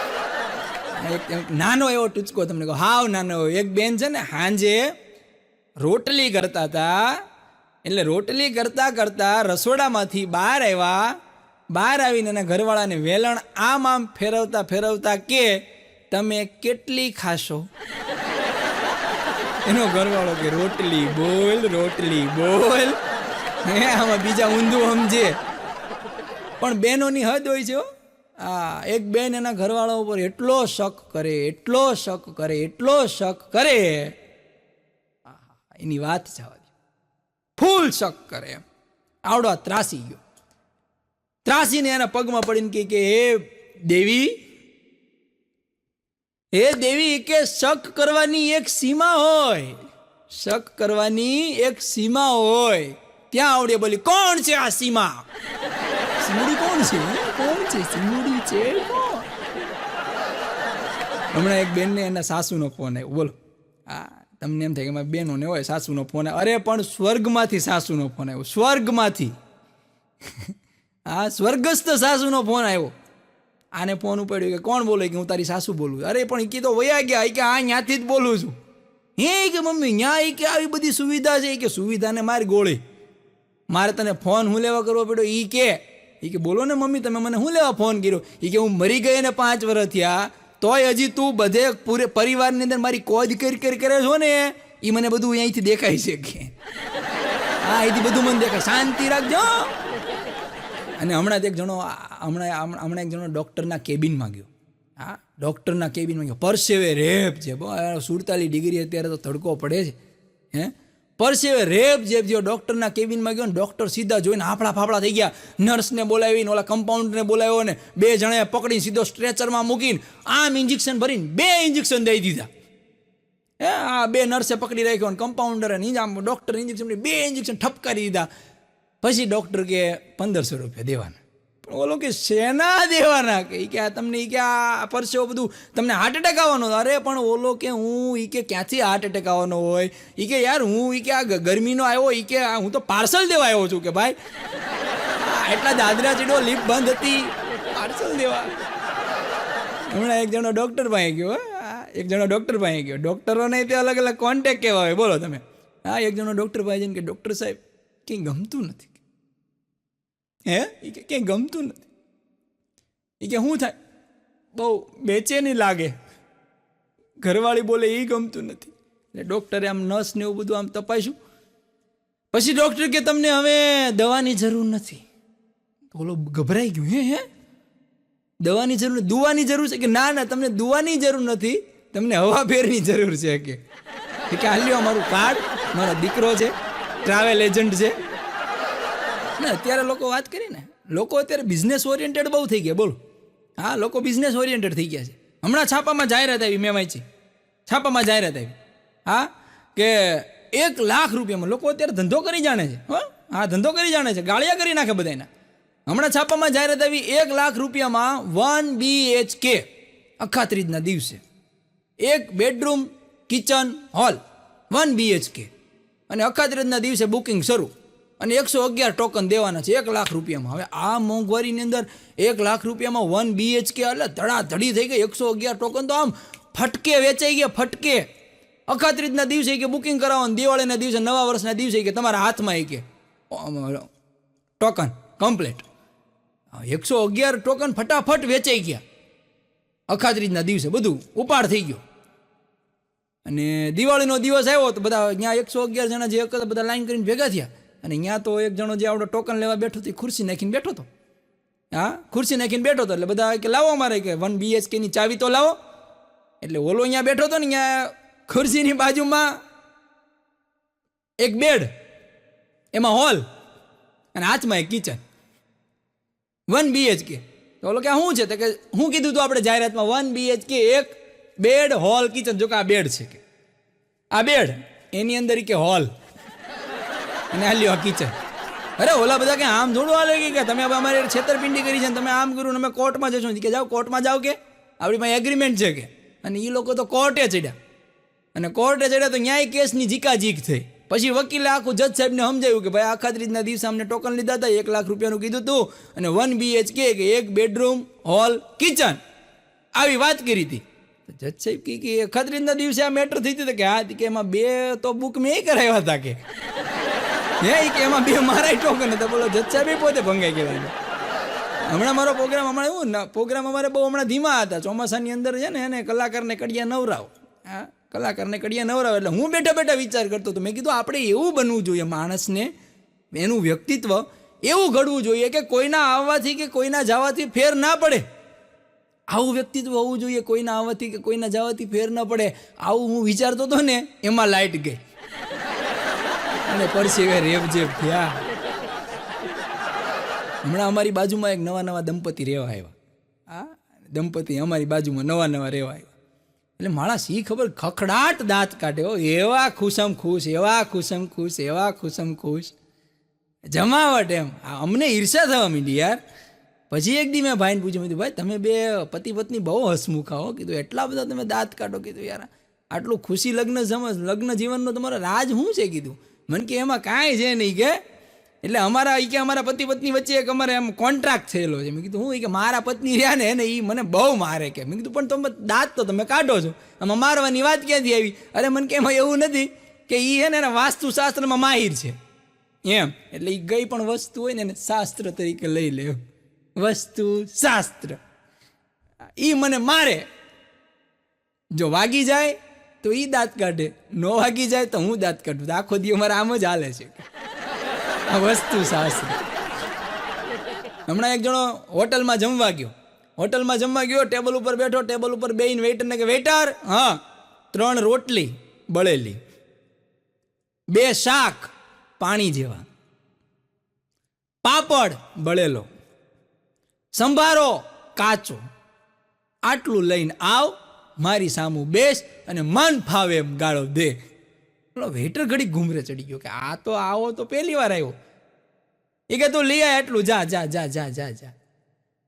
નાનો એવો ટૂચકો તમને કહો, હાવ નાનો. એક બેન છે ને હાંજે રોટલી કરતા હતા. એટલે રોટલી કરતા કરતા રસોડામાંથી બહાર આવ્યા. બહાર આવીને એના ઘરવાળાને વેલણ આમ ફેરવતા ફેરવતા કે તમે કેટલી ખાશો? એનો ઘરવાળો કે રોટલી બોલ, રોટલી બોલ. આમાં બીજા ઊંધું સમજે. પણ બહેનોની હદ હોય છે. હા, એક બેન એના ઘરવાળા ઉપર એટલો શક કરે, એટલો શક કરે, એટલો શક કરે, એની વાત જવા દે. ફૂલ શક કરે. આવડો ત્રાસી ગયો. ત્રાસીને એના પગમાં પડીને કે હે દેવી, હે દેવી, કે શક કરવાની એક સીમા હોય. શક કરવાની એક સીમા હોય. ત્યાં આવડે બોલી, કોણ છે આ સીમા? સિમડી કોણ છે? કોણ છે સિમડી? છે કોણ? હમણાં એક બેનને એના સાસુનો ફોન આવ્યો. બોલો, હા, તમને એમ થાય કે મારી બહેનોને હોય સાસુનો ફોન આવ્યો. અરે પણ સ્વર્ગમાંથી સાસુનો ફોન આવ્યો. સ્વર્ગમાંથી. હા, સ્વર્ગસ્થ સાસુનો ફોન આવ્યો. આને ફોન ઉપાડ્યો કે કોણ બોલે? કે હું તારી સાસુ બોલું. અરે પણ એ કીધો વયા ગયા. કે આ ત્યાંથી જ બોલું છું. હે, કે મમ્મી ત્યાં કે આવી બધી સુવિધા છે? કે સુવિધાને મારી ગોળી, મારે તને ફોન હું લેવા કરવો પડ્યો? એ કે બોલો ને મમ્મી, તમે મને હું લેવા ફોન કર્યો? એ કે હું મરી ગઈ ને 5 વર્ષ થયા, તોય હજી તું બધે પૂરે પરિવારની અંદર મારી કોજ કરી કરે છો ને, એ મને બધું અહીંથી દેખાય છે. કે હા, અહીંથી બધું મને દેખાય. શાંતિ રાખજો. અને હમણાં જ એક જણો હમણાં એક જણો ડૉક્ટરના કેબિનમાં ગયો. હા, ડૉક્ટરના કેબિનમાં ગયો, પરસેવે રેપ છે, 47 ડિગ્રી અત્યારે તો તડકો પડે છે, હે, પરસેવે રેપ જેપ થયો, ડૉક્ટરના કેબિનમાં ગયો ને ડૉક્ટર સીધા જોઈને હાફળા ફાફડા થઈ ગયા. નર્સને બોલાવીને ઓલા કમ્પાઉન્ડરને બોલાવ્યો ને 2 જણાએ પકડીને સીધો સ્ટ્રેચરમાં મૂકીને આમ ઇન્જેક્શન ભરીને 2 ઇન્જેક્શન દઈ દીધા. હે, આ 2 નર્સે પકડી રાખ્યો ને કમ્પાઉન્ડરે આમ ડૉક્ટર ઇન્જેક્શન 2 ઇન્જેક્શન ઠપકારી દીધા. પછી ડૉક્ટર કે 1500 રૂપિયા દેવાના. પણ ઓલો કે શેના દેવાના, કે આ તમને કે આ પરસેવો બધું તમને હાર્ટ એટેક આવવાનો. અરે પણ ઓલો કે હું કે ક્યાંથી હાર્ટ એટેક આવવાનો હોય, કે યાર હું કે આ ગરમીનો આવ્યો, કે હું તો પાર્સલ દેવા આવ્યો છું, કે ભાઈ એટલા દાદરા ચીડો લિફ્ટ બંધ હતી, પાર્સલ દેવા. હમણાં એક જણો ડૉક્ટર પાસે ગયો, ડૉક્ટરોને તે અલગ અલગ કોન્ટેક્ટ કેવા હોય, બોલો તમે. હા, એક જણો ડૉક્ટર પાસે જઈને કે ડૉક્ટર સાહેબ કંઈ ગમતું નથી, હે, એ ક્યાંય ગમતું નથી. એ કે શું થાય, બહુ બેચેની લાગે, ઘરવાળી બોલે એ ગમતું નથી. એટલે ડૉક્ટરે આમ નસ ને એવું બધું આમ તપાસ્યું. પછી ડૉક્ટર કે તમને હવે દવાની જરૂર નથી. ઓલો ગભરાઈ ગયું, હે દવાની જરૂર, દુવાની જરૂર છે? કે ના તમને દુવાની જરૂર નથી, તમને હવા ફેરની જરૂર છે. કે હાલ્યો મારું કાર્ડ, મારો દીકરો છે, ટ્રાવેલ એજન્ટ છે ને. અત્યારે લોકો વાત કરી ને, લોકો અત્યારે બિઝનેસ ઓરિએન્ટેડ બહુ થઈ ગયા, બોલો. હા, લોકો બિઝનેસ ઓરિએન્ટેડ થઈ ગયા છે. હમણાં છાપામાં જાહેરાત આવી, મેં વાંચી, છાપામાં જાહેરાત આવી, હા, કે 1 લાખ રૂપિયામાં લોકો અત્યારે ધંધો કરી જાણે છે. હા, ધંધો કરી જાણે છે, ગાળિયા કરી નાખે બધાના. હમણાં છાપામાં જાહેરાત આવી, 1 લાખ રૂપિયામાં 1 BHK અખાત્રીજના દિવસે 1 બેડરૂમ કિચન હોલ 1 BHK, અને અખાત્રીજના દિવસે બુકિંગ શરૂ, અને 111 ટોકન દેવાના છે 1 લાખ રૂપિયામાં. હવે આ મોંઘવારીની અંદર 1 લાખ રૂપિયામાં 1 BHK એટલે ધડાધડી થઈ ગઈ. 111 ટોકન તો આમ ફટકે વેચાઈ ગયા, ફટકે. અખાત્રીજના દિવસે કે બુકિંગ કરાવો, દિવાળીના દિવસે, નવા વર્ષના દિવસે કે તમારા હાથમાં કે ટોકન કમ્પ્લીટ. 111 ટોકન ફટાફટ વેચાઈ ગયા અખાત્રીજના દિવસે, બધું ઉપાડ થઈ ગયો. અને દિવાળીનો દિવસ આવ્યો તો બધા ત્યાં 111 જણા જે હતા બધા લાઈન કરીને ભેગા થયા. અને ત્યાં તો એક જણો જે આવડો ટોકન લેવા બેઠો હતો, ખુરશી નાખીને બેઠો હતો. હા, ખુરશી નાખીને બેઠો હતો. એટલે બધા કે લાવો અમારે કે 1 BHK ની ચાવી તો લાવો. એટલે ઓલો અહીંયા બેઠો હતો ને, ત્યાં ખુરશીની બાજુમાં એક બેડ, એમાં હોલ, અને હાથમાં એક કિચન, 1 BHK. તો ઓલો કે શું છે? તો કે હું કીધું તું આપણે જાહેરાતમાં 1 BHK, એક બેડ, હોલ, કિચન. જો કે આ બેડ છે, કે આ બેડ, એની અંદર કે હોલ, અને હાલ્યો આ કિચન. અરે ઓલા બધા કે આમ થોડું હાલે કે તમે અમારે છેતરપિંડી કરી છે ને તમે આમ કર્યું, અમે કોર્ટમાં જશો. કે જાઓ કોર્ટમાં જાઓ, કે આપણી પાસે એગ્રીમેન્ટ છે, કે. અને એ લોકો તો કોર્ટે ચડ્યા, અને કોર્ટે ચડ્યા તો ન્યાય કેસની જીકાજીક થઈ. પછી વકીલે આખું જજ સાહેબને સમજાવ્યું કે ભાઈ અખાત્રીજના દિવસે અમને ટોકન લીધા હતા, 1 લાખ રૂપિયાનું કીધું તું, અને 1 BHK કે 1 બેડરૂમ, હોલ, કિચન, આવી વાત કરી હતી. જજ સાહેબ કે અખાત્રીજના દિવસે આ મેટર થઈ હતી? કે હા, કે એમાં 2 તો બુક મેં કરાવ્યા હતા, કે હે, કે એમાં 2 મારા ટોકન હતા. બોલો, જજ સાહેબ પોતે ભંગાઈ ગયા. હમણાં મારો પ્રોગ્રામ, હમણાં એવું ને, પ્રોગ્રામ અમારે બહુ હમણાં ધીમા હતા. ચોમાસાની અંદર છે ને, એને કલાકારને કડિયા નવરાવ. હા, કલાકારને કડિયા નવરાવ. એટલે હું બેઠા બેઠા વિચાર કરતો હતો. મેં કીધું આપણે એવું બનવું જોઈએ, માણસને એનું વ્યક્તિત્વ એવું ઘડવું જોઈએ કે કોઈના આવવાથી કે કોઈના જવાથી ફેર ના પડે. આવું વ્યક્તિત્વ હોવું જોઈએ, કોઈના આવવાથી કે કોઈના જવાથી ફેર ન પડે. આવું હું વિચારતો હતો ને, એમાં લાઇટ ગઈ અને પરસેવે રેબઝેબ થયા. હમણાં અમારી બાજુમાં એક નવા દંપતી રહેવા આવ્યા. હા, દંપતી અમારી બાજુમાં નવા રહેવા આવ્યા. એટલે માણસ ઈ ખબર ખખડાટ દાંત કાઢે, એવા ખુશમ ખુશ, એવા ખુશમ ખુશ, એવા ખુશમ ખુશ, જમાવટ એમ. અમને ઈર્ષા થવા માંડી યાર. પછી એક દી મેં ભાઈને પૂછ્યું, કીધું ભાઈ તમે 2 પતિ પત્ની બહુ હસમુખા હો. કીધું એટલા બધા તમે દાંત કાઢો. કીધું યાર આટલું ખુશી લગ્ન જીવનનો તમારો રાજ શું છે? કીધું મને કે એમાં કાંઈ છે નહીં, કે એટલે અમારા પતિ પત્ની વચ્ચે એક અમારે એમ કોન્ટ્રાક્ટ થયેલો છે. મેં કીધું હું? કે મારા પત્ની રહ્યા ને એને એ મને બહુ મારે, કે. મેં કીધું પણ તમે દાંત તો તમે કાઢો છો, આમાં મારવાની વાત ક્યાંથી આવી? અરે મને કે એમાં એવું નથી કે એ છે ને એના વાસ્તુશાસ્ત્રમાં માહિર છે એમ. એટલે એ ગઈ પણ વસ્તુ હોય ને એને શાસ્ત્ર તરીકે લઈ લે, વસ્તુ શાસ્ત્ર. એ મને મારે, જો વાગી જાય તો એ દાંત કાઢે, નો વાગી જાય તો હું દાંત કાઢું. આખો દી અમારે આમ જ હાલે છે આ વસ્તુ શાસ્ત્ર. હમણાં એક જણો હોટલમાં જમવા ગયો, ટેબલ ઉપર બેઠો, ટેબલ ઉપર બેહીને વેઇટરને કે વેઇટર, હા 3 રોટલી બળેલી, 2 શાક પાણી જેવા, પાપડ બળેલો, સંભારો કાચો, આટલું લઈને આવ, મારી સામું બેસ અને મન ફાવે એમ ગાળો દે. વેઇટર ઘડી ઘૂમરે ચડી ગયો કે આ તો આવો તો પહેલી વાર આવ્યો. એ કે તું લઈ આય એટલું, જા જા જા જા જા જા.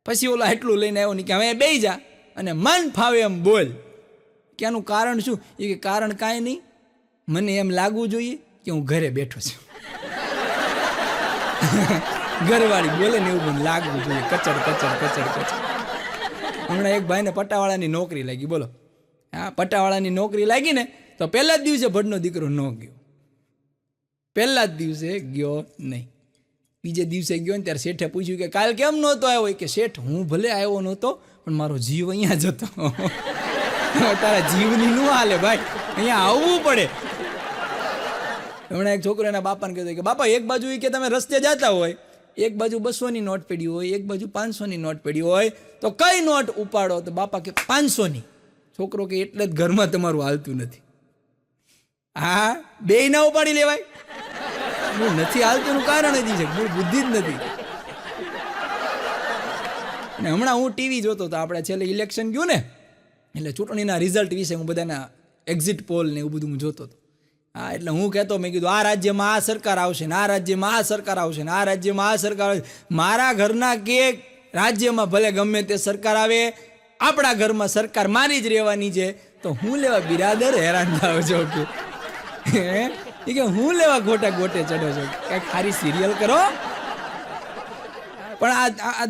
પછી ઓલા એટલું લઈને આવ્યો ને કે હવે બેહી જા અને મન ફાવે એમ બોલ. કે આનું કારણ શું? એ કે કારણ કાંઈ નહીં, મને એમ લાગવું જોઈએ કે હું ઘરે બેઠો છું. ઘરવાળી બોલે ને એવું મને લાગવું જોઈએ, કચડ કચડ કચડ કચડ. હમણાં એક ભાઈને પટાવાળાની નોકરી લાગી, બોલો. હા, પટાવાળાની નોકરી લાગી ને તો પહેલા જ દિવસે ભડનો દીકરો ન ગયો, પહેલા જ દિવસે ગયો નહીં. બીજે દિવસે ગયો ને ત્યારે શેઠે પૂછ્યું કે કાલ કેમ નહોતો આવ્યો? કે શેઠ હું ભલે આવ્યો નહોતો પણ મારો જીવ અહીંયા જ હતો. તારા જીવની નું હાલે ભાઈ, અહીંયા આવવું પડે. હમણાં એક છોકરો એના બાપાને કહેતો કે બાપા એક બાજુ કે તમે રસ્તે જતા હોય, એક બાજુ 200ની નોટ પડી હોય, એક બાજુ 500ની નોટ પડી હોય, તો કઈ નોટ ઉપાડો? તો બાપા કે 500ની. છોકરો કે એટલે જ ઘરમાં તમારું હાલતું નથી. હા, બે ના ઉપાડી લેવાય? નથી હાલતું નું કારણ જ છે, મૂળ બુદ્ધિ જ નથી. અને હમણાં હું ટીવી જોતો હતો, આપણે છેલ્લે ઇલેક્શન ગયું ને એટલે ચૂંટણીના રિઝલ્ટ વિશે હું બધાના એક્ઝિટ પોલ ને એવું બધું હું જોતો હતો. હા, એટલે હું કહેતો, મેં કીધું આ રાજ્યમાં આ સરકાર આવશે ને આ રાજ્યમાં આ સરકાર આવશે ને આ રાજ્યમાં આ સરકાર આવશે. મારા ઘરના કે રાજ્યમાં ભલે ગમે તે સરકાર આવે, આપણા ઘરમાં સરકાર મારી જ રહેવાની છે. તો હું લેવા બિરાદર હેરાન થાવ છો કે કે હું લેવા ગોટા ગોટે ચડો છો? કંઈક સારી સિરિયલ કરો. પણ આ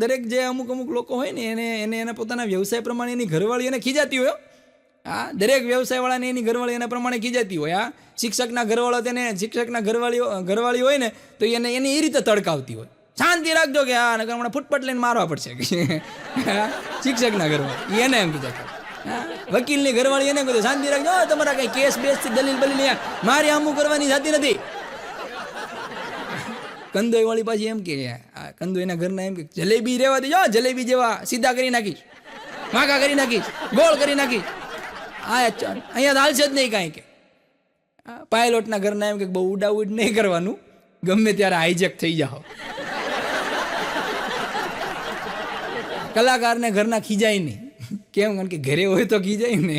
દરેક જે અમુક લોકો હોય ને એને એના પોતાના વ્યવસાય પ્રમાણે એની ઘરવાળી એને ખીજાતી હોય. હા, દરેક વ્યવસાયવાળાને એની ઘરવાળી એના પ્રમાણે ખીજાતી હોય. હા, શિક્ષકના ઘરવાળો તેને શિક્ષકના ઘરવાળી હોય ને તો એને એ રીતે તડકાવતી હોય, શાંતિ રાખજો કે હા નકર હમણાં ફૂટપટ લઈને મારવા પડશે. શિક્ષકના ઘરવાળી એને એમ કીધા. વકીલની ઘરવાળી એને કીધું શાંતિ રાખજો, તમારા કઈ કેસ બેસ દલીલ બલીલ મારી આમું કરવાની થતી નથી. કંદોઈ વાળી પાછી એમ કે કંદો એના ઘરના એમ કે જલેબી રહેવા દેજો, જલેબી જેવા સીધા કરી નાખીશ, વાંકા કરી નાખીશ, ગોળ કરી નાખીશ. અહીંયા હાલશે જ નહીં કાંઈ. કે પાયલોટના ઘરના એમ કે બહુ ઉડાઉડ નહીં કરવાનું, ગમે ત્યારે હાઈજેક થઈ જાઓ. કલાકારને ઘરના ખીજાય નહીં. કેમ? કારણ કે ઘરે હોય તો ખીજાય ને,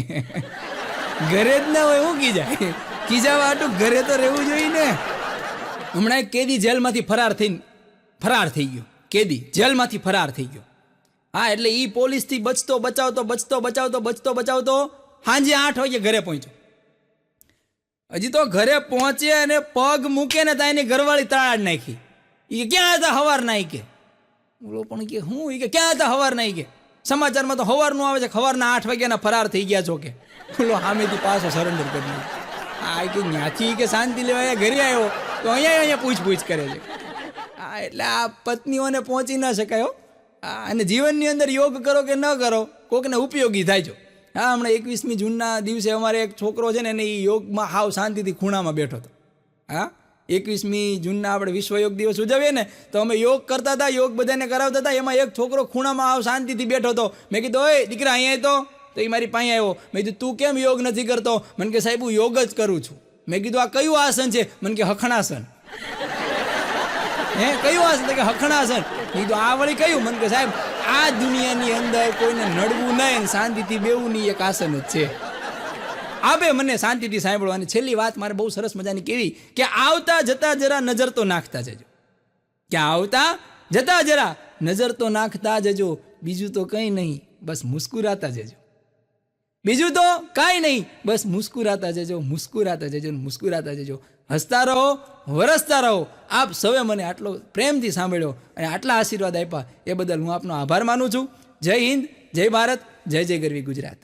ઘરે જ ના હોય હું ખીજાય? ખીજાવા હાટું ઘરે તો રહેવું જોઈએ ને. હમણાં એક કેદી જેલમાંથી ફરાર થઈ ગયો. કેદી જેલમાંથી ફરાર થઈ ગયો. હા, એટલે એ પોલીસથી બચાવતો સાંજે 8 વાગે ઘરે પહોંચ્યો. હજી તો ઘરે પહોંચે અને પગ મૂકે ને ત્યાં એની ઘરવાળી તળાડ નાખી. એ ક્યાં હતા હવાર ના? કે બોલો પણ કે હું કે ક્યાં હતા હવાર ના? કે સમાચારમાં તો હવારનું આવે છે, સવારના 8 વાગ્યાના ફરાર થઈ ગયા છો. કે બોલો સામેથી પાછો સરેન્ડર કરી દીધું. આ કે ત્યાંથી કે શાંતિ લેવા ઘરે આવ્યો તો અહીંયા પૂછ કરે છે. હા, એટલે આ પત્નીઓને પહોંચી ના શકાય. અને જીવનની અંદર યોગ કરો કે ન કરો, કોકને ઉપયોગી થાય છો. હા, હમણાં 21મી જૂનના દિવસે અમારે એક છોકરો છે ને એને એ યોગમાં હાવ શાંતિથી ખૂણામાં બેઠો હતો. હા, 21મી જૂનના આપણે વિશ્વ યોગ દિવસ ઉજવીએ ને તો અમે યોગ કરતા હતા, યોગ બધાને કરાવતા હતા. એમાં એક છોકરો ખૂણામાં હાવ શાંતિથી બેઠો હતો. મેં કીધું ઓય દીકરા અહીંયા તો એ મારી પાસે આવ્યો. મેં કીધું તું કેમ યોગ નથી કરતો? મને કે સાહેબ હું યોગ જ કરું છું. મેં કીધું આ કયું આસન છે? મને કે હખણાસન. કયું આસન? કે હખણાસન. કીધું આ વળી કયું? મને કે સાહેબ આ દુનિયાની અંદર કોઈને નડવું નહીં, શાંતિથી બેવું નહીં, એક આસન જ છે. આપે મને શાંતિથી સાંભળવાની. છેલ્લી વાત મારે બહુ સરસ મજાની કેવી કે આવતા જતા જરા નજર તો નાખતા જજો. કે આવતા જતા જરા નજર તો નાખતા જજો. બીજું તો કંઈ નહીં, બસ મુસ્કુરાતા જજો. બીજું તો કાંઈ નહીં, બસ મુસ્કુરાતા જજો, મુસ્કુરાતા જજો, મુસ્કુરાતા જજો. હસતા રહો, વરસતા રહો. આપ સૌએ મને આટલો પ્રેમથી સાંભળ્યો અને આટલા આશીર્વાદ આપ્યા એ બદલ હું આપનો આભાર માનું છું. જય હિન્દ, જય ભારત, જય જય ગરવી ગુજરાત.